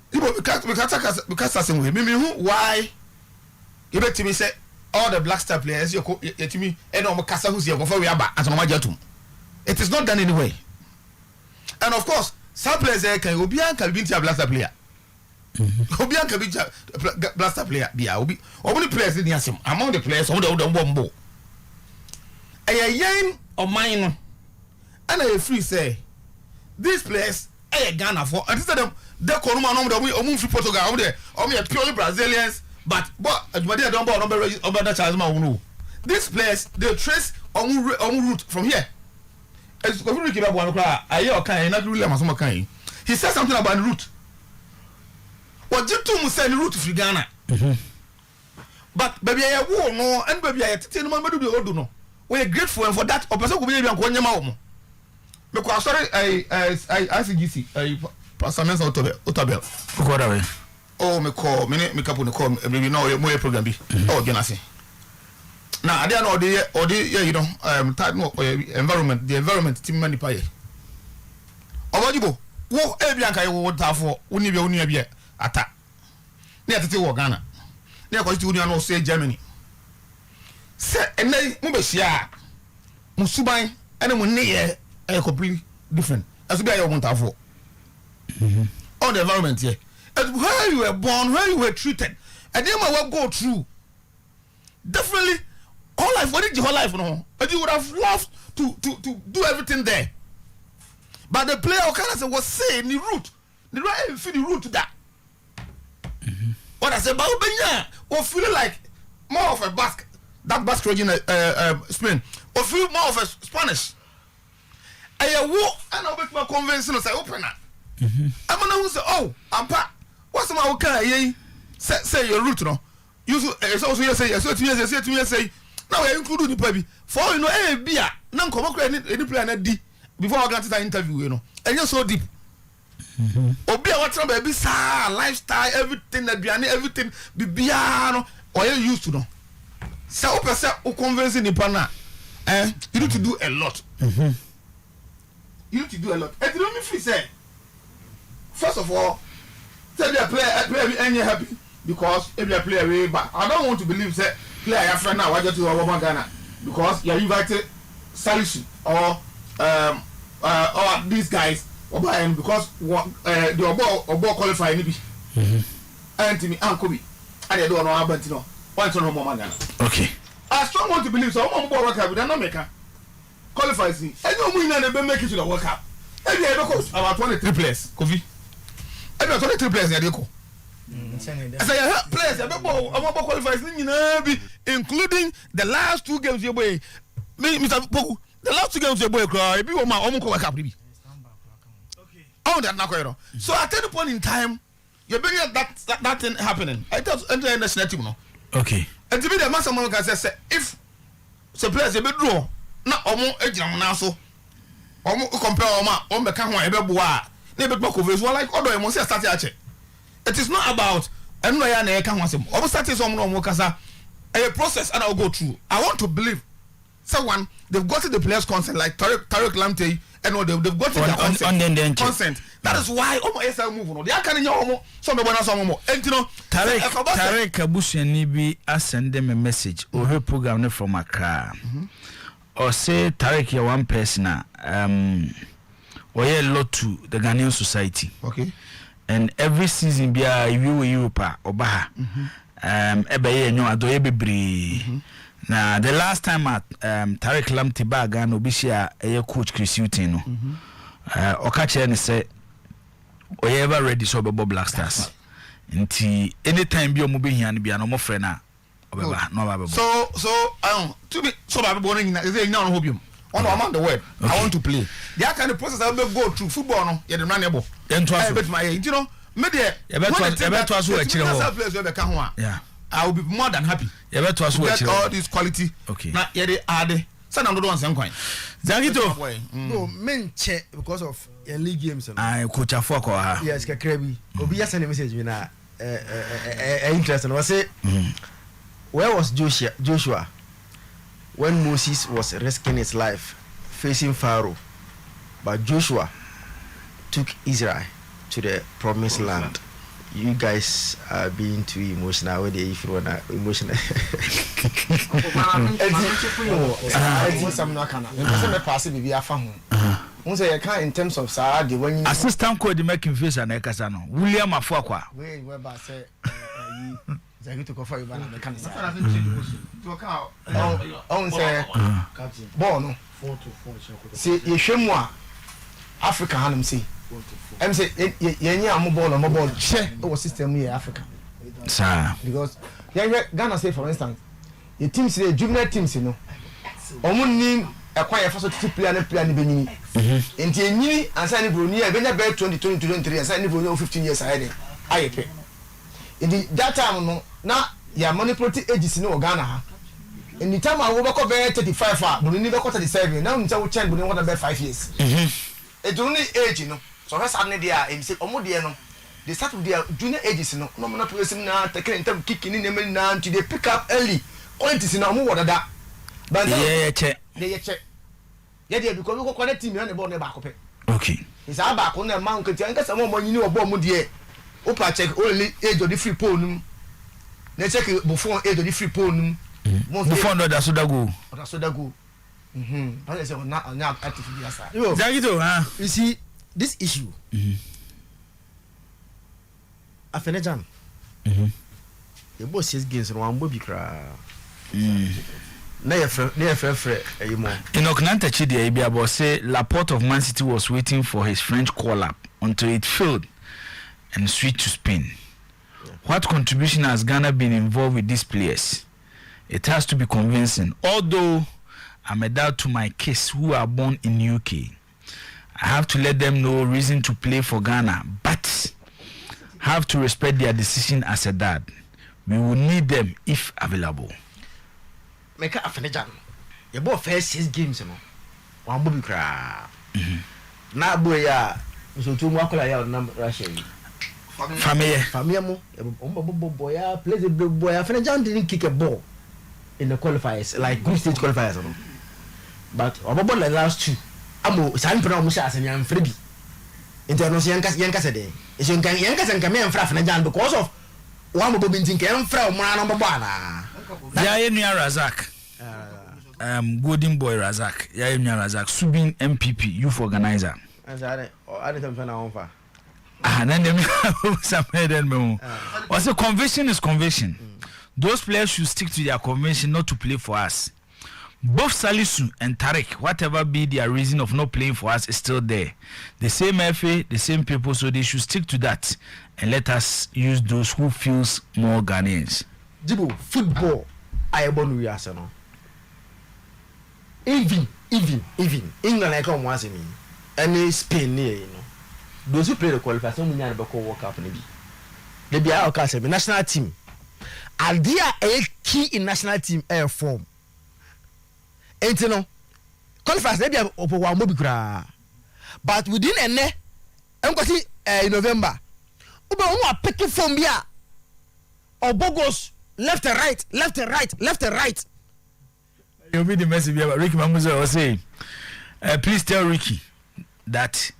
S6: Because why you bet me say all the Black Star players you to me and Kasa who's here before we are back as it is not done anyway. And of course, some players can Obian can be a Black Star player. Obian can be a Black Star player. Obi only players in the among the players on the bombo. A yen or mine and I free say these players a Ghana for instead of the Koruma no free Portugal over there or me purely Brazilians but they don't about the Charles. These players they trace on route from here. He said something about the route. What you two must send route to Ghana. But baby I war no and baby I tell my do the no. We are grateful for that or person could be able to because sorry I CGC Pastor Mensa Otabel. Oh me call me couple no call maybe no more program be. Oh Genasi. Now I don't know the environment the environment team mani pay. Obajibo wo ebianka ye wo tafo woni bia ata. Na yatete wo Ghana. Na yakwati woni ano say Germany. Se enai mo be hia musuban ene mo ne ye completely different. as be your montafo. All the environment here. And where you were born, where you were treated, and then I will go through. Definitely, whole life, what did your whole life know? But you would have loved to do everything there. But the player was saying the route. The right feel the route to that. What I said about Benya, or feeling like more of a basque, that basque region Spain, or feel more of a Spanish. I walk and I'll make my convincing and say, open up. I'm gonna who say, oh, I'm pa. What's my okay? Say your route, no. You also say, say, now I include the baby. For you know, beer, none come up any planet D before I got to the interview, you know, and you're so deep. Obi a what's baby sa lifestyle everything that be everything be biano or you used to know. So open say o convincing the partner. You need to do a lot. You need to do a lot. And you don't me free say. First of all, say be a player be any happy because if you a player way back. I don't want to believe say player your friend now why just to over Ghana because you are invited Salisu or these guys. Because the Obo qualify ni bi. Antimi Ankobi. And they don't know about you know. Want to know more man.
S1: Okay.
S6: I strong want to believe so. I'm World Cup. We don't make qualify. See. And no win and they make it to the World Cup. Every year because about 23 players. Kofi. Every 23 players they go. I say players. I'm qualify. Including the last 2 games you boy. Me Mr. Poku. The last 2 games you boy cry. Be World Cup. Oh, that not so at any point in time, you're bringing that thing happening. I thought enter in the national team, no.
S1: Okay.
S6: And to be the master man can say if the players a bit draw, not almost ejam now so. Compare Oma can one ebe boa. Never talk of like other must start at it is not about and no ya can want him. Almost start some no kasa a process and I'll go through. I want to believe someone they've gotten the players' consent like Tariq Lamptey. And they've got their consent. That is why SL move on. They are carrying your some more. And you know,
S1: Tarek Abusiani be send them a message or her program from Accra. Or say Tarek you one person or a lot to the Ghanaian society.
S6: Okay.
S1: And every season be a you Europe or Baha. Ebe no adoye bebre. Now the last time at Tariq Lamptey Baga no bishia a coach Chris Utin no. Okache and say we ever ready so be Black Stars. Nti anytime be omo be here and be no more friend na obeba no baba.
S6: So to be so baba born in is there now no hope on among the word. Okay. I want to play. That kind of process I will go through football no you the runable. Bet my you know me there
S1: you better as we
S6: actually yeah. I will be more than happy. You
S1: better to
S6: get all this quality.
S1: Okay.
S6: Now, yeah, they are the. Send them to one same coin.
S1: Zangito.
S2: No, men check because of league games.
S1: I coach a fuck or her.
S2: Yes, Kakrabi. Obi just send a message. We na interesting. I say, where was Joshua when Moses was risking his life facing Pharaoh, but Joshua took Israel to the promised land. You guys are being too emotional. Whether if you wanna emotional.
S3: In terms of Sarah, when
S1: assistant code making face and Ekasano, William Afakwa.
S3: we were say you to go for you, but I can't say. On say, Bono 4 to 4. See, you show more Africa, Hanum see. I'm say, yeah, mobile, check our system here, Africa.
S1: Sir,
S3: because Ghana say, for instance, the teams, the juvenile teams, you know, only acquire first to play and play and Benin. And Tieni and Sandy Bruni, I've been about 20, 23, and Sandy Bruni 15 years ahead. I pay. In that time, now, yeah, manipulative ages in Ghana. In the time I will go back 35, but we never got 37. Now, we will change, but we want about 5 years. It's only age, you know. So that's how they are. And say, no. They start with their junior ages, you know. No man person now taking time kicking in them now until they pick up early. Quantities in our more than that. But
S1: yeah, check.
S3: They check. Yeah, because we go connect team and the ball back up.
S1: Okay.
S3: It's our back on the mountain. And get some more money, you know, about Mudia. Opa check only age of the free phone. They check before age of the free phone.
S1: Before no, that's what go.
S3: That's what go. But I say, not active.
S1: Zagito,
S2: you see, this issue. Afenejan. The boss 6 games and one bobby cry. Near
S1: Inokunante Chidi Ibiabo say Laporte of Man City was waiting for his French call-up until it failed and switched to Spain. What contribution has Ghana been involved with these players? It has to be convincing. Although I'm a dad to my kids who are born in UK, I have to let them know reason to play for Ghana, but have to respect their decision as a dad. We will need them if available.
S2: Make a Afenejan. You bought first 6 games, you know. One bobby cry. Now, boy, so 2 more color number Russia. Family mo, boy, plays a big boy. Afenejan didn't kick a ball in the qualifiers, like group stage qualifiers. But about the last 2, I'm San Pedro Musas and young Freddy. International Yankas a day. It's young Yankas and Camille and Afenejan because of one of Bobin Tinker from Marana Babana.
S1: Yaya Razak, Golden Boy Razak, Yaya Razak, Subin MPP, youth organizer.
S2: And I didn't find out for.
S1: And then also conviction is conviction. Those players should stick to their convention not to play for us. Both Salisu and Tarek, whatever be their reason of not playing for us, is still there. The same FA, the same people, so they should stick to that and let us use those who feels more Ghanaians.
S2: Jibo, football, I born we Arsenal. Even England I come once in me. Any Spain near, you know. Those who play the qualifiers, some will never call World Cup maybe. They be our class, national team. Idea a key in national team air form. And you know, qualifiers they be open one movie cry. But within a ne, I'm going to in November. Uba one picking from here. Or Bogos left and right.
S1: You'll be the message about Ricky Mamuzo was saying. Please tell Ricky that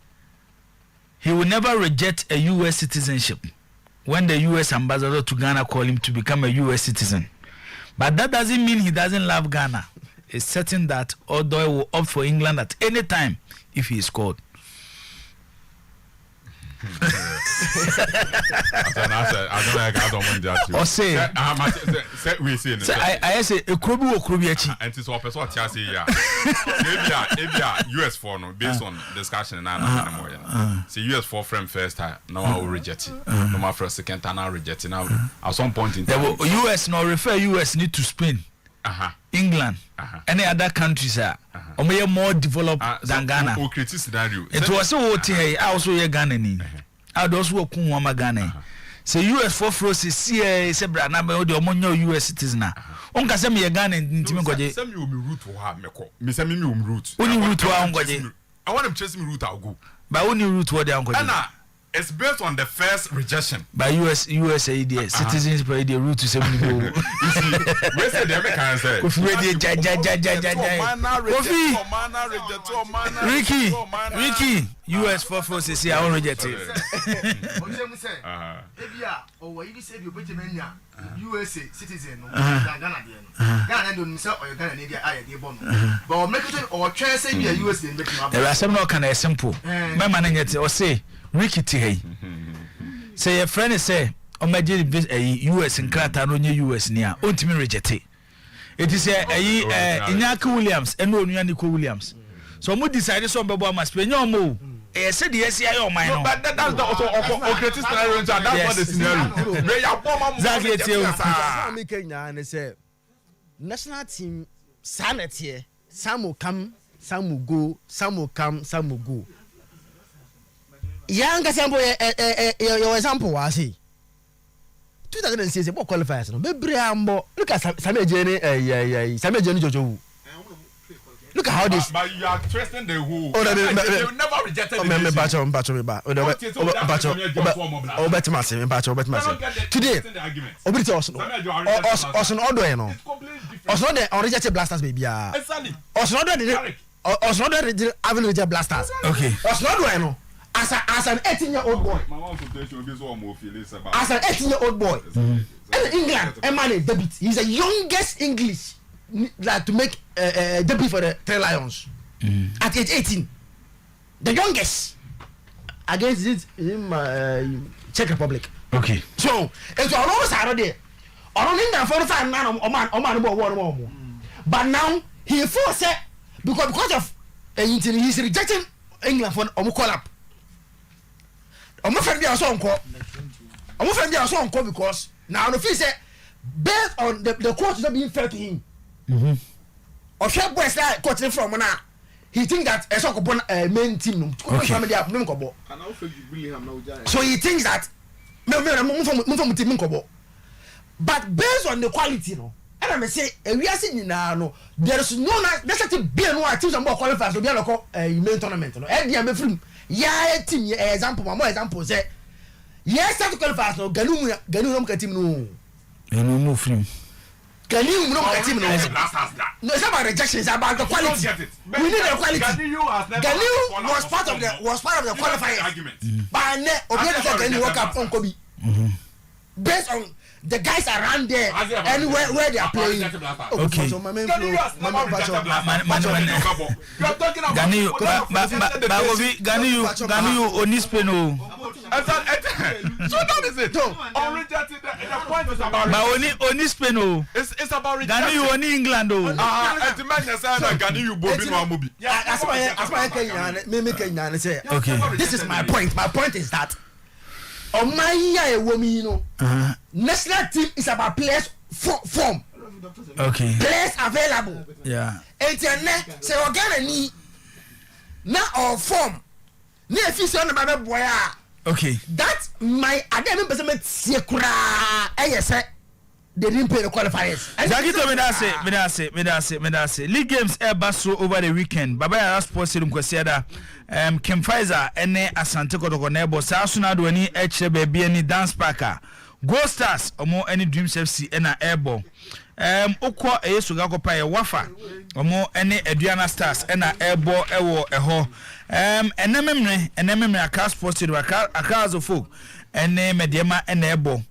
S1: he will never reject a U.S. citizenship when the U.S. ambassador to Ghana call him to become a U.S. citizen. But that doesn't mean he doesn't love Ghana. It's certain that Odoi will opt for England at any time if he is called.
S4: I don't want that.
S1: Or say,
S4: we say,
S1: I say, a Krobu or Krubiachi.
S4: And it's what person what say, yeah. Maybe US for no, based on discussion and I'm see US for friend first time, no I will reject it. No my first second time I reject it. Now at some point in time,
S1: US no refer US need to Spain, England, any other countries are more developed than Ghana. It was so I also hear Ghana ni. I those who come Wama Ghana. Say US for Frost see say bra na me the omonyo US citizen na. On ka say me Ghana ntimi goje.
S4: Say me o me route wo ha meko. Me say me route.
S1: Only route wa on goje.
S4: I want them chase me route I'll go.
S1: But only route wo dey on goje.
S4: It's based on the first rejection
S1: by USAID citizens by the route to 70 go.
S4: You see, we say they make answer.
S1: Ricky, US for forces here on rejected.
S2: USA citizen Ghana Ghana don't say or Ghana need dey born but make it or try say be US dey make am.
S1: There are some no kind simple. My man get or say Ricky T. Say your friend say o ma je US nkrata no nye US ni a ontimi reject it. It is Inyaka Williams and no Nico Williams. So mo decide so bebo am Spain mo. Said yes, I don't mind.
S4: But that's also okay scenario. That's not the scenario.
S2: Exactly. Say national team sanity here. Some will come, some will go, some will come, some will go. Young example, your example was he. 2006 what qualifiers no. Look at Samuel Jenny, Samuel Jenny Jojo. Look at how this.
S4: But you are trusting the who.
S2: Oh,
S4: they will never reject it.
S2: Today, rejected blasters, baby. Rejected blasters.
S1: Okay.
S2: As an 18-year-old boy. As an 18-year-old boy. And England, Emmanuel debut. He's the youngest English. Like to make debut for the Three Lions at age 18, the youngest. against it in Czech Republic.
S1: Okay.
S2: So it's almost Saturday. Only in 45 man Oman. But now he forced it because of he's rejecting England for call up. Friend because now the say based on the coach not being fair to him. Or share boys like coach from now. He think that a soccer main team. So he thinks that but based on the quality, no. And I may say, we are sitting now. There is no there's such a big no teams and more qualifiers to be a local main tournament. No, and the film, yeah, team example, more example say, yes, start to qualify. No, Ganum team no.
S1: And we move him.
S2: Ganum no team no. No, it's about rejection. It's about the quality. We need the quality. Ganum was part of the qualifiers argument. But ne, Ganum woke up on Kobe. Based on the guys around there and where they are playing.
S1: Okay.
S2: So my main
S1: Ganiyu Onispeno.
S4: So that is it. Only that the point is about
S1: Onispeno.
S4: It's about
S1: Ganiyu Oni England.
S4: The man has said that Ganiyu Bobi no movie.
S2: That's why I say.
S1: Okay.
S2: This is my point. My point is that on my year woman, national team is about players form.
S1: Okay.
S2: Players available.
S1: Yeah.
S2: And say Ghana ni na or form. Ni efisi on my boy.
S1: Okay.
S2: That my adem person see kura. Say they didn't pay the qualifiers.
S1: Medase. League games basso over the weekend. Baba Yara Sports Stadium kwasiada. Kim Pfizer ene Asante Kotoko nebo Saasuna do ani eche baby ani dance parker. Go Stars omo any Dreams FC ena airborne. Okwa eyesuga kopa ye wafa omo ene Aduana Stars ena airborne ewo eho. Enememre Accra Sports Stadium Accra Azofo ene Mediema ena airborne.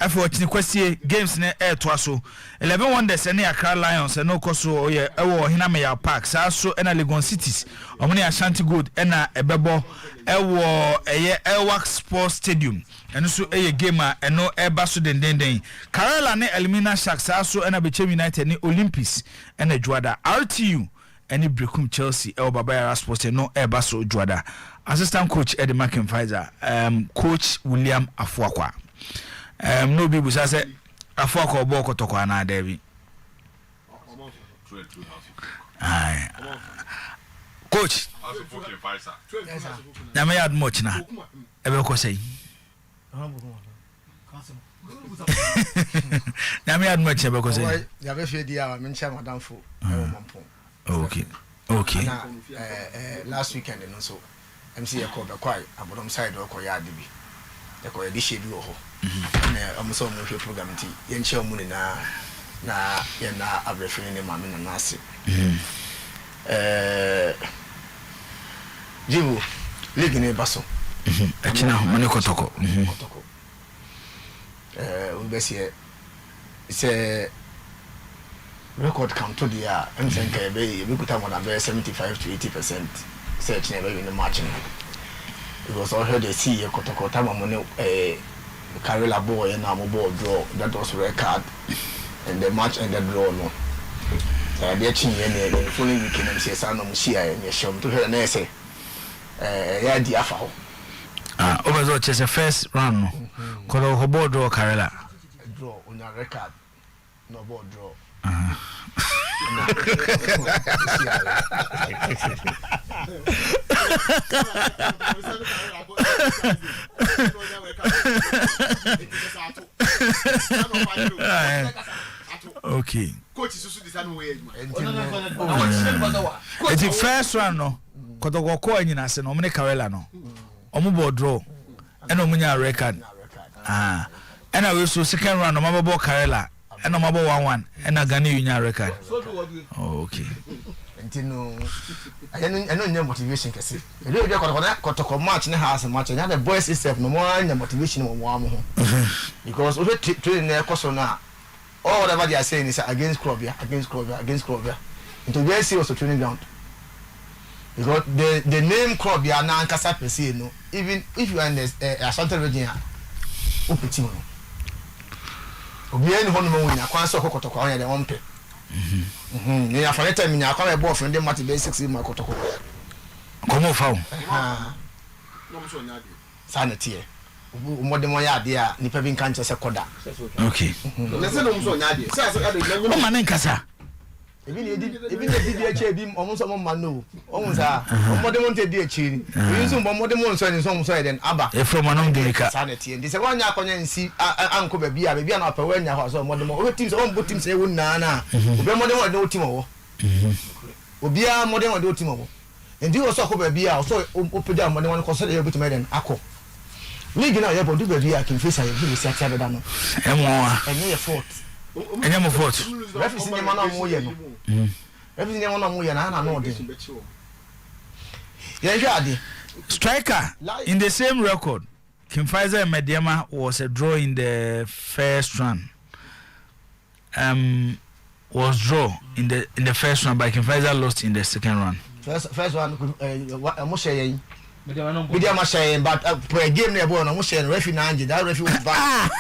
S1: After watching the games ne to so 11 Wonders and Accra Lions and no koso oye ewo Hinameya Park so and Legon Cities omuni Ashanti Gold and Ebebo ewo Elwak Sports Stadium and so a gamer and no Ebaso den Kerala ne Elimina Sharks so and Abichem United ni Olympics and a Juada RTU and Brekum Chelsea El Baba Sports and no Ebaso Juada. Assistant coach Eddie McIntyre, coach William Afuakwa. No people say Afuakwa ball kotoko na Devi. Aye. Coach. Na me add much na. Ebe ko say. Na me add much ebe ko say.
S2: Ya be fe dia me ncha madam fo.
S1: Okay. Okay.
S2: Na last weekend no so MC Yakob kwai abodom side ko ya adibi. E ko edi shebi wo ho. Na amuso mo hwe program ti ye nche mu na ye na abrefini ne mame na ase. Jibu league ne baso.
S1: Achina ho mane kotoko.
S2: We be say record count to the MSNK be kuta more than 75 to 80% search never in the match. Because I heard they see a kotoko time money Karela boy and I'm a ball draw that was record and the match and the draw no. They're chin the following weekend and say son of Shia and show to her and they say yeah diafao.
S1: Over the first round no ball draw Karela.
S2: Draw on your record. No ball draw.
S1: Okay.
S3: Coach is design way.
S1: It's first round no. Kotoko ko anyina se no omne Karela no. Omo ball draw. And omunya record. And I will so second round no mababo Karela. And I'm about 1-1 and I got new record. Oh, okay.
S2: I don't know motivation. You don't get match in the house and match. And the boys is no more motivation on one. Because we training their Kosona. All whatever they are saying is against Crovia. Into very serious training ground. because the name crop ya na ankasa pese no even if you are in the Ashanti region opeti mo obi eni hono mo nya kwan so kokotoko on ya de on pe ni afare time nya kwan e bo friend dem mate basics ma kokotoko
S1: komo fawo
S3: no so nya de
S2: sanity mo de mo ya de a nipa bi nkan chese koda
S1: okay
S3: na se no so nya de se
S1: o ma ne nkasa
S2: ebi di eche bi omo so mo ma no omo sa omo de mo nte di eche ni yin so mo de mo nso ni so mo so den aba
S1: e from anom de ka
S2: sanity ndi se wanya akonya nsi anko ba bi a na pa wanya ho so mo de mo o team so o bo team se wo na na obi mo de mo de o team wo obi a mo de mo de o team wo ndi o so ko ba bi a so o peda mo de mo ko so de obi team den akọ league na ye bo du ba bi a kin face aye bi se atia be da no
S1: e mo a
S2: enye ye fault
S1: enye mo fault
S2: referee ni ma na mo ye no referee ni ma na mo ye na no de ye hwade
S1: striker in the same record Kim Pfizer and Mediama was a draw in the first round was draw in the first round but Kim Pfizer lost in the second round
S2: first one mo share Mediama share but per game na bo no mo share referee na anje that referee was back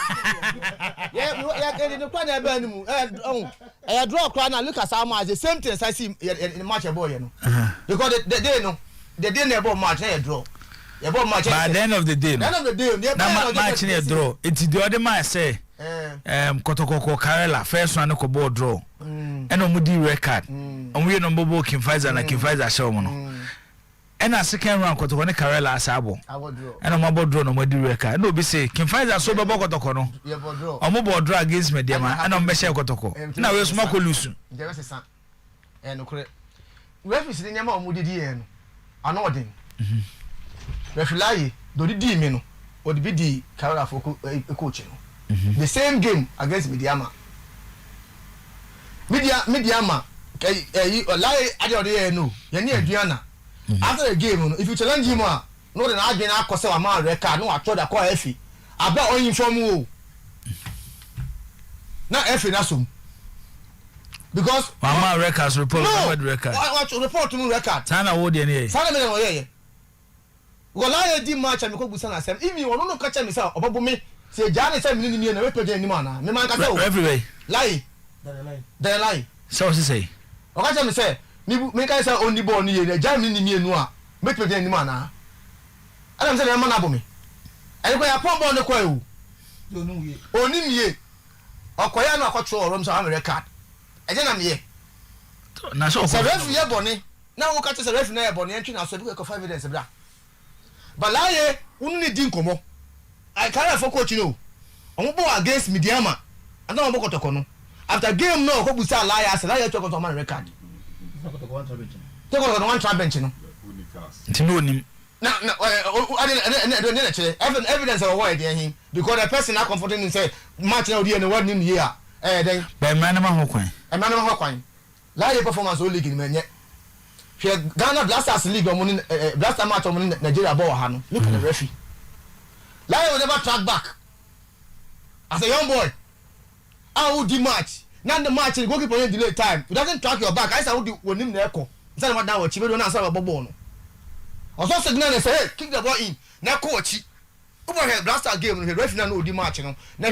S2: yeah the plan na be animu I draw cry now look at how much the same thing I see in match boy you know because the day na ball match na draw you ball match
S1: by the end of the day
S2: na
S1: match na draw it the other man say Kotoko Karela first one ko ball draw and omudi record omwe no bobo Kim Pfizer na Kim Pfizer show mo no and a second round Kotoko ne Karela asabo and omabo draw no modi record no be say Kim Pfizer so bobo Kotoko no omobo draw against Mediama and ombe share Kotoko na we small ko lose
S2: there is a no correct referee ni nyama omudi di e no ana odin referee do di me no o di bi Karela for coach no the same game against Mediama lie ade no ye ne aduana after the game if you challenge him no the na adwena akose wa man record no atro da call efi aba on inform o na efi na so because
S1: man records report
S2: no,
S1: record
S2: what report to record
S1: sana wo de ne
S2: sana me no ye go lie di match am ko busa na sem imi wono no ka cha me say obobo me say jani say me ni na we pege ni ma na me man ka say
S1: everywhere
S2: lie the lie
S1: so say
S2: o ka cha me say me ka say oni ball ni ye na jani ni enu a me pege ni ma na adam say na ma na bo me e ko ya pon ball ne ko ewu oni miye okoya na akotro orom so am record e je na miye
S1: na so
S2: say referee ye boni na wo ka say referee na ye boni entry na so bi ko 5 evidence bra balaye unu ni din komo I can't for coach no omo bo against Mediama and no mo Kotoko no after game no ko busa liars liar to Kotoko man record Kotoko one try bench no
S1: ntino nim
S2: na evidence of what dey him because the person na comforting him say match na odi no what nim here then
S1: by man ma ho kwan
S2: liar performance o league ni menye hwe Ghana Blasters league omo Blaster match omo Nigeria ball ha no look at the referee Lion will never track back. As a young boy, I would do match. Now the match, the goalkeeper will delay time. It doesn't track your back. I said, I would name the echo. Instead of now, Chibi don't answer a bubble. I saw signal and say, hey, kick the ball in. Now, coach, over here, Blaster game, the referee no do match. Now,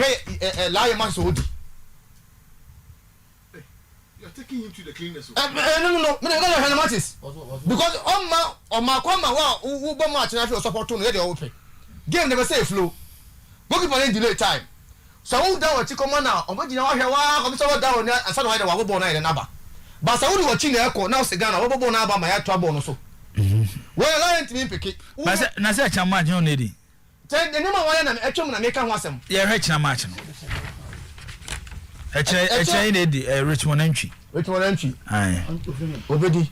S2: Lion match would.
S3: You're taking him to the cleaners.
S2: No. Me don't have matches. Because on my who match and I feel support to the open. Game never say flow. Goalkeeper in delay time. So who down with Chikoma now? Omagina wa hwa come so down and so why the wa ball na na ba. But so who watching the echo now say Ghana wa ball na ba ma ya trouble no so. Well lion to me pick.
S1: Na say cha match no need.
S2: Say the name wa na etwom na make ho asem.
S1: Yeah reach na match no. Eche need Richmond entry. Aye.
S2: Obedi.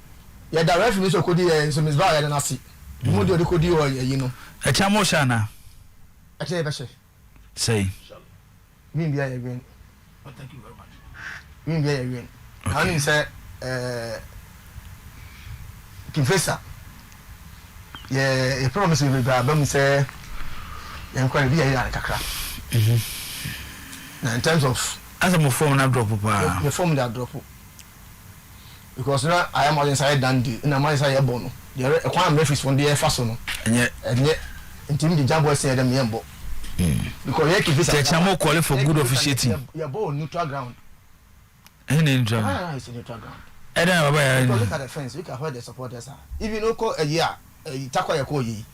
S2: Ya da referee so kodi so Miss Bar ya na si. Mo di kodi o yi no.
S1: Echa mo sha na.
S2: Eche be she.
S1: Say.
S2: Me bia ya green.
S6: Oh, thank you very much.
S2: Me bia ya green. Ani say Confessor. Yeah, promise me bra ba me say enquire bia ya kakra. Now in terms of
S1: as a form na drop pa.
S2: The form that drop. because now I am inside Dundee and I'm inside Bono. The requirement referees from the Faso. And yet, until the jumbo said them yambo. Because you keep it.
S1: Chamo call for good officiating.
S2: You're born neutral ground.
S1: Any neutral.
S2: It's a neutral ground.
S1: I don't know.
S2: Look at the fence. Look at where the supporters are. If you know, call a year, a tackle a call ye.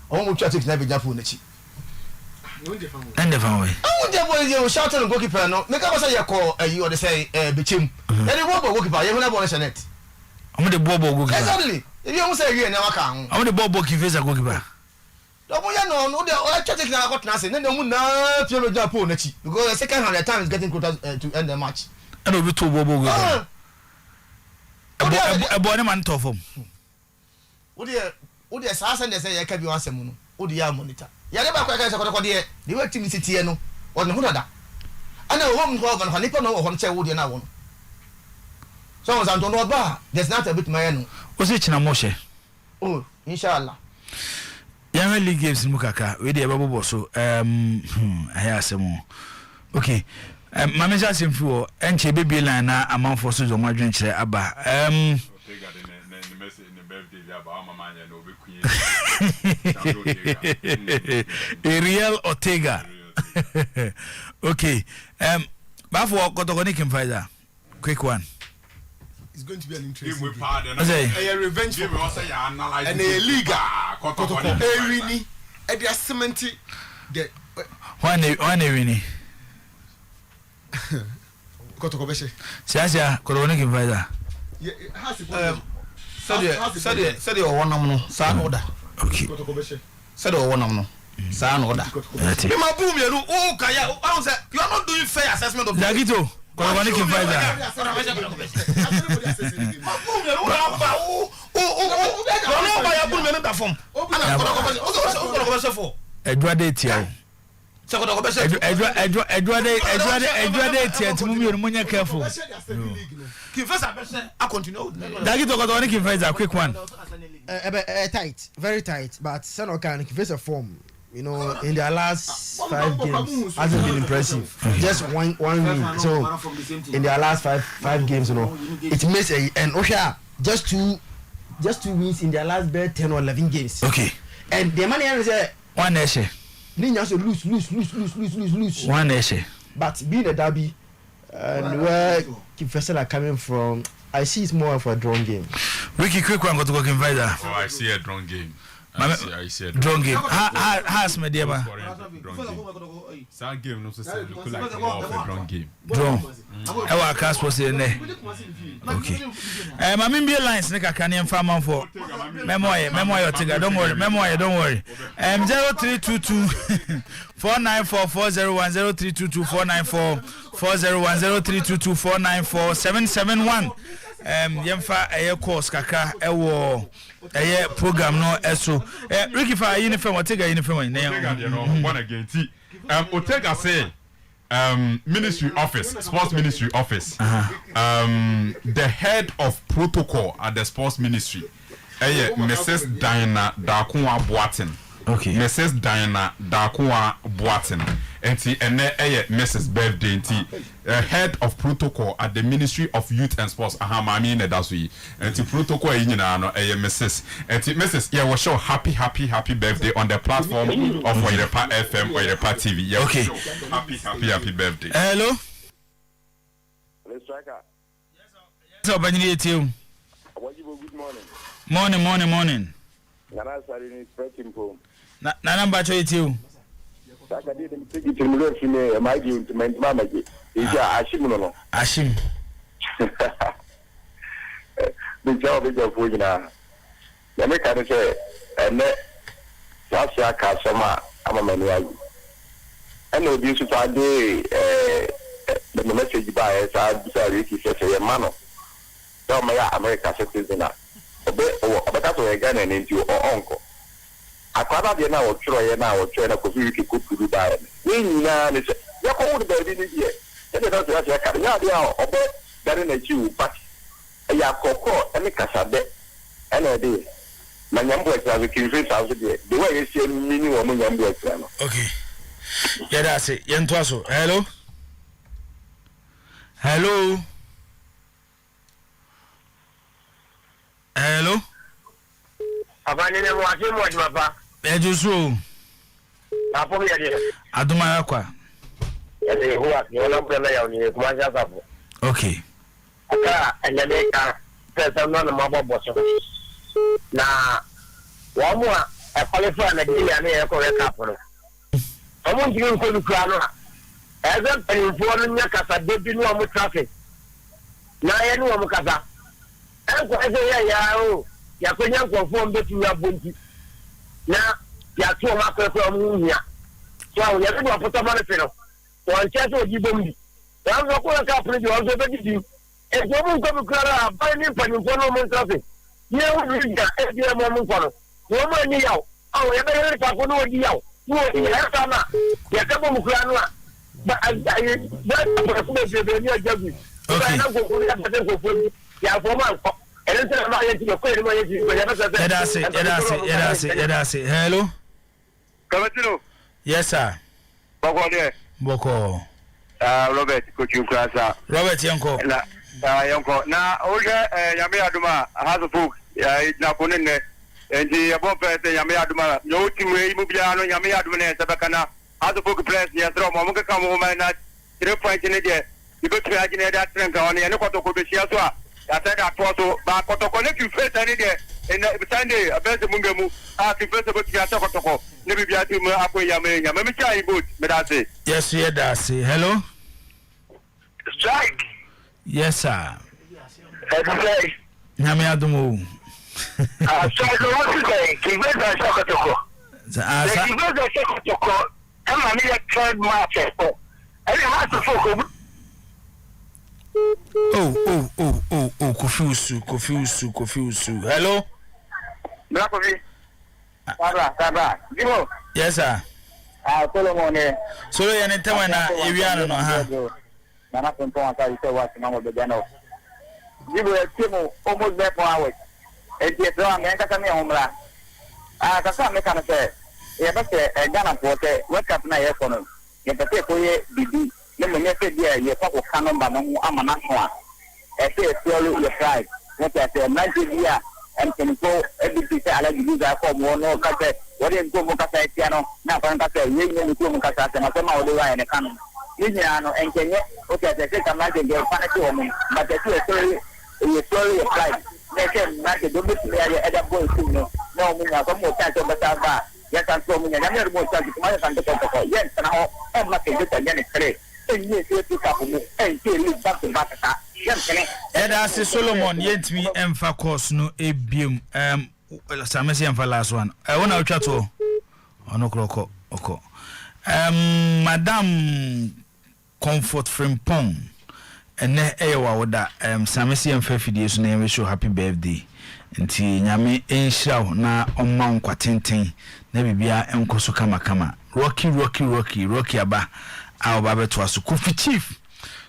S2: Almost try to never jump on the cheap.
S1: And the family.
S2: I want you shout on goalkeeper. No, make up say you call a you or they say Bichim. And the Bobo goalkeeper, you have one net.
S1: I'm the Bobo goalkeeper.
S2: Exactly. If you say you never come.
S1: I'm the Bobo Kivesa goalkeeper.
S2: No, no, they all try to got nothing. Then they will not jump on the cheap because the second 100 times getting closer to end the match.
S1: And over two Bobo goalkeeper. A boy man tough him.
S2: Would you assassin they say you can be one semono? Would you monitor? Ya never quite as a cordier. The work team city no or no that. I know home 12 and Hanipa no one say would you now. So I don't know about there's not a bit my own.
S1: Was it in a Moshe?
S2: Oh, inshallah.
S1: Young league games in Mukaka, we did a bubble so I have some more. Okay. Manager Simfu and Baby Lana among forces on my drink Abba. A real Ortega. Okay. Bafo Kotokoni can find that. Quick one.
S3: It's going to be an interesting game.
S1: A
S3: revenge for and a liga. A really and they are cementing the
S1: one a winnie.
S3: Kotokobeshe.
S1: Sasia, Kotokoni can find that.
S6: Said you one nominal, son order.
S1: Okay.
S6: Said one nominal, son order.
S2: My boom, you oh, Kaya, you are not doing fair assessment of
S1: Dagito. Kotokoni can find that. Edward Tiao. Edward Tiao, Munya careful.
S2: I continue.
S1: Dagito Kotokoni can find that quick one.
S2: Tight, very tight, but Senegal can give us a form. You know, in their last 5 games, hasn't been impressive. Just one win. So, in their last five games, you know, it makes and Osha just two wins in their last 10 or 11 games.
S1: Okay.
S2: And the money is
S1: one nation.
S2: Ninya so lose.
S1: One nation.
S2: But being a derby, and where Kifesel are coming from, I see it's more of a drawn game.
S1: Ricky, quick one, got to go invite that.
S4: Oh, I see a drawn game. I see a
S1: drawn game. How's my dear man?
S4: That game also said look like more of a drawn game.
S1: Drawn. I can't was in there. Okay. My media lines, Nika Canyon Farmer for memory, Ortega. Don't worry. 0322 494 401 0322 494 401 0322 494 771. Yemfa a course kaka ewo a program no eso Ricky fa uniform Ortega uniform
S4: one again Ortega say ministry office, sports ministry office. The head of protocol at the sports ministry Mrs. Diana Dakunwa Boatin.
S1: Okay.
S4: Mrs. Diana Dakunwa Boatin. And Mrs. Birthday head of protocol at the Ministry of Youth and Sports. Mami Nedasui. And the protocol Mrs. And Mrs. Yeah, we show happy birthday on the platform of Wairepa FM, Wairepa TV. Yeah,
S1: okay.
S4: Happy birthday.
S1: Hello.
S7: Striker.
S1: Yes, sir. Good morning. Morning. Nana Bacho it you. Ashim.
S7: The job is of Wina. The mechanic and last year, Kasama, I'm a man. I know this is our day. The message by us, I decided to say a man. Don't my America citizen. But that's again and into your uncle. I can't be now or try to could do that. We now, you're called the baby here. Let us have a carrier or better than a Jew, but a Yakoko and a Casabe and a day. My young boys are looking for the way you see minimum young boys.
S1: Okay. Yeah, that's it. Yantuaso. Hello. Hello.
S7: Abanye ne mo ati mo aduma pa.
S1: Ejusu.
S7: Apo mi ade.
S1: Aduma yakwa.
S7: Ade huwa ni wala mbele ya ni kuma ja sapo.
S1: Okay.
S7: Aka anyame ka pesa no na mabo boso. Na wa mo a qualify na di ya ne e ko recap no. Omo ngi ko lu kra no. Eze penfo no nya kasa de bi no mo traffic. Na ye no mo kasa. Enko eze ya o. Ya ko nya ko fo mbetu ya bonti. Na ya to ma ko ko mu nya. So ya ko pota ma ne fe no. Wọ́n ṣe tó di bombi. Wọ́n sọ kó ká pèsè wọ́n sọ bẹ́ẹ̀ di. Èso mú nǹkan mi kúrò báyìí ní ìpànìfọ́ náà mú nǹkan fè. Ní ewu rí ìjà ẹbí ẹ mọ mú nǹkan. Wọ́n mú ẹni yàwó. Àwọn ẹgbẹ́ yẹn nípa kó ní wọ́n di yàwó. Ní wọ́n di yàrá sáà yẹ kẹ́ bọ́ mu kúrò ànú à. Bẹ́ẹ̀ bẹ̀rẹ̀ fún bèbè ní ọjọ́ bì. Bẹ́ẹ̀ náà kò fún yàtọ̀ kò fún mi. Yàtọ̀ máa ń kọ́. Ẹni sẹ́yìn máa yẹ ti kọ́ ẹni máa yẹ ti kọ́
S1: Yẹ́dásí. Hello.
S7: Kọ́mẹ́tìrò.
S1: Yes sir.
S7: Bọ́kọ́ díẹ̀.
S1: Boko.
S7: Robert Kochukrasa.
S1: Robert Yanko.
S7: Yanko. Na oje Yame Aduma has a book. Na ponene. Endi yabo pete Yame Aduma. No tiwe imubia no Yame Aduma ne sabakana. Has a book press ya throw mo muka kamo na 3 point ne je. Ibo twa gine da trenka oni ene kotoko be sia so a. Ya said that also ba kotoko ne ki face ani de. En Sunday abese mungemu. A ki face bo tia kotoko. Ne bibia ti mo akoy Yame mi chai boot me da say.
S1: Yes, yeah, that's it. Hello?
S7: Strike.
S1: Yes, sir.
S7: Hey.
S1: Nyame adumo.
S7: Strike, what is it? Kiveza Sokotoko. Kiveza Sokotoko. I'm a third match. I didn't have to focus.
S1: Kofiusu. Hello?
S7: Blakovi. Sabra. Dimo.
S1: Yes, sir.
S7: Solomon.
S1: Solo ya nitema na Ewiano no ha.
S7: Nana Ponton ata ise wa simamo be jano. Dimo ya timu almost there for hours. Eti so am enka kama homra. Kasa me kana se. Ya ba se Ghana pote World Cup na ye kono. Ye pete ko ye bibi. Le mo nye se dia ye kwa ko kanomba no amana ho a. Se solo ye try. What I say Nigeria and can go every day ala bibi ko mo no ka se. What is go mo ka se tiano na kwa ka se ye nye ko mo ka se na se ma o de wa ene kan. Ninyano enkenye okay the second match the penalty woman but the story is right next match the bit area other boys no munya ko mo ta to bata ba ya kan to munya na mer mo ta ki ma kan to ko yen na ho e ma ke ta yen kre enye se ti ka mo ke li ba ko ba ta yen kene
S1: That's Solomon yentimi emfa course no ebiem samesi emfa last one wona otwa to ono kroko oko Madam Comfort Frimpong ene ewa woda samesi emfa fidie so na wish you happy birthday nti nyame enhira na omma nkwatenten na bibia enkoso kama Rocky aba awo beto aso Kofi Chief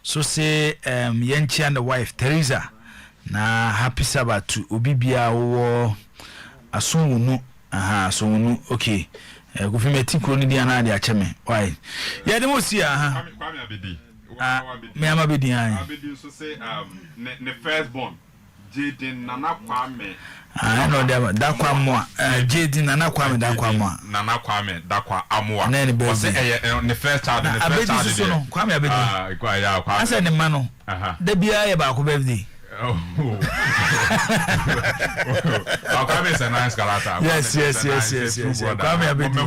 S1: so say yenchi and the wife Teresa na happy Sabbath to obibia wo asonwunu asonwunu okay Kofi meti kro ni dia na dia cheme why ya de mo si
S4: Kwame Abedi
S1: me ama bedi an
S4: Abedi so say ne first born Jaden Nana Kwame
S1: no dem da kwa mo Jaden Nana Kwame da kwa mo
S4: Nana Kwame da kwa amoa
S1: na ne be
S4: say ne first child
S1: Abedi so no Kwame Abedi
S4: kwa ya Kwame
S1: asa ne ma no da bia ya ba ko birthday
S4: Kwame is a nice character.
S1: Yes. Kwame Abedi.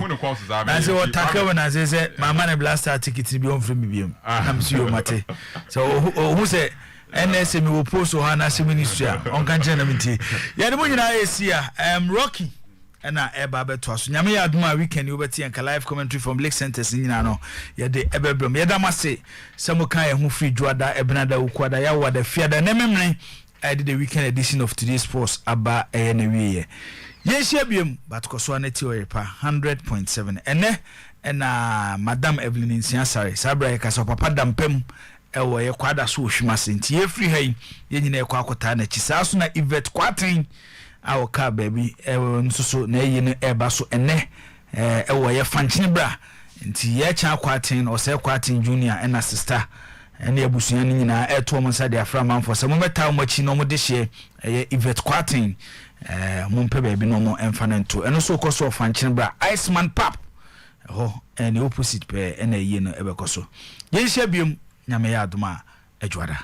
S1: I say what tackle when I say my man blaster ticket be on from me. I'm sure mate. So who say NSM will post on as ministry on can't me. Yeah, the money I see Rocky and eba beto so nyame ya aduma weekend you beti and live commentary from Lake Centers nyina no ye de ebebrom ye da mase samuka ye hu free dwada ebenada ukwada ya wada fiada na memre I did the weekend edition of today's sports aba na wiye ye hia biem batkoso anati oyepa 100.7 ene madam Evelyn Nsiasare sabra ye kasa papa dampem ewo ye kwada so ohwima senti ye free hai ye nyina ye kwa akota na chisa so na Yvette Kwatin awo ka baby nsusu na yi ne eba so ene ewo ye fanchine bra nti ye cha Kwatin o se Kwatin junior ena sister ɛne abusua no nyinaa ɛto mo nsa de afra manfo sɛ mommɛta mo akyi no mo de hye ɛyɛ Yvette Kwatin mompɛ baabi no mo ɛmfa no nto ɛno so kɔ so ɔfankyene bra Iceman Pap ɛhɔ ɛne opposite pɛ ɛna yie no ɛbɛkɔ so yɛnhyia biom nyame yɛ adom a adwada